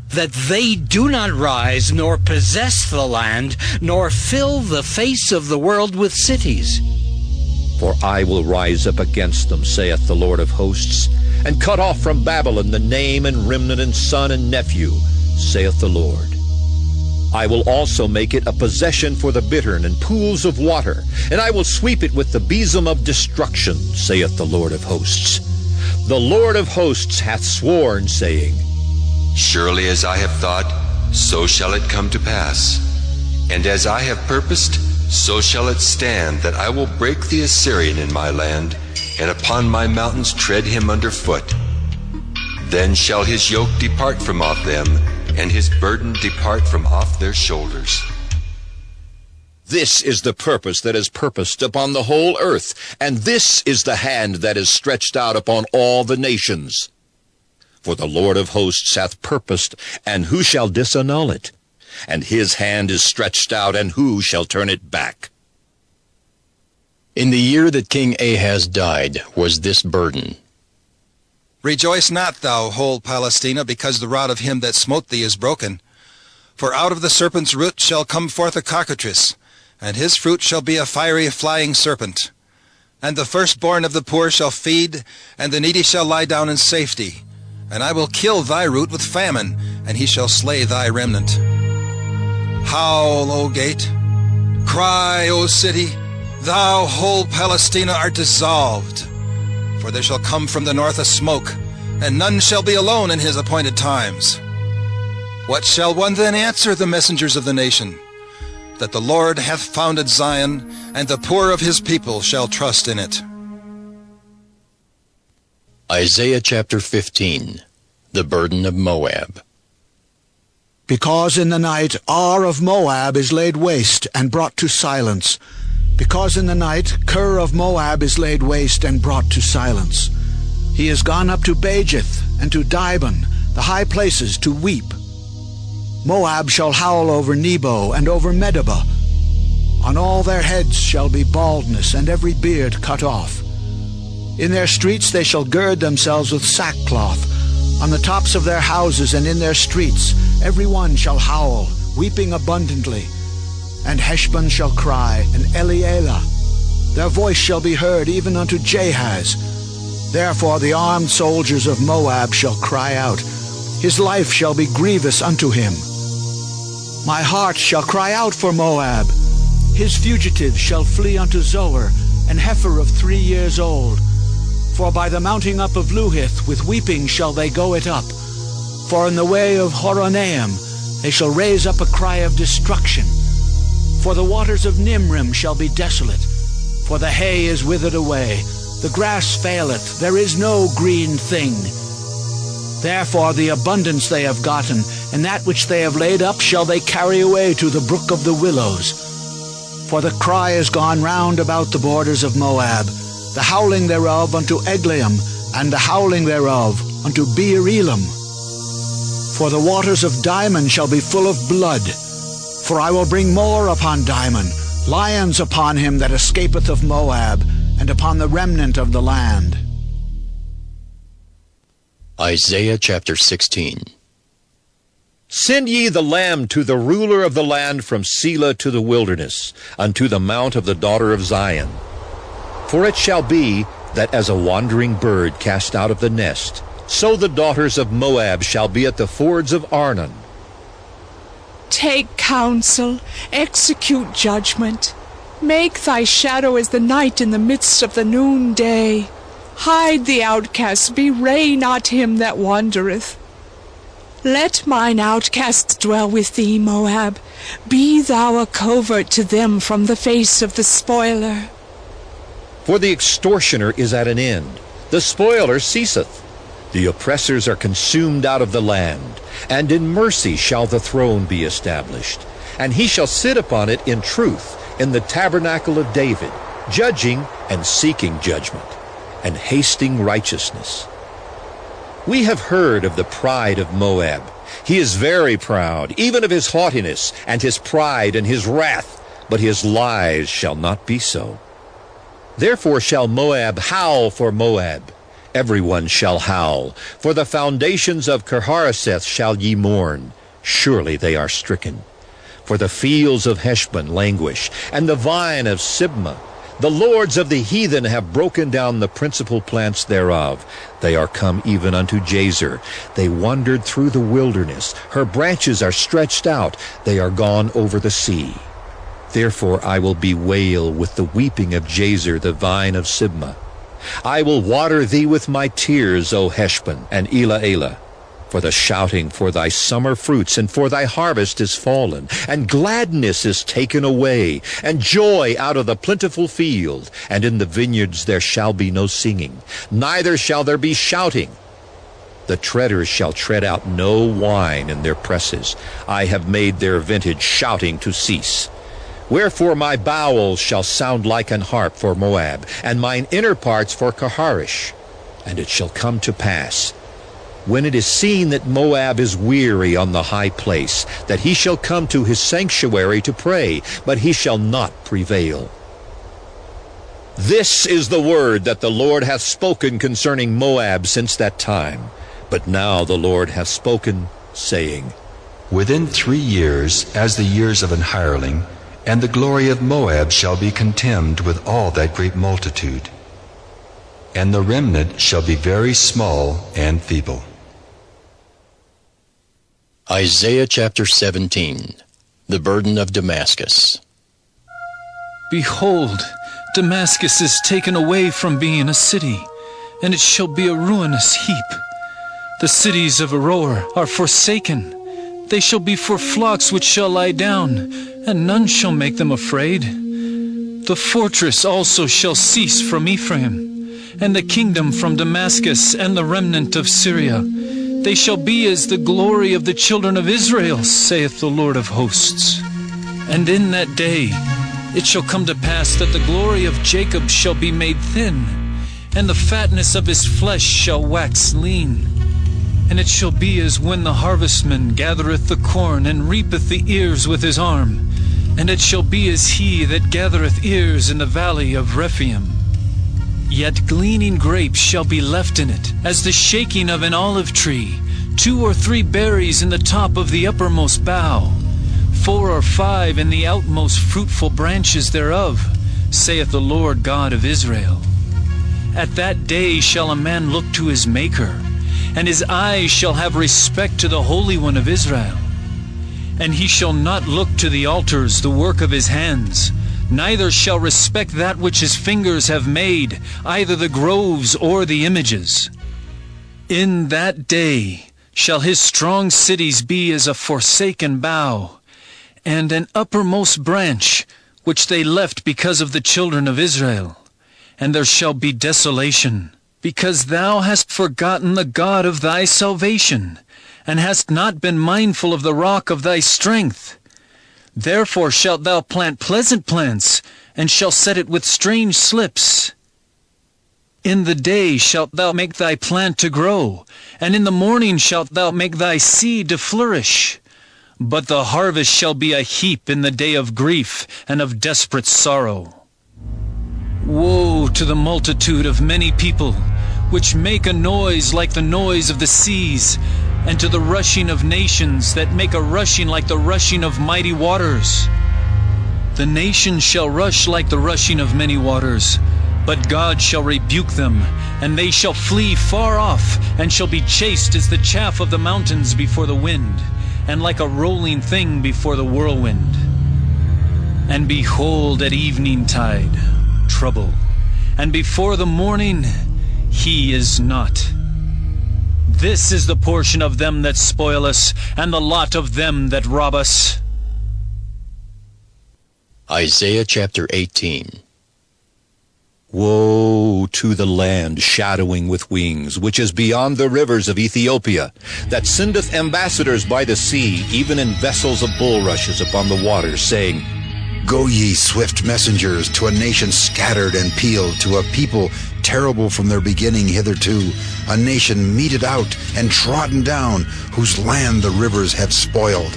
that they do not rise, nor possess the land, nor fill the face of the world with cities. For I will rise up against them, saith the Lord of hosts, and cut off from Babylon the name and remnant and son and nephew, saith the Lord. I will also make it a possession for the bittern and pools of water, and I will sweep it with the besom of destruction, saith the Lord of hosts. The Lord of hosts hath sworn, saying, Surely as I have thought, so shall it come to pass. And as I have purposed, so shall it stand, that I will break the Assyrian in my land, and upon my mountains tread him under foot. Then shall his yoke depart from off them, and his burden depart from off their shoulders. This is the purpose that is purposed upon the whole earth, and this is the hand that is stretched out upon all the nations. For the Lord of hosts hath purposed, and who shall disannul it? And his hand is stretched out, and who shall turn it back? In the year that King Ahaz died was this burden. Rejoice not, thou whole Palestina, because the rod of him that smote thee is broken. For out of the serpent's root shall come forth a cockatrice, and his fruit shall be a fiery flying serpent. And the firstborn of the poor shall feed, and the needy shall lie down in safety. And I will kill thy root with famine, and he shall slay thy remnant. Howl, O gate! Cry, O city! Thou whole Palestina art dissolved. For there shall come from the north a smoke, and none shall be alone in his appointed times. What shall one then answer the messengers of the nation? That the Lord hath founded Zion, and the poor of his people shall trust in it. Isaiah chapter 15, the burden of Moab. Because in the night Ar of Moab is laid waste and brought to silence. Because in the night Kir of Moab is laid waste and brought to silence. He is gone up to Bajith and to Dibon, the high places, to weep. Moab shall howl over Nebo and over Medeba. On all their heads shall be baldness, and every beard cut off. In their streets they shall gird themselves with sackcloth. On the tops of their houses and in their streets every one shall howl, weeping abundantly. And Heshbon shall cry, and Elealeh. Their voice shall be heard even unto Jahaz. Therefore the armed soldiers of Moab shall cry out. His life shall be grievous unto him. My heart shall cry out for Moab. His fugitives shall flee unto Zoar, an heifer of 3 years old. For by the mounting up of Luhith with weeping shall they go it up. For in the way of Horonaim They shall raise up a cry of destruction. For the waters of Nimrim shall be desolate, for the hay is withered away, the grass faileth, there is no green thing. Therefore the abundance they have gotten, and that which they have laid up shall they carry away to the brook of the willows. For the cry is gone round about the borders of Moab, the howling thereof unto Eglaim, and the howling thereof unto Beer Elam. For the waters of Dimon shall be full of blood, for I will bring more upon Dimon, lions upon him that escapeth of Moab, and upon the remnant of the land. Isaiah chapter 16. Send ye the lamb to the ruler of the land from Selah to the wilderness, unto the mount of the daughter of Zion. For it shall be that as a wandering bird cast out of the nest, so the daughters of Moab shall be at the fords of Arnon. Take counsel, execute judgment. Make thy shadow as the night in the midst of the noonday. Hide the outcast, bewray not him that wandereth. Let mine outcasts dwell with thee, Moab. Be thou a covert to them from the face of the spoiler. For the extortioner is at an end, the spoiler ceaseth. The oppressors are consumed out of the land, and in mercy shall the throne be established. And he shall sit upon it in truth, in the tabernacle of David, judging and seeking judgment, and hasting righteousness. We have heard of the pride of Moab. He is very proud, even of his haughtiness, and his pride and his wrath, but his lies shall not be so. Therefore shall Moab howl for Moab. Everyone shall howl. For the foundations of Kirharaseth shall ye mourn. Surely they are stricken. For the fields of Heshbon languish, and the vine of Sibmah. The lords of the heathen have broken down the principal plants thereof. They are come even unto Jazer. They wandered through the wilderness. Her branches are stretched out. They are gone over the sea. Therefore I will bewail with the weeping of Jazer the vine of Sibmah. I will water thee with my tears, O Heshbon and Elah. For the shouting for thy summer fruits and for thy harvest is fallen, and gladness is taken away, and joy out of the plentiful field, and in the vineyards there shall be no singing, neither shall there be shouting. The treaders shall tread out no wine in their presses. I have made their vintage shouting to cease. Wherefore my bowels shall sound like an harp for Moab, and mine inner parts for Kirharish. And it shall come to pass, when it is seen that Moab is weary on the high place, that he shall come to his sanctuary to pray, but he shall not prevail. This is the word that the Lord hath spoken concerning Moab since that time. But now the Lord hath spoken, saying, Within 3 years, as the years of an hireling, and the glory of Moab shall be contemned with all that great multitude. And the remnant shall be very small and feeble. Isaiah chapter 17. The burden of Damascus. Behold, Damascus is taken away from being a city, and it shall be a ruinous heap. The cities of Aroer are forsaken. They shall be for flocks which shall lie down, and none shall make them afraid. The fortress also shall cease from Ephraim, and the kingdom from Damascus, and the remnant of Syria. They shall be as the glory of the children of Israel, saith the Lord of hosts. And in that day it shall come to pass that the glory of Jacob shall be made thin, and the fatness of his flesh shall wax lean. And it shall be as when the harvestman gathereth the corn, and reapeth the ears with his arm. And it shall be as he that gathereth ears in the valley of Rephaim. Yet gleaning grapes shall be left in it, as the shaking of an olive tree, 2 or 3 berries in the top of the uppermost bough, 4 or 5 in the outmost fruitful branches thereof, saith the Lord God of Israel. At that day shall a man look to his Maker, and his eyes shall have respect to the Holy One of Israel. And he shall not look to the altars, the work of his hands, neither shall respect that which his fingers have made, either the groves or the images. In that day shall his strong cities be as a forsaken bough, and an uppermost branch, which they left because of the children of Israel. And there shall be desolation, because thou hast forgotten the God of thy salvation, and hast not been mindful of the rock of thy strength. Therefore shalt thou plant pleasant plants, and shall set it with strange slips. In the day shalt thou make thy plant to grow, and in the morning shalt thou make thy seed to flourish. But the harvest shall be a heap in the day of grief and of desperate sorrow. Woe to the multitude of many people, which make a noise like the noise of the seas, and to the rushing of nations that make a rushing like the rushing of mighty waters. The nations shall rush like the rushing of many waters, but God shall rebuke them, and they shall flee far off, and shall be chased as the chaff of the mountains before the wind, and like a rolling thing before the whirlwind. And behold, at eventide, trouble, and before the morning, he is not. This is the portion of them that spoil us, and the lot of them that rob us. Isaiah chapter 18. Woe to the land shadowing with wings, which is beyond the rivers of Ethiopia, that sendeth ambassadors by the sea, even in vessels of bulrushes upon the waters, saying, Go ye swift messengers to a nation scattered and peeled, to a people terrible from their beginning hitherto, a nation meted out and trodden down, whose land the rivers have spoiled.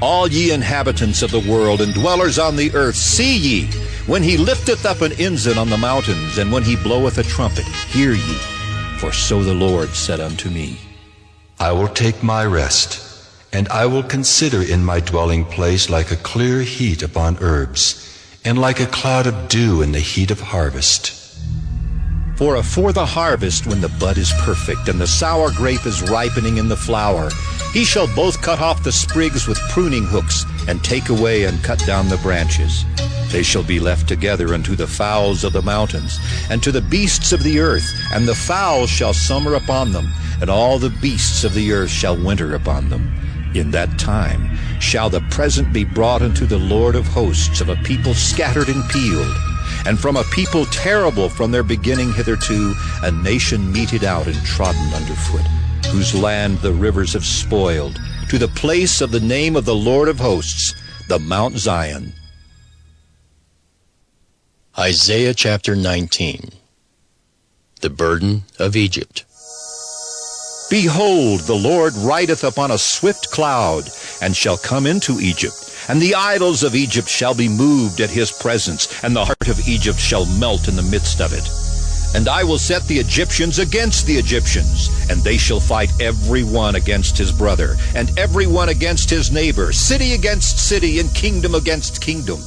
All ye inhabitants of the world and dwellers on the earth, see ye, when he lifteth up an ensign on the mountains, and when he bloweth a trumpet, hear ye. For so the Lord said unto me, I will take my rest, and I will consider in my dwelling place like a clear heat upon herbs, and like a cloud of dew in the heat of harvest. For afore the harvest, when the bud is perfect, and the sour grape is ripening in the flower, he shall both cut off the sprigs with pruning hooks, and take away and cut down the branches. They shall be left together unto the fowls of the mountains, and to the beasts of the earth, and the fowls shall summer upon them, and all the beasts of the earth shall winter upon them. In that time shall the present be brought unto the Lord of hosts of a people scattered and peeled, and from a people terrible from their beginning hitherto, a nation meted out and trodden underfoot, whose land the rivers have spoiled, to the place of the name of the Lord of hosts, the Mount Zion. Isaiah chapter 19. The burden of Egypt. Behold, the Lord rideth upon a swift cloud, and shall come into Egypt. And the idols of Egypt shall be moved at his presence, and the heart of Egypt shall melt in the midst of it. And I will set the Egyptians against the Egyptians, and they shall fight every one against his brother, and every one against his neighbor, city against city, and kingdom against kingdom.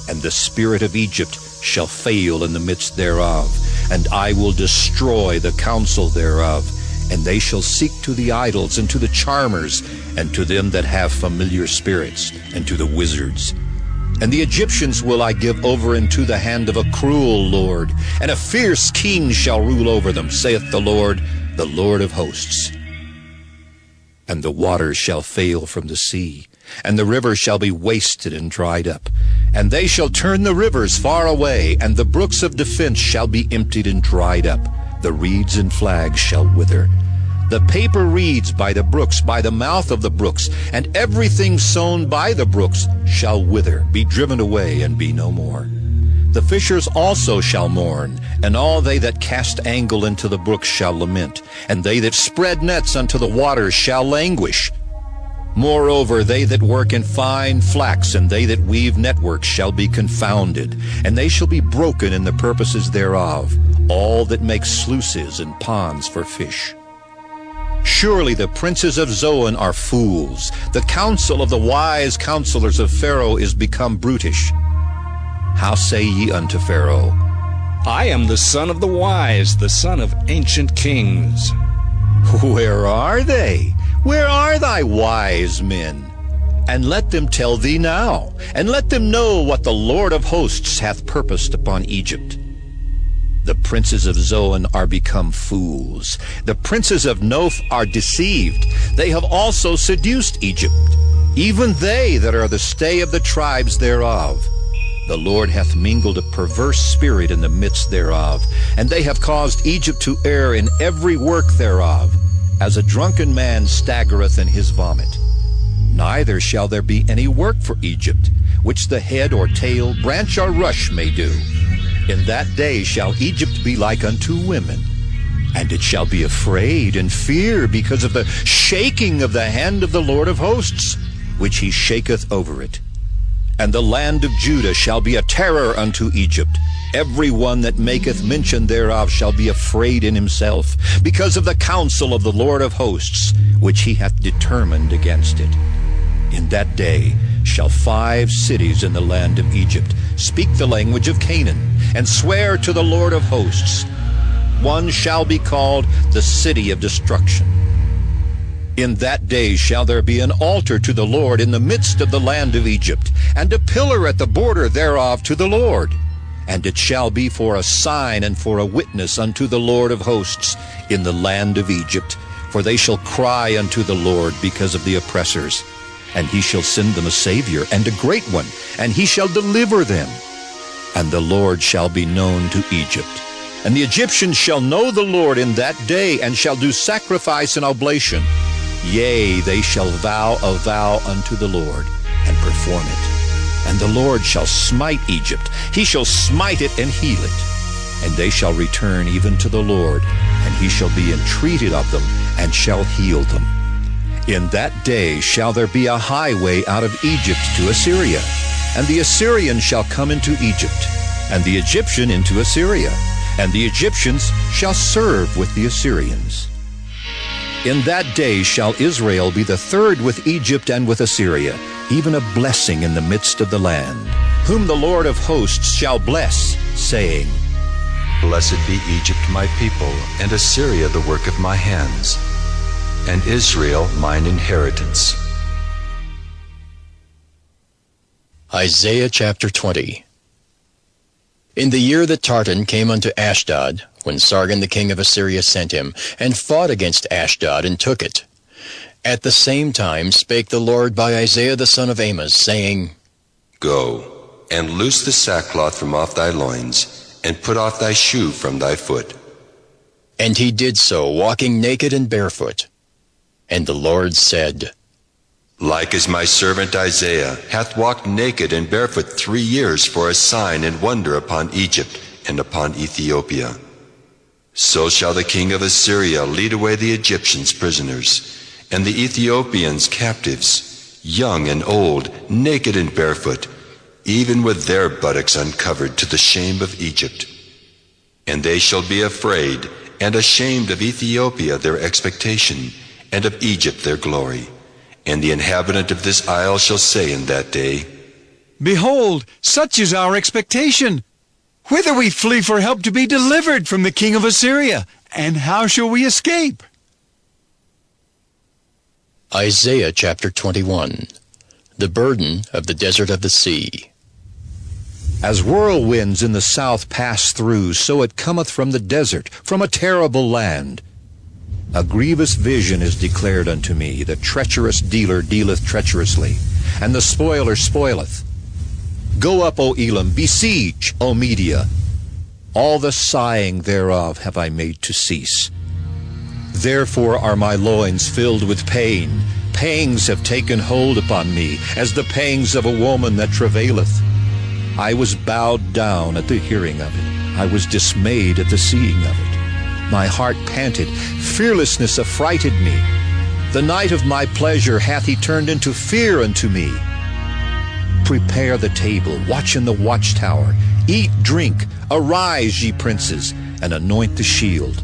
And the spirit of Egypt shall fail in the midst thereof, and I will destroy the counsel thereof. And they shall seek to the idols, and to the charmers, and to them that have familiar spirits, and to the wizards. And the Egyptians will I give over into the hand of a cruel lord, and a fierce king shall rule over them, saith the Lord of hosts. And the waters shall fail from the sea, and the rivers shall be wasted and dried up. And they shall turn the rivers far away, and the brooks of defense shall be emptied and dried up. The reeds and flags shall wither. The paper reeds by the brooks, by the mouth of the brooks, and everything sown by the brooks shall wither, be driven away, and be no more. The fishers also shall mourn, and all they that cast angle into the brooks shall lament, and they that spread nets unto the waters shall languish. Moreover, they that work in fine flax, and they that weave networks shall be confounded, and they shall be broken in the purposes thereof, all that make sluices and ponds for fish. Surely the princes of Zoan are fools. The counsel of the wise counselors of Pharaoh is become brutish. How say ye unto Pharaoh, I am the son of the wise, the son of ancient kings. Where are they? Where are thy wise men? And let them tell thee now, and let them know what the Lord of hosts hath purposed upon Egypt. The princes of Zoan are become fools. The princes of Noph are deceived. They have also seduced Egypt, even they that are the stay of the tribes thereof. The Lord hath mingled a perverse spirit in the midst thereof, and they have caused Egypt to err in every work thereof, as a drunken man staggereth in his vomit. Neither shall there be any work for Egypt, which the head or tail, branch or rush may do. In that day shall Egypt be like unto women, and it shall be afraid and fear because of the shaking of the hand of the Lord of hosts, which he shaketh over it. And the land of Judah shall be a terror unto Egypt. Every one that maketh mention thereof shall be afraid in himself, because of the counsel of the Lord of hosts, which he hath determined against it. In that day shall 5 cities in the land of Egypt speak the language of Canaan, and swear to the Lord of hosts. One shall be called the city of destruction. In that day shall there be an altar to the Lord in the midst of the land of Egypt, and a pillar at the border thereof to the Lord. And it shall be for a sign and for a witness unto the Lord of hosts in the land of Egypt. For they shall cry unto the Lord because of the oppressors. And he shall send them a Savior, and a great one, and he shall deliver them. And the Lord shall be known to Egypt. And the Egyptians shall know the Lord in that day, and shall do sacrifice and oblation. Yea, they shall vow a vow unto the Lord, and perform it. And the Lord shall smite Egypt. He shall smite it and heal it. And they shall return even to the Lord, and he shall be entreated of them, and shall heal them. In that day shall there be a highway out of Egypt to Assyria, and the Assyrian shall come into Egypt, and the Egyptian into Assyria, and the Egyptians shall serve with the Assyrians. In that day shall Israel be the third with Egypt and with Assyria, even a blessing in the midst of the land, whom the Lord of hosts shall bless, saying, Blessed be Egypt my people, and Assyria the work of my hands, and Israel mine inheritance. Isaiah chapter 20. In the year that Tartan came unto Ashdod, when Sargon the king of Assyria sent him, and fought against Ashdod, and took it. At the same time spake the Lord by Isaiah the son of Amos, saying, Go, and loose the sackcloth from off thy loins, and put off thy shoe from thy foot. And he did so, walking naked and barefoot. And the Lord said, Like as my servant Isaiah hath walked naked and barefoot 3 years for a sign and wonder upon Egypt and upon Ethiopia, so shall the king of Assyria lead away the Egyptians prisoners, and the Ethiopians captives, young and old, naked and barefoot, even with their buttocks uncovered, to the shame of Egypt. And they shall be afraid and ashamed of Ethiopia their expectation, and of Egypt their glory. And the inhabitant of this isle shall say in that day, Behold, such is our expectation. Whither we flee for help to be delivered from the king of Assyria, and how shall we escape? Isaiah chapter 21. The burden of the desert of the sea. As whirlwinds in the south pass through, so it cometh from the desert, from a terrible land. A grievous vision is declared unto me. The treacherous dealer dealeth treacherously, and the spoiler spoileth. Go up, O Elam, besiege, O Media. All the sighing thereof have I made to cease. Therefore are my loins filled with pain. Pangs have taken hold upon me, as the pangs of a woman that travaileth. I was bowed down at the hearing of it. I was dismayed at the seeing of it. My heart panted, fearlessness affrighted me. The night of my pleasure hath he turned into fear unto me. Prepare the table, watch in the watchtower. Eat, drink, arise, ye princes, and anoint the shield.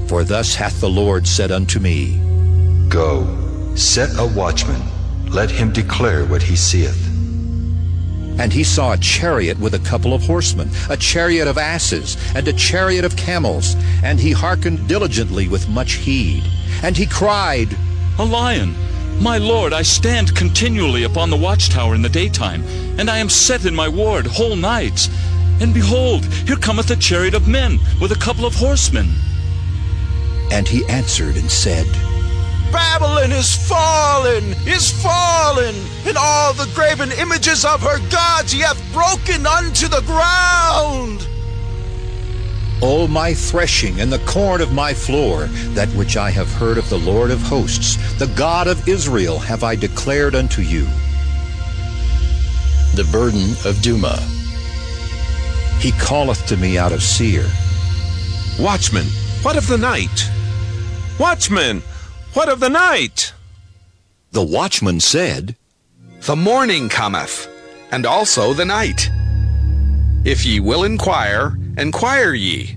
For thus hath the Lord said unto me, Go, set a watchman, let him declare what he seeth. And he saw a chariot with a couple of horsemen, a chariot of asses, and a chariot of camels. And he hearkened diligently with much heed. And he cried, A lion! My lord, I stand continually upon the watchtower in the daytime, and I am set in my ward whole nights. And behold, here cometh a chariot of men with a couple of horsemen. And he answered and said, Babylon is fallen, and all the graven images of her gods he hath broken unto the ground. O my threshing and the corn of my floor, that which I have heard of the Lord of hosts, the God of Israel, have I declared unto you. The burden of Duma. He calleth to me out of Seir. Watchman, what of the night? Watchman, what of the night? The watchman said, The morning cometh, and also the night. If ye will inquire, inquire ye.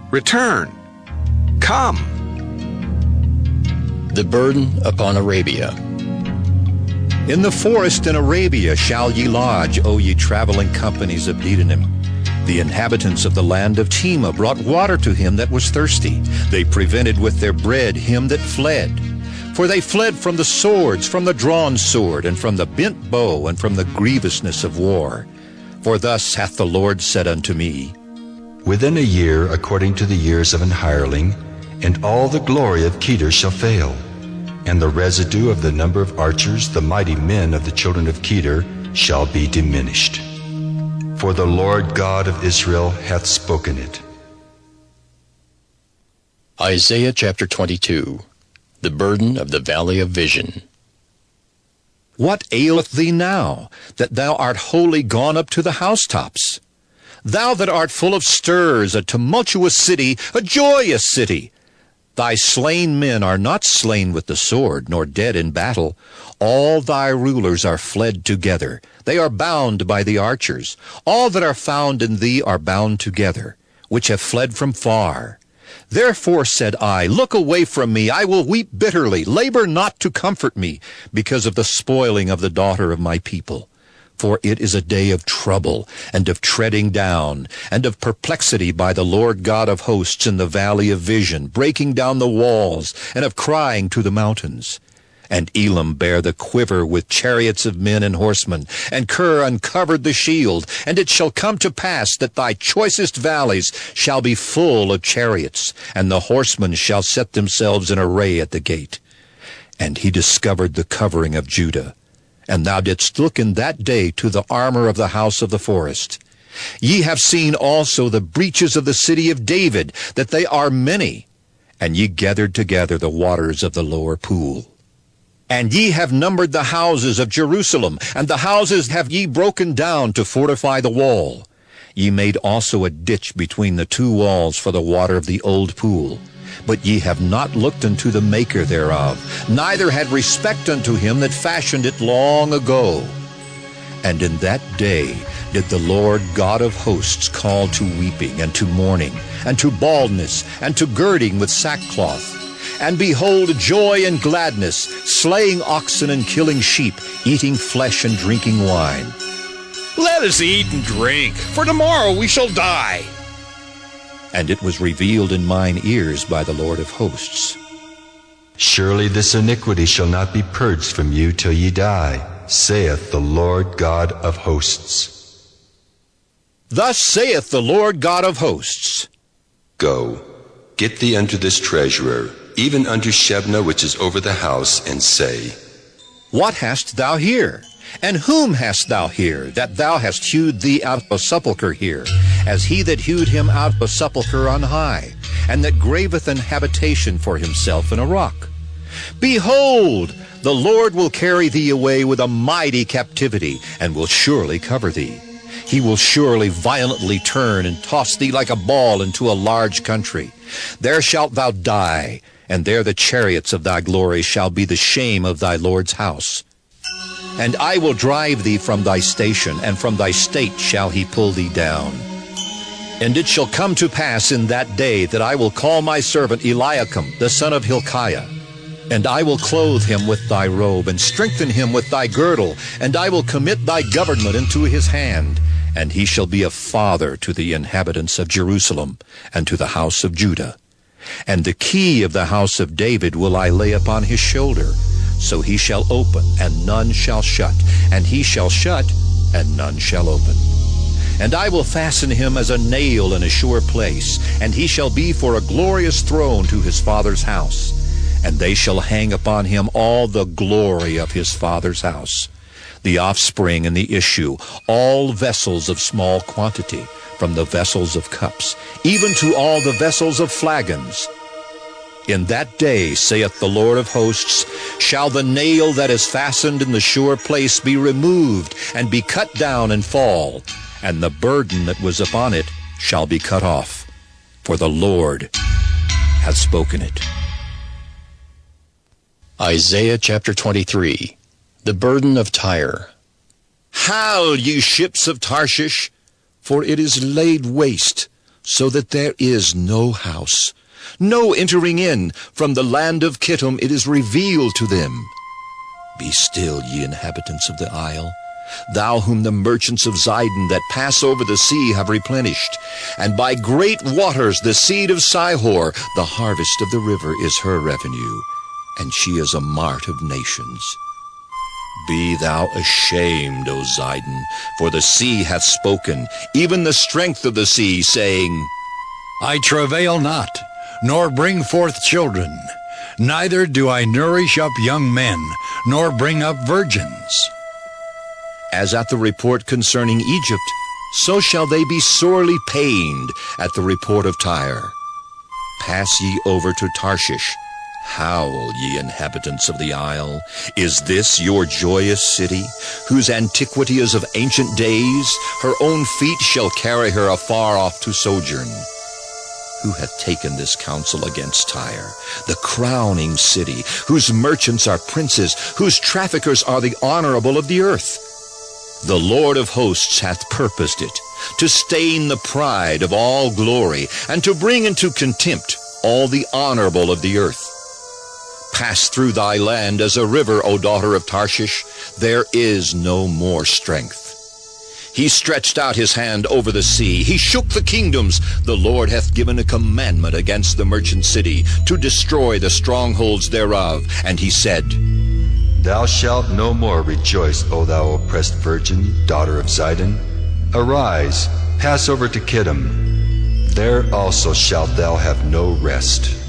Return. Come. The burden upon Arabia. In the forest in Arabia shall ye lodge, O ye traveling companies of Dedanim. The inhabitants of the land of Tema brought water to him that was thirsty. They prevented with their bread him that fled. For they fled from the swords, from the drawn sword, and from the bent bow, and from the grievousness of war. For thus hath the Lord said unto me, Within a year, according to the years of an hireling, and all the glory of Kedar shall fail, and the residue of the number of archers, the mighty men of the children of Kedar, shall be diminished. For the Lord God of Israel hath spoken it. Isaiah chapter 22. The burden of the valley of vision. What aileth thee now, that thou art wholly gone up to the housetops? Thou that art full of stirs, a tumultuous city, a joyous city. Thy slain men are not slain with the sword, nor dead in battle. All thy rulers are fled together. They are bound by the archers. All that are found in thee are bound together, which have fled from far. Therefore said I, Look away from me, I will weep bitterly. Labor not to comfort me, because of the spoiling of the daughter of my people. For it is a day of trouble, and of treading down, and of perplexity by the Lord God of hosts in the valley of vision, breaking down the walls, and of crying to the mountains. And Elam bare the quiver with chariots of men and horsemen, and Kir uncovered the shield. And it shall come to pass that thy choicest valleys shall be full of chariots, and the horsemen shall set themselves in array at the gate. And he discovered the covering of Judah. And thou didst look in that day to the armor of the house of the forest. Ye have seen also the breaches of the city of David, that they are many. And ye gathered together the waters of the lower pool. And ye have numbered the houses of Jerusalem, and the houses have ye broken down to fortify the wall. Ye made also a ditch between the two walls for the water of the old pool. But ye have not looked unto the maker thereof, neither had respect unto him that fashioned it long ago. And in that day did the Lord God of hosts call to weeping, and to mourning, and to baldness, and to girding with sackcloth. And behold, joy and gladness, slaying oxen and killing sheep, eating flesh and drinking wine. Let us eat and drink, for tomorrow we shall die. And it was revealed in mine ears by the Lord of hosts. Surely this iniquity shall not be purged from you till ye die, saith the Lord God of hosts. Thus saith the Lord God of hosts. Go, get thee unto this treasurer, even unto Shebna which is over the house, and say, What hast thou here? And whom hast thou here, that thou hast hewed thee out of a sepulchre here, as he that hewed him out of a sepulchre on high, and that graveth an habitation for himself in a rock? Behold, the Lord will carry thee away with a mighty captivity, and will surely cover thee. He will surely violently turn and toss thee like a ball into a large country. There shalt thou die, and there the chariots of thy glory shall be the shame of thy Lord's house. And I will drive thee from thy station, and from thy state shall he pull thee down. And it shall come to pass in that day that I will call my servant Eliakim, the son of Hilkiah. And I will clothe him with thy robe, and strengthen him with thy girdle, and I will commit thy government into his hand. And he shall be a father to the inhabitants of Jerusalem, and to the house of Judah. And the key of the house of David will I lay upon his shoulder. So he shall open, and none shall shut, and he shall shut, and none shall open. And I will fasten him as a nail in a sure place, and he shall be for a glorious throne to his father's house. And they shall hang upon him all the glory of his father's house, the offspring and the issue, all vessels of small quantity, from the vessels of cups, even to all the vessels of flagons. In that day, saith the Lord of hosts, shall the nail that is fastened in the sure place be removed, and be cut down and fall, and the burden that was upon it shall be cut off, for the Lord hath spoken it. Isaiah chapter 23. The burden of Tyre. Howl, ye ships of Tarshish, for it is laid waste, so that there is no house, no entering in. From the land of Kittim it is revealed to them. Be still, ye inhabitants of the isle, thou whom the merchants of Zidon that pass over the sea have replenished. And by great waters the seed of Sihor, the harvest of the river, is her revenue, and she is a mart of nations. Be thou ashamed, O Zidon, for the sea hath spoken, even the strength of the sea, saying, I travail not, nor bring forth children, neither do I nourish up young men, nor bring up virgins. As at the report concerning Egypt, so shall they be sorely pained at the report of Tyre. Pass ye over to Tarshish. Howl, ye inhabitants of the isle. Is this your joyous city, whose antiquity is of ancient days? Her own feet shall carry her afar off to sojourn. Who hath taken this counsel against Tyre, the crowning city, whose merchants are princes, whose traffickers are the honorable of the earth? The Lord of hosts hath purposed it, to stain the pride of all glory, and to bring into contempt all the honorable of the earth. Pass through thy land as a river, O daughter of Tarshish. There is no more strength. He stretched out his hand over the sea. He shook the kingdoms. The Lord hath given a commandment against the merchant city, to destroy the strongholds thereof. And he said, Thou shalt no more rejoice, O thou oppressed virgin, daughter of Zidon. Arise, pass over to Kittim. There also shalt thou have no rest.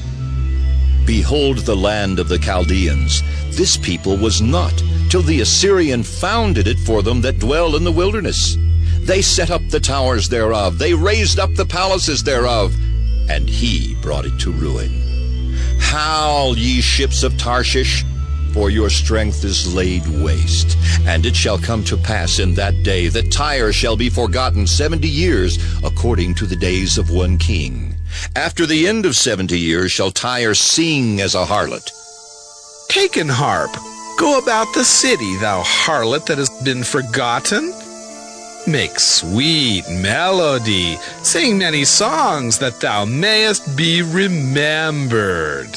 Behold the land of the Chaldeans. This people was not, till the Assyrian founded it for them that dwell in the wilderness. They set up the towers thereof, they raised up the palaces thereof, and he brought it to ruin. Howl, ye ships of Tarshish, for your strength is laid waste. And it shall come to pass in that day that Tyre shall be forgotten 70 years, according to the days of one king. After the end of 70 years shall Tyre sing as a harlot. Take an harp, go about the city, thou harlot that has been forgotten. Make sweet melody, sing many songs, that thou mayest be remembered.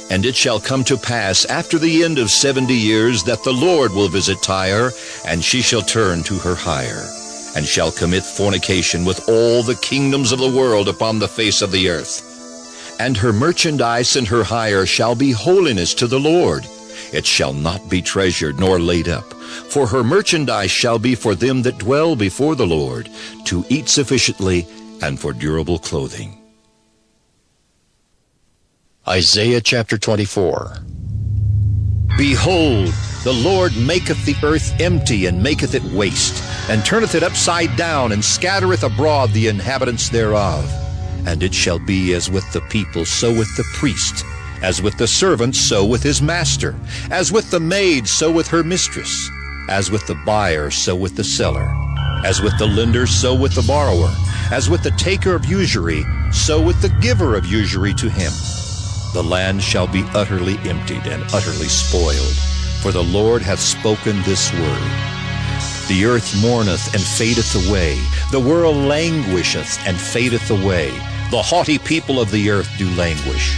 And it shall come to pass after the end of 70 years that the Lord will visit Tyre, and she shall turn to her hire, and shall commit fornication with all the kingdoms of the world upon the face of the earth. And her merchandise and her hire shall be holiness to the Lord. It shall not be treasured nor laid up, for her merchandise shall be for them that dwell before the Lord, to eat sufficiently and for durable clothing. Isaiah chapter 24. Behold, the Lord maketh the earth empty, and maketh it waste, and turneth it upside down, and scattereth abroad the inhabitants thereof. And it shall be as with the people, so with the priest, as with the servant, so with his master, as with the maid, so with her mistress, as with the buyer, so with the seller, as with the lender, so with the borrower, as with the taker of usury, so with the giver of usury to him. The land shall be utterly emptied and utterly spoiled, for the Lord hath spoken this word. The earth mourneth and fadeth away, the world languisheth and fadeth away. The haughty people of the earth do languish.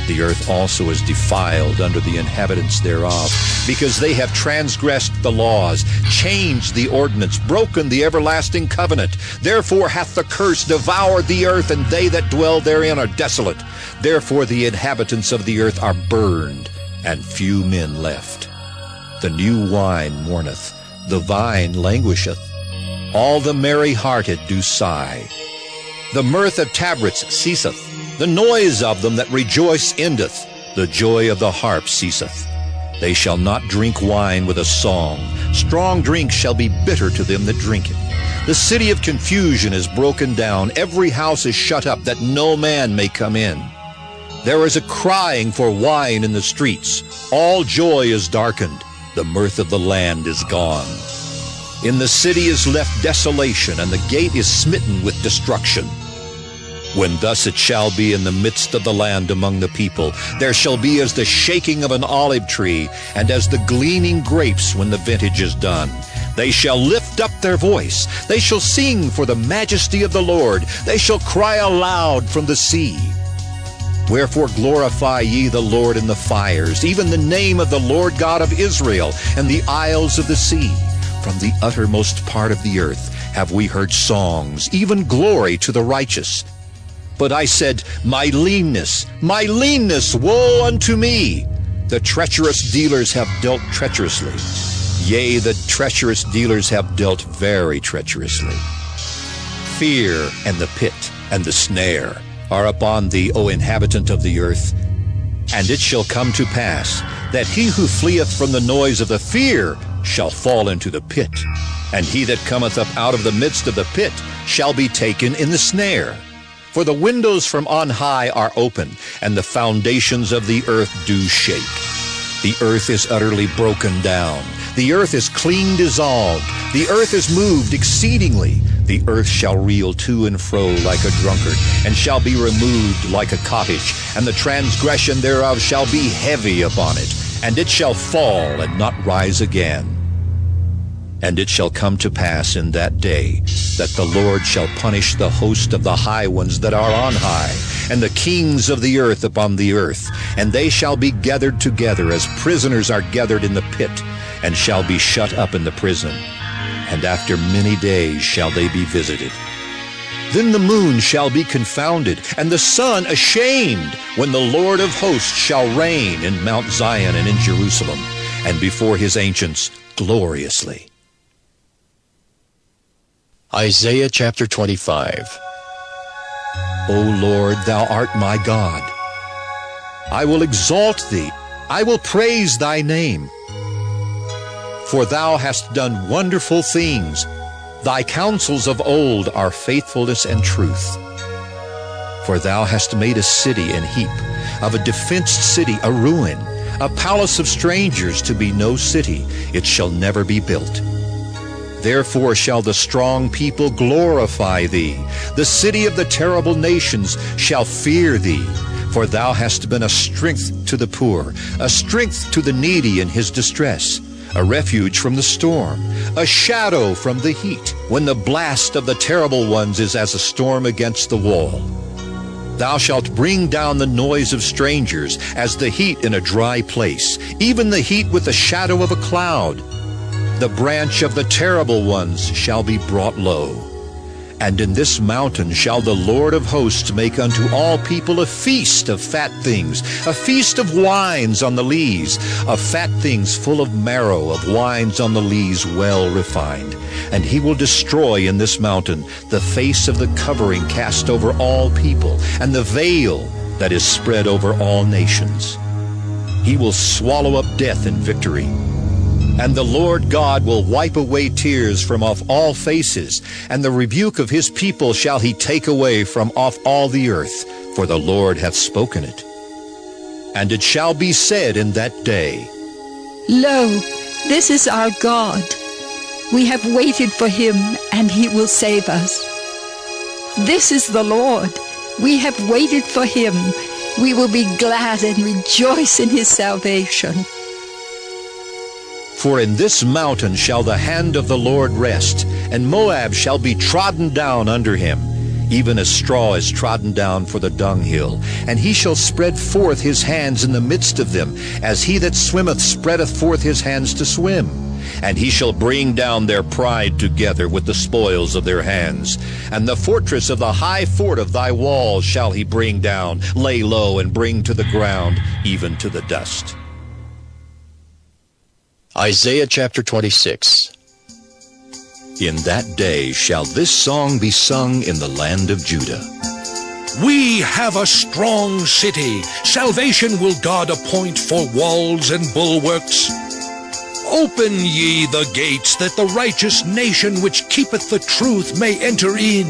The earth also is defiled under the inhabitants thereof, because they have transgressed the laws, changed the ordinance, broken the everlasting covenant. Therefore hath the curse devoured the earth, and they that dwell therein are desolate. Therefore the inhabitants of the earth are burned, and few men left. The new wine mourneth, the vine languisheth. All the merry-hearted do sigh. The mirth of tabrets ceaseth, the noise of them that rejoice endeth, the joy of the harp ceaseth. They shall not drink wine with a song. Strong drink shall be bitter to them that drink it. The city of confusion is broken down. Every house is shut up, that no man may come in. There is a crying for wine in the streets. All joy is darkened. The mirth of the land is gone. In the city is left desolation, and the gate is smitten with destruction. When thus it shall be in the midst of the land among the people, there shall be as the shaking of an olive tree, and as the gleaning grapes when the vintage is done. They shall lift up their voice. They shall sing for the majesty of the Lord. They shall cry aloud from the sea. Wherefore glorify ye the Lord in the fires, even the name of the Lord God of Israel, and the isles of the sea. From the uttermost part of the earth have we heard songs, even glory to the righteous. But I said, my leanness, woe unto me! The treacherous dealers have dealt treacherously. Yea, the treacherous dealers have dealt very treacherously. Fear and the pit and the snare are upon thee, O inhabitant of the earth. And it shall come to pass that he who fleeth from the noise of the fear shall fall into the pit, and he that cometh up out of the midst of the pit shall be taken in the snare. For the windows from on high are open, and the foundations of the earth do shake. The earth is utterly broken down. The earth is clean dissolved. The earth is moved exceedingly. The earth shall reel to and fro like a drunkard, and shall be removed like a cottage, and the transgression thereof shall be heavy upon it, and it shall fall and not rise again. And it shall come to pass in that day that the Lord shall punish the host of the high ones that are on high, and the kings of the earth upon the earth, and they shall be gathered together as prisoners are gathered in the pit, and shall be shut up in the prison. And after many days shall they be visited. Then the moon shall be confounded, and the sun ashamed, when the Lord of hosts shall reign in Mount Zion and in Jerusalem, and before his ancients gloriously. Isaiah chapter 25. O Lord, thou art my God. I will exalt thee. I will praise thy name. For thou hast done wonderful things. Thy counsels of old are faithfulness and truth. For thou hast made a city an heap, of a defenced city a ruin, a palace of strangers to be no city. It shall never be built. Therefore shall the strong people glorify thee. The city of the terrible nations shall fear thee. For thou hast been a strength to the poor, a strength to the needy in his distress, a refuge from the storm, a shadow from the heat, when the blast of the terrible ones is as a storm against the wall. Thou shalt bring down the noise of strangers, as the heat in a dry place, even the heat with the shadow of a cloud. The branch of the terrible ones shall be brought low. And in this mountain shall the Lord of hosts make unto all people a feast of fat things, a feast of wines on the lees, of fat things full of marrow, of wines on the lees well refined. And he will destroy in this mountain the face of the covering cast over all people, and the veil that is spread over all nations. He will swallow up death in victory. And the Lord God will wipe away tears from off all faces, and the rebuke of his people shall he take away from off all the earth, for the Lord hath spoken it. And it shall be said in that day, Lo, this is our God. We have waited for him, and he will save us. This is the Lord. We have waited for him. We will be glad and rejoice in his salvation. For in this mountain shall the hand of the Lord rest, and Moab shall be trodden down under him, even as straw is trodden down for the dunghill. And he shall spread forth his hands in the midst of them, as he that swimmeth spreadeth forth his hands to swim. And he shall bring down their pride together with the spoils of their hands. And the fortress of the high fort of thy walls shall he bring down, lay low, and bring to the ground, even to the dust. Isaiah chapter 26. In that day shall this song be sung in the land of Judah. We have a strong city. Salvation will God appoint for walls and bulwarks. Open ye the gates, that the righteous nation which keepeth the truth may enter in.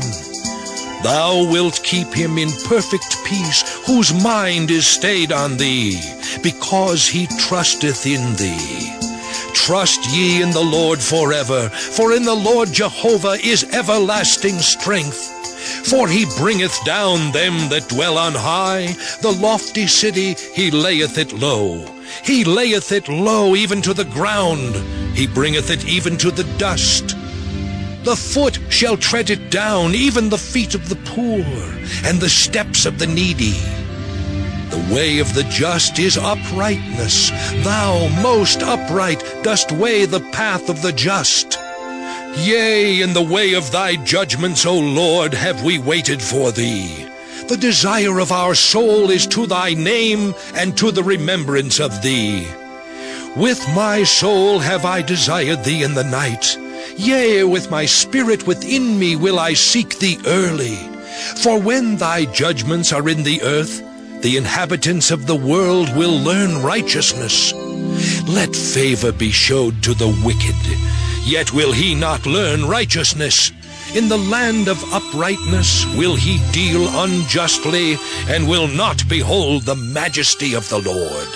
Thou wilt keep him in perfect peace, whose mind is stayed on thee, because he trusteth in thee. Trust ye in the Lord forever, for in the Lord Jehovah is everlasting strength. For he bringeth down them that dwell on high, the lofty city he layeth it low. He layeth it low even to the ground, he bringeth it even to the dust. The foot shall tread it down, even the feet of the poor, and the steps of the needy. The way of the just is uprightness. Thou, most upright, dost weigh the path of the just. Yea, in the way of thy judgments, O Lord, have we waited for thee. The desire of our soul is to thy name and to the remembrance of thee. With my soul have I desired thee in the night. Yea, with my spirit within me will I seek thee early. For when thy judgments are in the earth, the inhabitants of the world will learn righteousness. Let favor be showed to the wicked, yet will he not learn righteousness. In the land of uprightness will he deal unjustly, and will not behold the majesty of the Lord.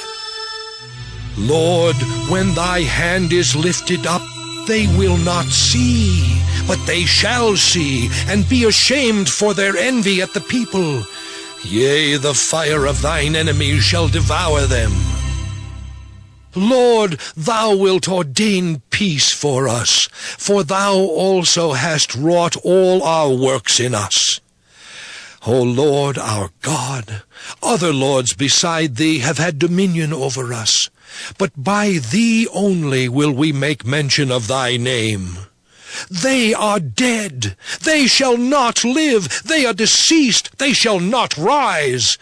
Lord, when thy hand is lifted up, they will not see, but they shall see, and be ashamed for their envy at the people. Yea, the fire of thine enemies shall devour them. Lord, thou wilt ordain peace for us, for thou also hast wrought all our works in us. O Lord our God, other lords beside thee have had dominion over us, but by thee only will we make mention of thy name. They are dead, they shall not live, they are deceased, they shall not rise.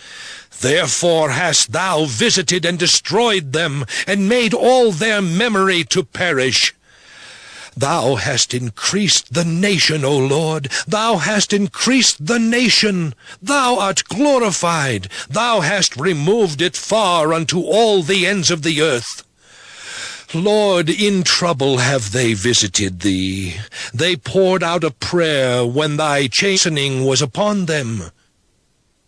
Therefore hast thou visited and destroyed them, and made all their memory to perish. Thou hast increased the nation, O Lord, thou hast increased the nation. Thou art glorified, thou hast removed it far unto all the ends of the earth. Lord, in trouble have they visited thee. They poured out a prayer when thy chastening was upon them.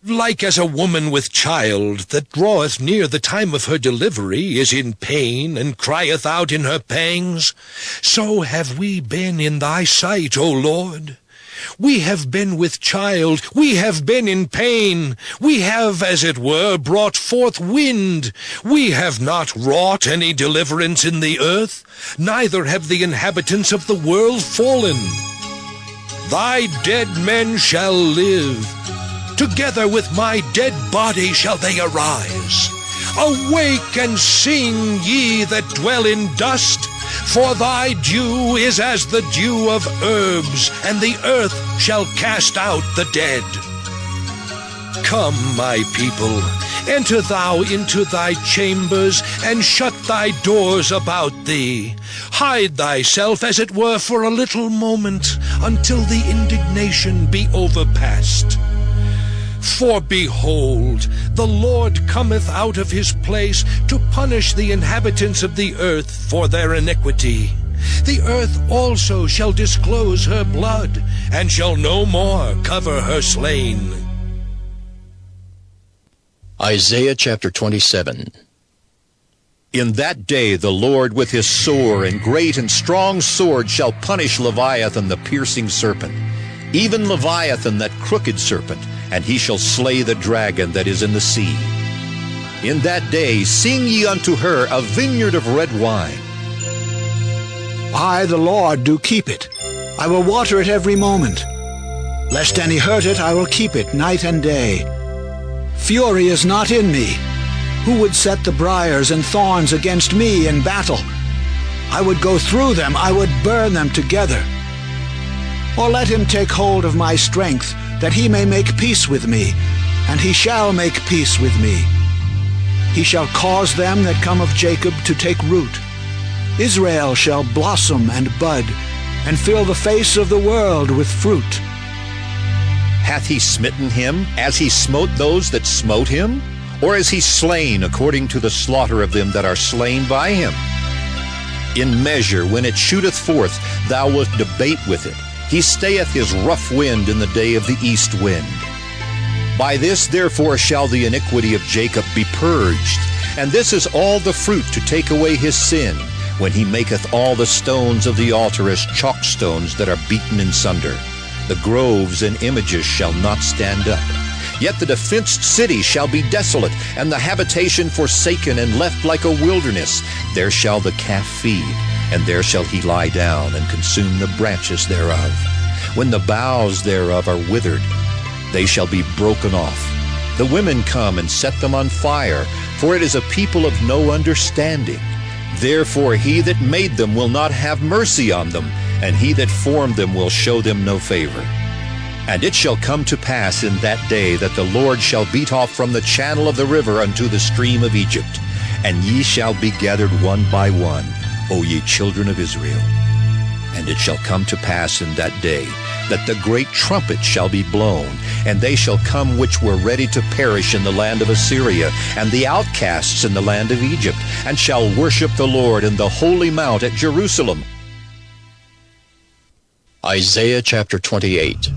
Like as a woman with child that draweth near the time of her delivery is in pain and crieth out in her pangs, so have we been in thy sight, O Lord. We have been with child, we have been in pain, we have, as it were, brought forth wind. We have not wrought any deliverance in the earth, neither have the inhabitants of the world fallen. Thy dead men shall live. Together with my dead body shall they arise. Awake and sing, ye that dwell in dust, for thy dew is as the dew of herbs, and the earth shall cast out the dead. Come, my people, enter thou into thy chambers, and shut thy doors about thee. Hide thyself, as it were, for a little moment, until the indignation be overpast. For behold, the Lord cometh out of his place to punish the inhabitants of the earth for their iniquity. The earth also shall disclose her blood, and shall no more cover her slain. Isaiah chapter 27. In that day the Lord with his sore and great and strong sword shall punish Leviathan the piercing serpent, even Leviathan that crooked serpent, and he shall slay the dragon that is in the sea. In that day sing ye unto her a vineyard of red wine. I, the Lord, do keep it. I will water it every moment. Lest any hurt it, I will keep it night and day. Fury is not in me. Who would set the briars and thorns against me in battle? I would go through them, I would burn them together. Or let him take hold of my strength, that he may make peace with me, and he shall make peace with me. He shall cause them that come of Jacob to take root. Israel shall blossom and bud, and fill the face of the world with fruit. Hath he smitten him as he smote those that smote him? Or is he slain according to the slaughter of them that are slain by him? In measure, when it shooteth forth, thou wilt debate with it. He stayeth his rough wind in the day of the east wind. By this therefore shall the iniquity of Jacob be purged, and this is all the fruit to take away his sin, when he maketh all the stones of the altar as chalk stones that are beaten in sunder. The groves and images shall not stand up. Yet the defenced city shall be desolate, and the habitation forsaken and left like a wilderness. There shall the calf feed, and there shall he lie down and consume the branches thereof. When the boughs thereof are withered, they shall be broken off. The women come and set them on fire, for it is a people of no understanding. Therefore he that made them will not have mercy on them, and he that formed them will show them no favor. And it shall come to pass in that day that the Lord shall beat off from the channel of the river unto the stream of Egypt, and ye shall be gathered one by one, O ye children of Israel. And it shall come to pass in that day that the great trumpet shall be blown, and they shall come which were ready to perish in the land of Assyria, and the outcasts in the land of Egypt, and shall worship the Lord in the holy mount at Jerusalem. Isaiah chapter 28.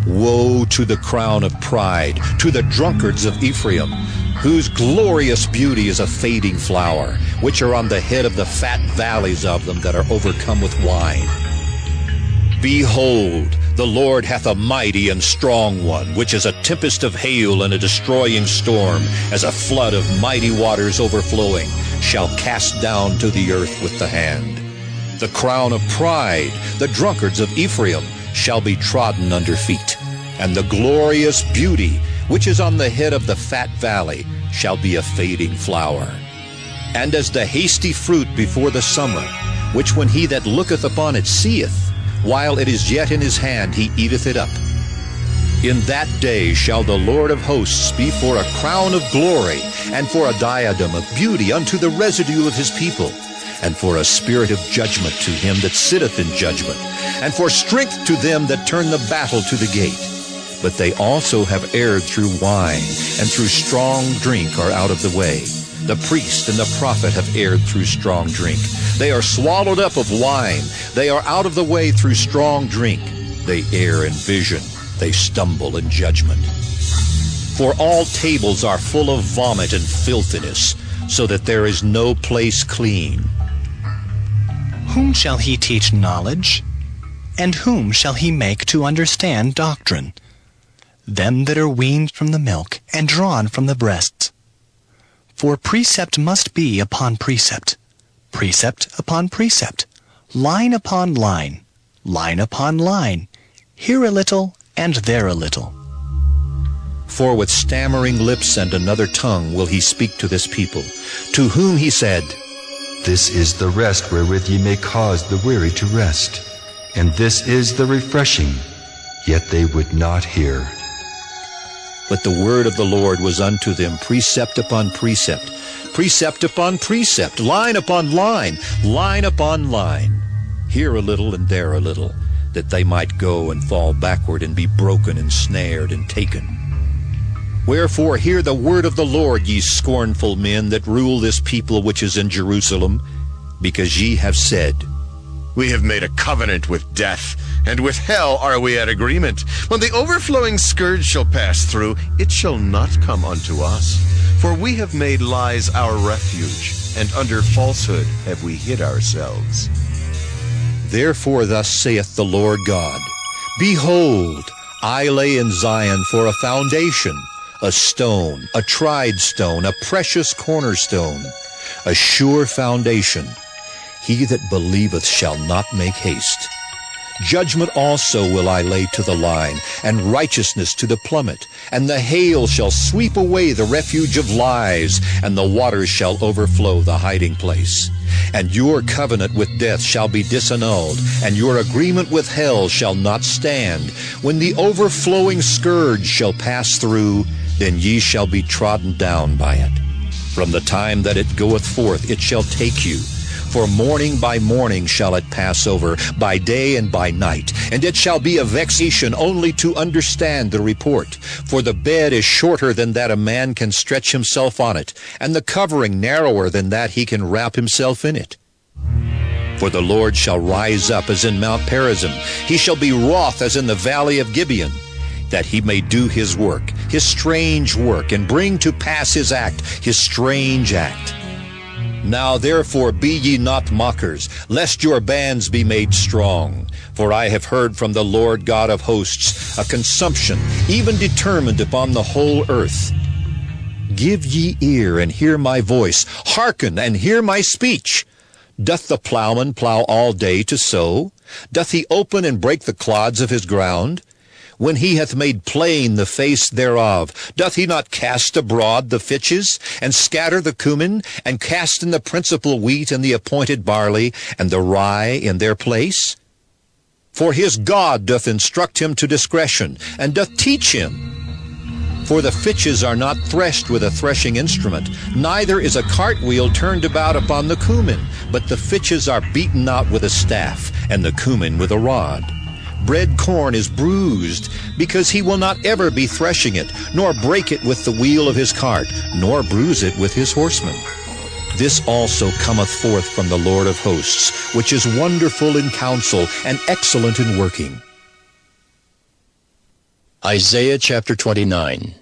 Woe to the crown of pride, to the drunkards of Ephraim, whose glorious beauty is a fading flower, which are on the head of the fat valleys of them that are overcome with wine. Behold, the Lord hath a mighty and strong one, which is a tempest of hail and a destroying storm, as a flood of mighty waters overflowing, shall cast down to the earth with the hand. The crown of pride, the drunkards of Ephraim, shall be trodden under feet, and the glorious beauty, which is on the head of the fat valley, shall be a fading flower. And as the hasty fruit before the summer, which when he that looketh upon it seeth, while it is yet in his hand he eateth it up. In that day shall the Lord of hosts be for a crown of glory, and for a diadem of beauty unto the residue of his people, and for a spirit of judgment to him that sitteth in judgment, and for strength to them that turn the battle to the gate. But they also have erred through wine, and through strong drink are out of the way. The priest and the prophet have erred through strong drink. They are swallowed up of wine. They are out of the way through strong drink. They err in vision. They stumble in judgment. For all tables are full of vomit and filthiness, so that there is no place clean. Whom shall he teach knowledge? And whom shall he make to understand doctrine? Them that are weaned from the milk, and drawn from the breasts. For precept must be upon precept, precept upon precept, line upon line, line upon line, here a little, and there a little. For with stammering lips and another tongue will he speak to this people, to whom he said, This is the rest wherewith ye may cause the weary to rest, and this is the refreshing, yet they would not hear. But the word of the Lord was unto them precept upon precept, precept upon precept, line upon line, line upon line, here a little and there a little, that they might go and fall backward and be broken and snared and taken. Wherefore hear the word of the Lord, ye scornful men that rule this people which is in Jerusalem, because ye have said, We have made a covenant with death, and with hell are we at agreement. When the overflowing scourge shall pass through, it shall not come unto us. For we have made lies our refuge, and under falsehood have we hid ourselves. Therefore thus saith the Lord God, Behold, I lay in Zion for a foundation, a stone, a tried stone, a precious cornerstone, a sure foundation. He that believeth shall not make haste. Judgment also will I lay to the line, and righteousness to the plummet. And the hail shall sweep away the refuge of lies, and the waters shall overflow the hiding place. And your covenant with death shall be disannulled, and your agreement with hell shall not stand. When the overflowing scourge shall pass through, then ye shall be trodden down by it. From the time that it goeth forth, it shall take you. For morning by morning shall it pass over, by day and by night, and it shall be a vexation only to understand the report. For the bed is shorter than that a man can stretch himself on it, and the covering narrower than that he can wrap himself in it. For the Lord shall rise up as in Mount Perazim, he shall be wroth as in the valley of Gibeon, that he may do his work, his strange work, and bring to pass his act, his strange act. Now therefore be ye not mockers, lest your bands be made strong. For I have heard from the Lord God of hosts a consumption, even determined upon the whole earth. Give ye ear, and hear my voice. Hearken, and hear my speech. Doth the plowman plow all day to sow? Doth he open and break the clods of his ground? When he hath made plain the face thereof, doth he not cast abroad the fitches, and scatter the cumin, and cast in the principal wheat and the appointed barley, and the rye in their place? For his God doth instruct him to discretion, and doth teach him. For the fitches are not threshed with a threshing instrument, neither is a cartwheel turned about upon the cumin, but the fitches are beaten out with a staff, and the cumin with a rod. Bread corn is bruised, because he will not ever be threshing it, nor break it with the wheel of his cart, nor bruise it with his horsemen. This also cometh forth from the Lord of hosts, which is wonderful in counsel, and excellent in working. Isaiah chapter 29.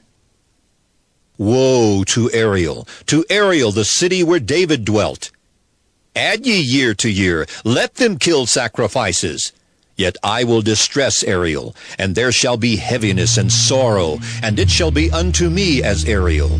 Woe to Ariel, the city where David dwelt! Add ye year to year, let them kill sacrifices. Yet I will distress Ariel, and there shall be heaviness and sorrow, and it shall be unto me as Ariel.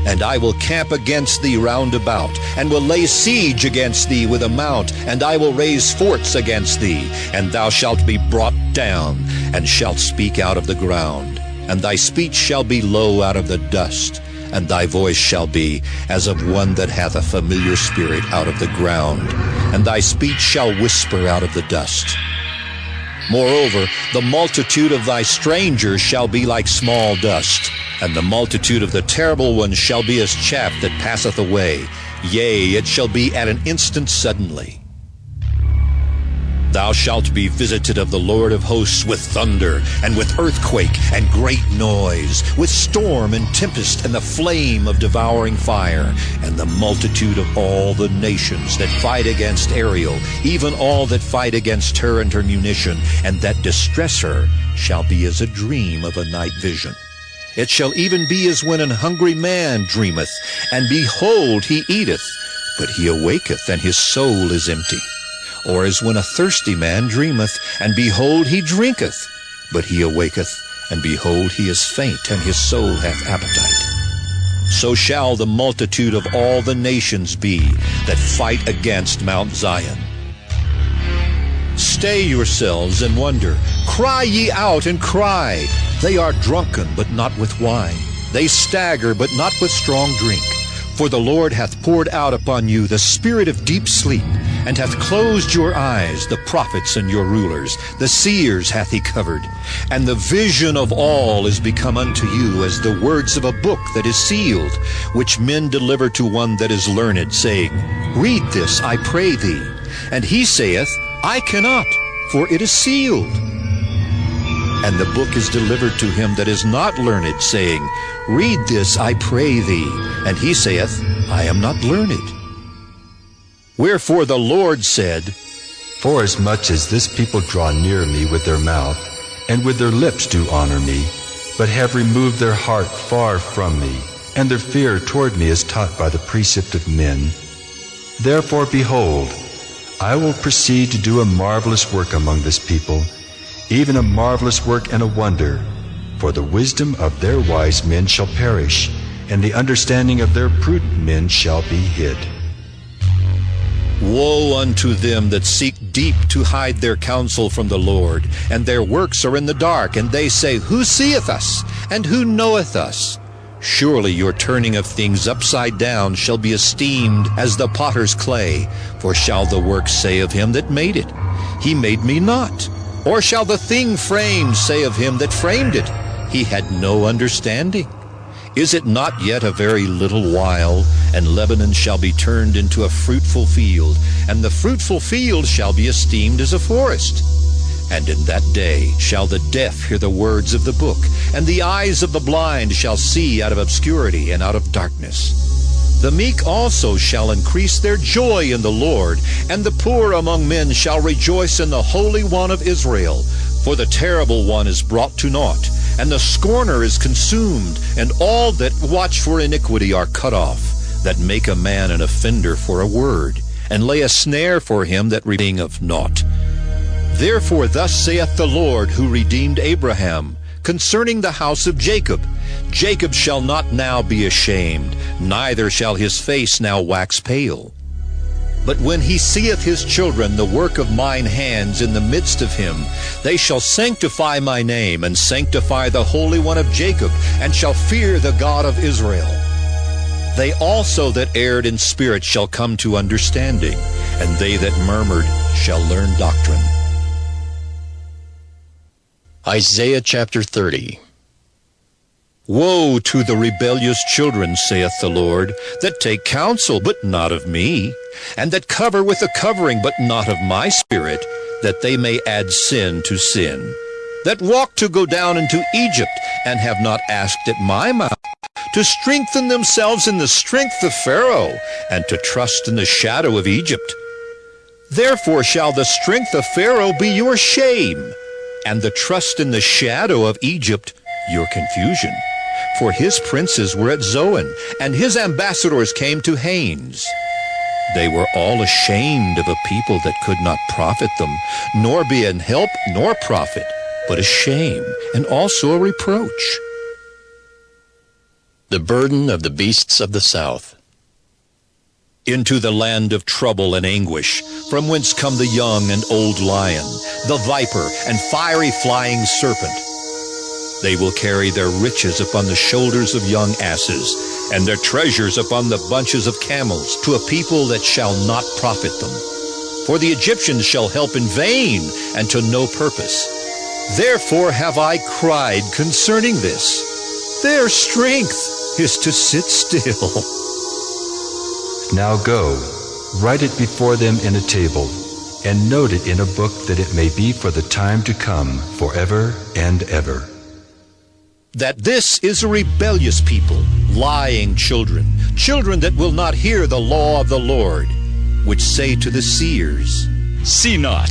And I will camp against thee round about, and will lay siege against thee with a mount, and I will raise forts against thee, and thou shalt be brought down, and shalt speak out of the ground. And thy speech shall be low out of the dust, and thy voice shall be as of one that hath a familiar spirit out of the ground, and thy speech shall whisper out of the dust. Moreover, the multitude of thy strangers shall be like small dust, and the multitude of the terrible ones shall be as chaff that passeth away. Yea, it shall be at an instant suddenly. Thou shalt be visited of the Lord of hosts with thunder, and with earthquake, and great noise, with storm and tempest, and the flame of devouring fire, and the multitude of all the nations that fight against Ariel, even all that fight against her and her munition, and that distress her, shall be as a dream of a night vision. It shall even be as when an hungry man dreameth, and behold, he eateth, but he awaketh, and his soul is empty. Or as when a thirsty man dreameth, and behold, he drinketh, but he awaketh, and behold, he is faint, and his soul hath appetite. So shall the multitude of all the nations be that fight against Mount Zion. Stay yourselves and wonder. Cry ye out and cry. They are drunken, but not with wine. They stagger, but not with strong drink. For the Lord hath poured out upon you the spirit of deep sleep, and hath closed your eyes, the prophets and your rulers. The seers hath he covered. And the vision of all is become unto you as the words of a book that is sealed, which men deliver to one that is learned, saying, Read this, I pray thee. And he saith, I cannot, for it is sealed. And the book is delivered to him that is not learned, saying, Read this, I pray thee. And he saith, I am not learned. Wherefore the Lord said, Forasmuch as this people draw near me with their mouth, and with their lips do honor me, but have removed their heart far from me, and their fear toward me is taught by the precept of men. Therefore, behold, I will proceed to do a marvelous work among this people, even a marvelous work and a wonder. For the wisdom of their wise men shall perish, and the understanding of their prudent men shall be hid. Woe unto them that seek deep to hide their counsel from the Lord, and their works are in the dark, and they say, Who seeth us, and who knoweth us? Surely your turning of things upside down shall be esteemed as the potter's clay. For shall the work say of him that made it, He made me not? Or shall the thing framed say of him that framed it, He had no understanding? Is it not yet a very little while, and Lebanon shall be turned into a fruitful field, and the fruitful field shall be esteemed as a forest? And in that day shall the deaf hear the words of the book, and the eyes of the blind shall see out of obscurity and out of darkness. The meek also shall increase their joy in the Lord, and the poor among men shall rejoice in the Holy One of Israel. For the terrible one is brought to naught, and the scorner is consumed, and all that watch for iniquity are cut off, that make a man an offender for a word, and lay a snare for him that redeeming of naught. Therefore thus saith the Lord, who redeemed Abraham, concerning the house of Jacob, Jacob shall not now be ashamed, neither shall his face now wax pale. But when he seeth his children, the work of mine hands in the midst of him, they shall sanctify my name, and sanctify the Holy One of Jacob, and shall fear the God of Israel. They also that erred in spirit shall come to understanding, and they that murmured shall learn doctrine. Isaiah chapter 30. Woe to the rebellious children, saith the Lord, that take counsel, but not of me, and that cover with a covering, but not of my spirit, that they may add sin to sin, that walk to go down into Egypt, and have not asked at my mouth, to strengthen themselves in the strength of Pharaoh, and to trust in the shadow of Egypt. Therefore shall the strength of Pharaoh be your shame, and the trust in the shadow of Egypt your confusion. For his princes were at Zoan, and his ambassadors came to Hanes. They were all ashamed of a people that could not profit them, nor be an help nor profit, but a shame, and also a reproach. The burden of the beasts of the south. Into the land of trouble and anguish, from whence come the young and old lion, the viper and fiery flying serpent. They will carry their riches upon the shoulders of young asses, and their treasures upon the bunches of camels, to a people that shall not profit them. For the Egyptians shall help in vain, and to no purpose. Therefore have I cried concerning this. Their strength is to sit still. Now go, write it before them in a table, and note it in a book, that it may be for the time to come, forever and ever. That this is a rebellious people, lying children, children that will not hear the law of the Lord, which say to the seers, See not,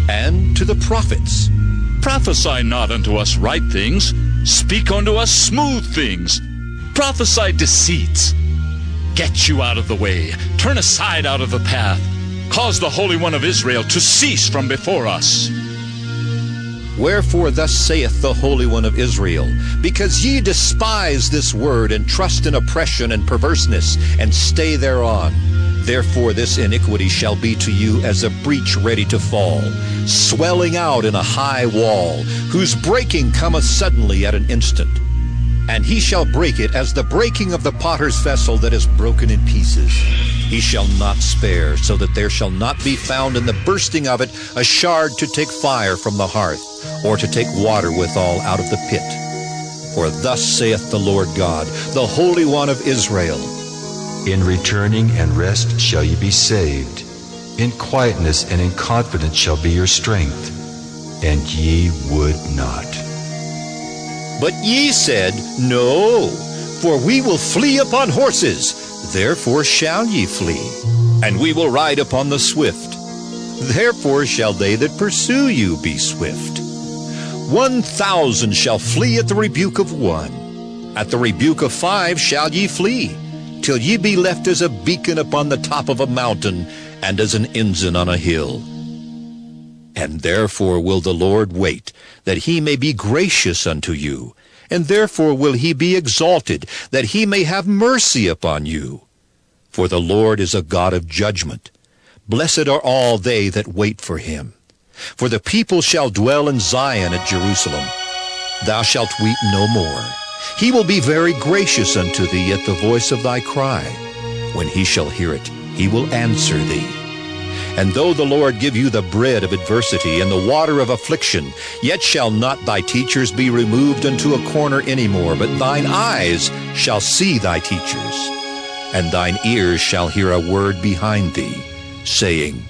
and to the prophets, Prophesy not unto us right things, speak unto us smooth things, prophesy deceits. Get you out of the way, turn aside out of the path, cause the Holy One of Israel to cease from before us. Wherefore thus saith the Holy One of Israel, because ye despise this word, and trust in oppression and perverseness, and stay thereon, therefore this iniquity shall be to you as a breach ready to fall, swelling out in a high wall, whose breaking cometh suddenly at an instant. And he shall break it as the breaking of the potter's vessel that is broken in pieces. He shall not spare, so that there shall not be found in the bursting of it a shard to take fire from the hearth, or to take water withal out of the pit. For thus saith the Lord God, the Holy One of Israel, In returning and rest shall ye be saved. In quietness and in confidence shall be your strength. And ye would not. But ye said, No, for we will flee upon horses, therefore shall ye flee. And we will ride upon the swift, therefore shall they that pursue you be swift. 1,000 shall flee at the rebuke of one. At the rebuke of 5 shall ye flee, till ye be left as a beacon upon the top of a mountain, and as an ensign on a hill. And therefore will the Lord wait, that he may be gracious unto you, and therefore will he be exalted, that he may have mercy upon you. For the Lord is a God of judgment. Blessed are all they that wait for him. For the people shall dwell in Zion at Jerusalem. Thou shalt weep no more. He will be very gracious unto thee at the voice of thy cry. When he shall hear it, he will answer thee. And though the Lord give you the bread of adversity and the water of affliction, yet shall not thy teachers be removed unto a corner any more, but thine eyes shall see thy teachers, and thine ears shall hear a word behind thee, saying,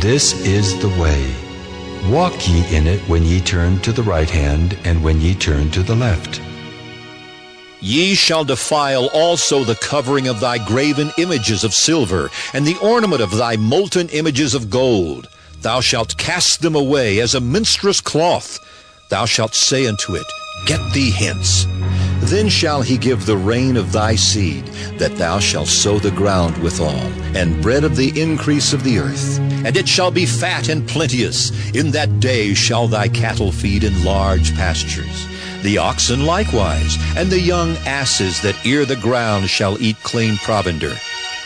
This is the way. Walk ye in it when ye turn to the right hand, and when ye turn to the left. Ye shall defile also the covering of thy graven images of silver, and the ornament of thy molten images of gold. Thou shalt cast them away as a minstrel's cloth. Thou shalt say unto it, Get thee hence. Then shall he give the rain of thy seed, that thou shalt sow the ground withal, and bread of the increase of the earth. And it shall be fat and plenteous. In that day shall thy cattle feed in large pastures. The oxen likewise, and the young asses that ear the ground shall eat clean provender,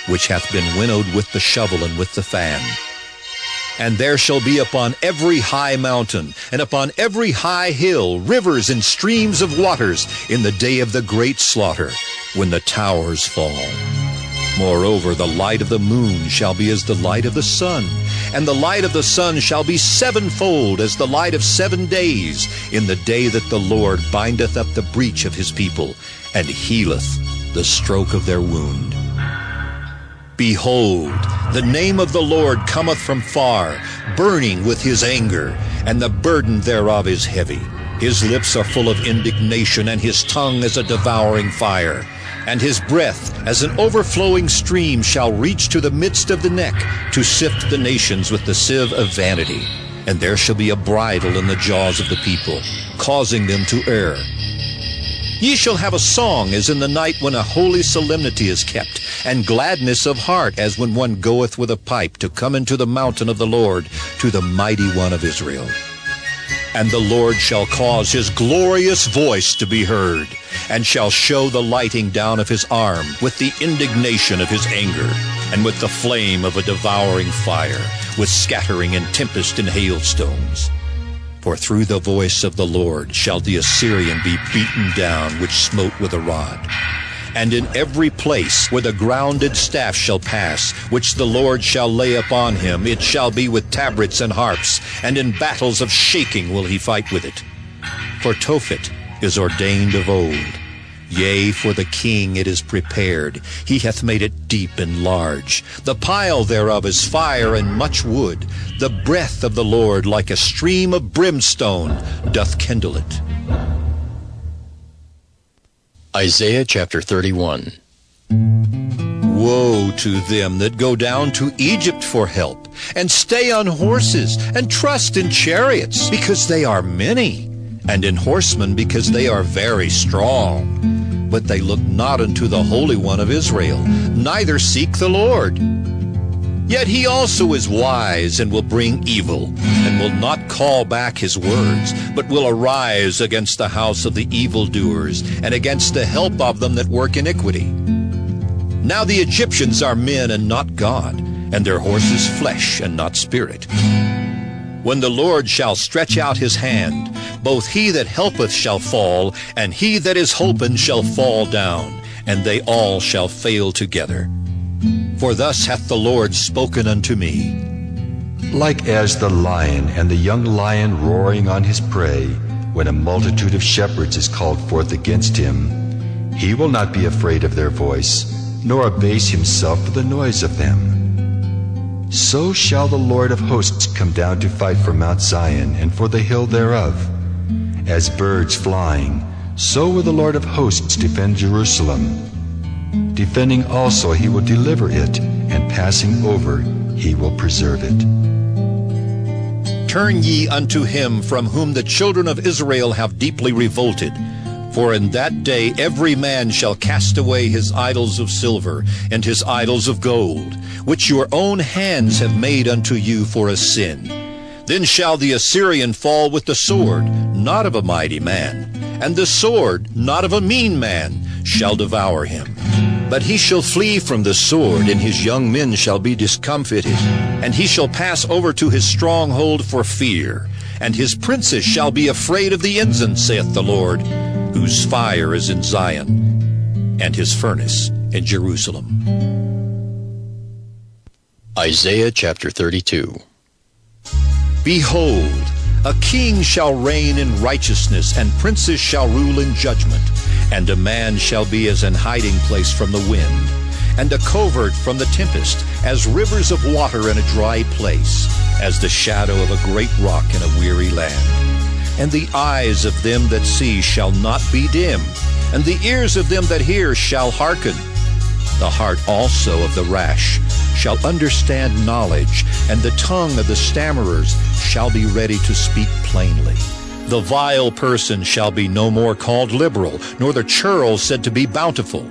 which hath been winnowed with the shovel and with the fan. And there shall be upon every high mountain, and upon every high hill, rivers and streams of waters in the day of the great slaughter, when the towers fall. Moreover, the light of the moon shall be as the light of the sun, and the light of the sun shall be sevenfold as the light of 7 days, in the day that the Lord bindeth up the breach of his people, and healeth the stroke of their wound. Behold, the name of the Lord cometh from far, burning with his anger, and the burden thereof is heavy. His lips are full of indignation, and his tongue is a devouring fire. And his breath as an overflowing stream shall reach to the midst of the neck, to sift the nations with the sieve of vanity. And there shall be a bridle in the jaws of the people, causing them to err. Ye shall have a song as in the night when a holy solemnity is kept, and gladness of heart as when one goeth with a pipe to come into the mountain of the Lord, to the mighty one of Israel. And the Lord shall cause his glorious voice to be heard, and shall show the lighting down of his arm with the indignation of his anger, and with the flame of a devouring fire, with scattering and tempest and hailstones. For through the voice of the Lord shall the Assyrian be beaten down, which smote with a rod. And in every place where the grounded staff shall pass, which the Lord shall lay upon him, it shall be with tabrets and harps, and in battles of shaking will he fight with it. For Tophet is ordained of old. Yea, for the king it is prepared. He hath made it deep and large. The pile thereof is fire and much wood. The breath of the Lord like a stream of brimstone doth kindle it. Isaiah chapter 31. Woe to them that go down to Egypt for help, and stay on horses, and trust in chariots, because they are many, and in horsemen, because they are very strong. But they look not unto the Holy One of Israel, neither seek the Lord. Yet he also is wise, and will bring evil, and will not call back his words, but will arise against the house of the evildoers, and against the help of them that work iniquity. Now the Egyptians are men and not God, and their horses flesh and not spirit. When the Lord shall stretch out his hand, both he that helpeth shall fall, and he that is holpen shall fall down, and they all shall fail together. For thus hath the Lord spoken unto me. Like as the lion and the young lion roaring on his prey, when a multitude of shepherds is called forth against him, he will not be afraid of their voice, nor abase himself for the noise of them. So shall the Lord of hosts come down to fight for Mount Zion and for the hill thereof. As birds flying, so will the Lord of hosts defend Jerusalem. Defending also he will deliver it, and passing over he will preserve it. Turn ye unto him from whom the children of Israel have deeply revolted. For in that day every man shall cast away his idols of silver, and his idols of gold, which your own hands have made unto you for a sin. Then shall the Assyrian fall with the sword, not of a mighty man, and the sword, not of a mean man, shall devour him. But he shall flee from the sword, and his young men shall be discomfited, and he shall pass over to his stronghold for fear, and his princes shall be afraid of the ensign, saith the Lord, whose fire is in Zion, and his furnace in Jerusalem. Isaiah chapter 32. Behold, a king shall reign in righteousness, and princes shall rule in judgment. And a man shall be as an hiding place from the wind, and a covert from the tempest, as rivers of water in a dry place, as the shadow of a great rock in a weary land. And the eyes of them that see shall not be dim, and the ears of them that hear shall hearken. The heart also of the rash shall understand knowledge, and the tongue of the stammerers shall be ready to speak plainly. The vile person shall be no more called liberal, nor the churl said to be bountiful.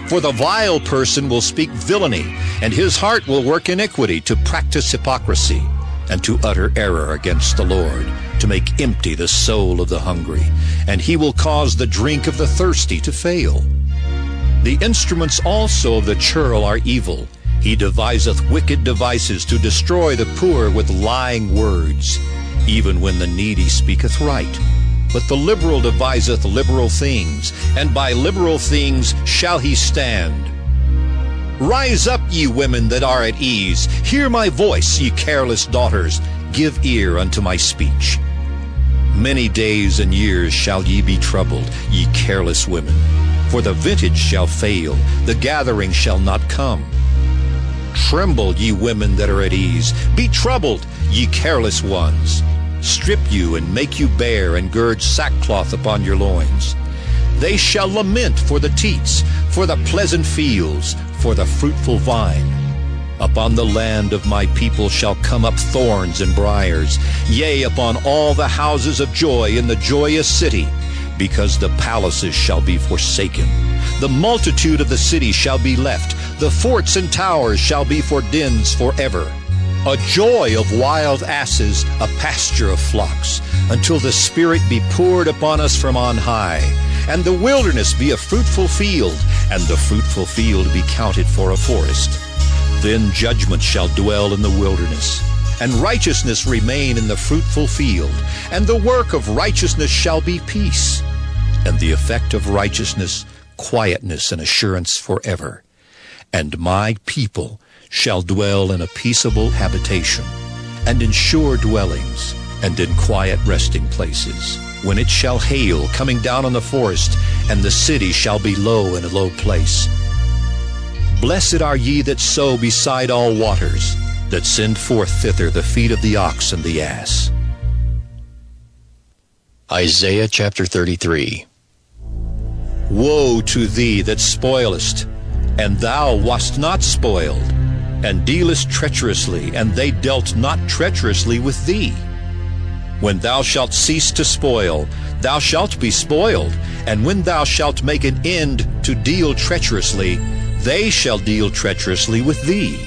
For the vile person will speak villainy, and his heart will work iniquity, to practice hypocrisy, and to utter error against the Lord, to make empty the soul of the hungry, and he will cause the drink of the thirsty to fail. The instruments also of the churl are evil. He deviseth wicked devices to destroy the poor with lying words, even when the needy speaketh right. But the liberal deviseth liberal things, and by liberal things shall he stand. Rise up, ye women that are at ease. Hear my voice, ye careless daughters. Give ear unto my speech. Many days and years shall ye be troubled, ye careless women. For the vintage shall fail, the gathering shall not come. Tremble, ye women that are at ease. Be troubled, ye careless ones. Strip you and make you bare, and gird sackcloth upon your loins. They shall lament for the teats, for the pleasant fields, for the fruitful vine. Upon the land of my people shall come up thorns and briars, yea, upon all the houses of joy in the joyous city, because the palaces shall be forsaken. The multitude of the city shall be left, the forts and towers shall be for dens forever. A joy of wild asses, a pasture of flocks, until the Spirit be poured upon us from on high, and the wilderness be a fruitful field, and the fruitful field be counted for a forest. Then judgment shall dwell in the wilderness, and righteousness remain in the fruitful field, and the work of righteousness shall be peace, and the effect of righteousness, quietness and assurance forever. And my people shall dwell in a peaceable habitation, and in sure dwellings, and in quiet resting places, when it shall hail, coming down on the forest, and the city shall be low in a low place. Blessed are ye that sow beside all waters, that send forth thither the feet of the ox and the ass. Isaiah chapter 33. Woe to thee that spoilest, and thou wast not spoiled, and dealest treacherously, and they dealt not treacherously with thee. When thou shalt cease to spoil, thou shalt be spoiled, and when thou shalt make an end to deal treacherously, they shall deal treacherously with thee.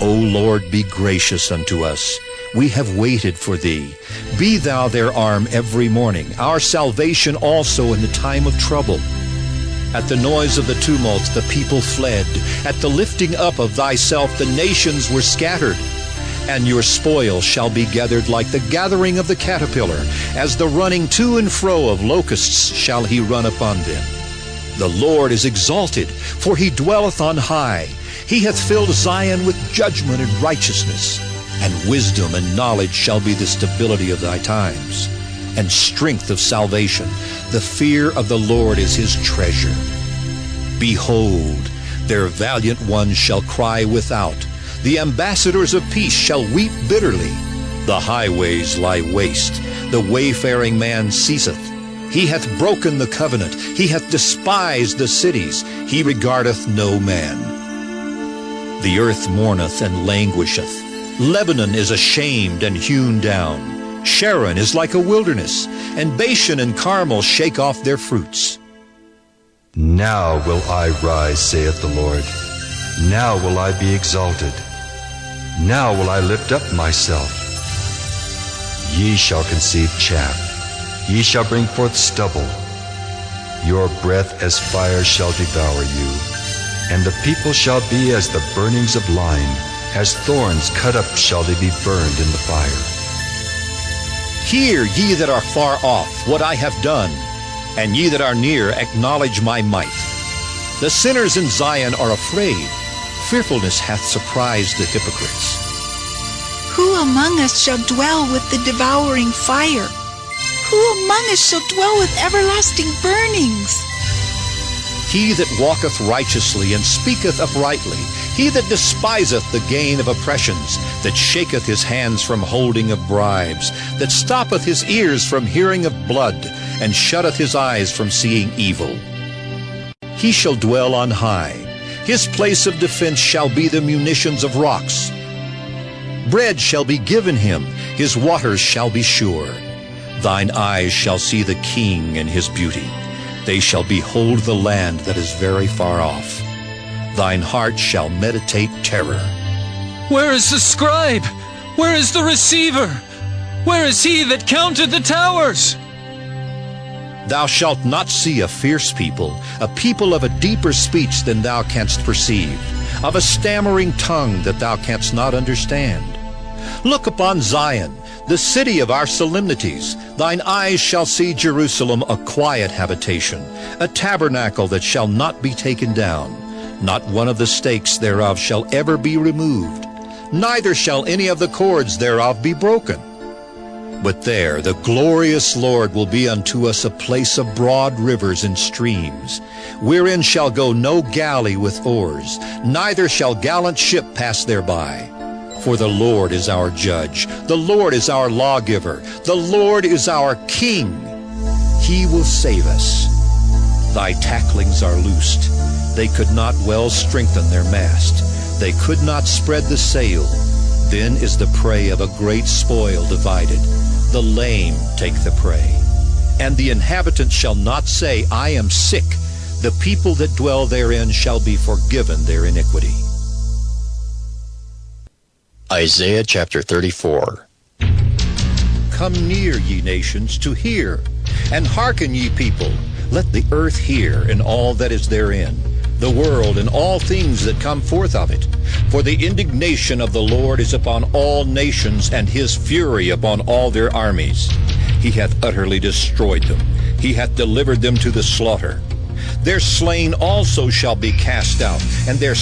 O Lord, be gracious unto us. We have waited for thee. Be thou their arm every morning, our salvation also in the time of trouble. At the noise of the tumult the people fled. At the lifting up of thyself the nations were scattered. And your spoil shall be gathered like the gathering of the caterpillar. As the running to and fro of locusts shall he run upon them. The Lord is exalted, for he dwelleth on high. He hath filled Zion with judgment and righteousness. And wisdom and knowledge shall be the stability of thy times, and strength of salvation. The fear of the Lord is his treasure. Behold, their valiant ones shall cry without. The ambassadors of peace shall weep bitterly. The highways lie waste. The wayfaring man ceaseth. He hath broken the covenant. He hath despised the cities. He regardeth no man. The earth mourneth and languisheth. Lebanon is ashamed and hewn down. Sharon is like a wilderness, and Bashan and Carmel shake off their fruits. Now will I rise, saith the Lord. Now will I be exalted. Now will I lift up myself. Ye shall conceive chaff. Ye shall bring forth stubble. Your breath as fire shall devour you, and the people shall be as the burnings of lime. As thorns cut up shall they be burned in the fire. Hear, ye that are far off, what I have done, and ye that are near acknowledge my might. The sinners in Zion are afraid. fearfulness hath surprised the hypocrites. Who among us shall dwell with the devouring fire? Who among us shall dwell with everlasting burnings? He that walketh righteously and speaketh uprightly, he that despiseth the gain of oppressions, that shaketh his hands from holding of bribes, that stoppeth his ears from hearing of blood, and shutteth his eyes from seeing evil. He shall dwell on high. His place of defense shall be the munitions of rocks. Bread shall be given him, his waters shall be sure. Thine eyes shall see the king in his beauty. They shall behold the land that is very far off. Thine heart shall meditate terror. Where is the scribe? Where is the receiver? Where is he that counted the towers? Thou shalt not see a fierce people, a people of a deeper speech than thou canst perceive, of a stammering tongue that thou canst not understand. Look upon Zion, the city of our solemnities. Thine eyes shall see Jerusalem a quiet habitation, a tabernacle that shall not be taken down. Not one of the stakes thereof shall ever be removed, neither shall any of the cords thereof be broken. But there the glorious Lord will be unto us a place of broad rivers and streams, wherein shall go no galley with oars, neither shall gallant ship pass thereby. For the Lord is our judge, the Lord is our lawgiver, the Lord is our king. He will save us. Thy tacklings are loosed. They could not well strengthen their mast. They could not spread the sail. Then is the prey of a great spoil divided. The lame take the prey. And the inhabitants shall not say, I am sick. The people that dwell therein shall be forgiven their iniquity. Isaiah chapter 34. Come near, ye nations, to hear, and hearken, ye people. Let the earth hear, and all that is therein, the world and all things that come forth of it. For the indignation of the Lord is upon all nations, and his fury upon all their armies. He hath utterly destroyed them. He hath delivered them to the slaughter. Their slain also shall be cast out, and their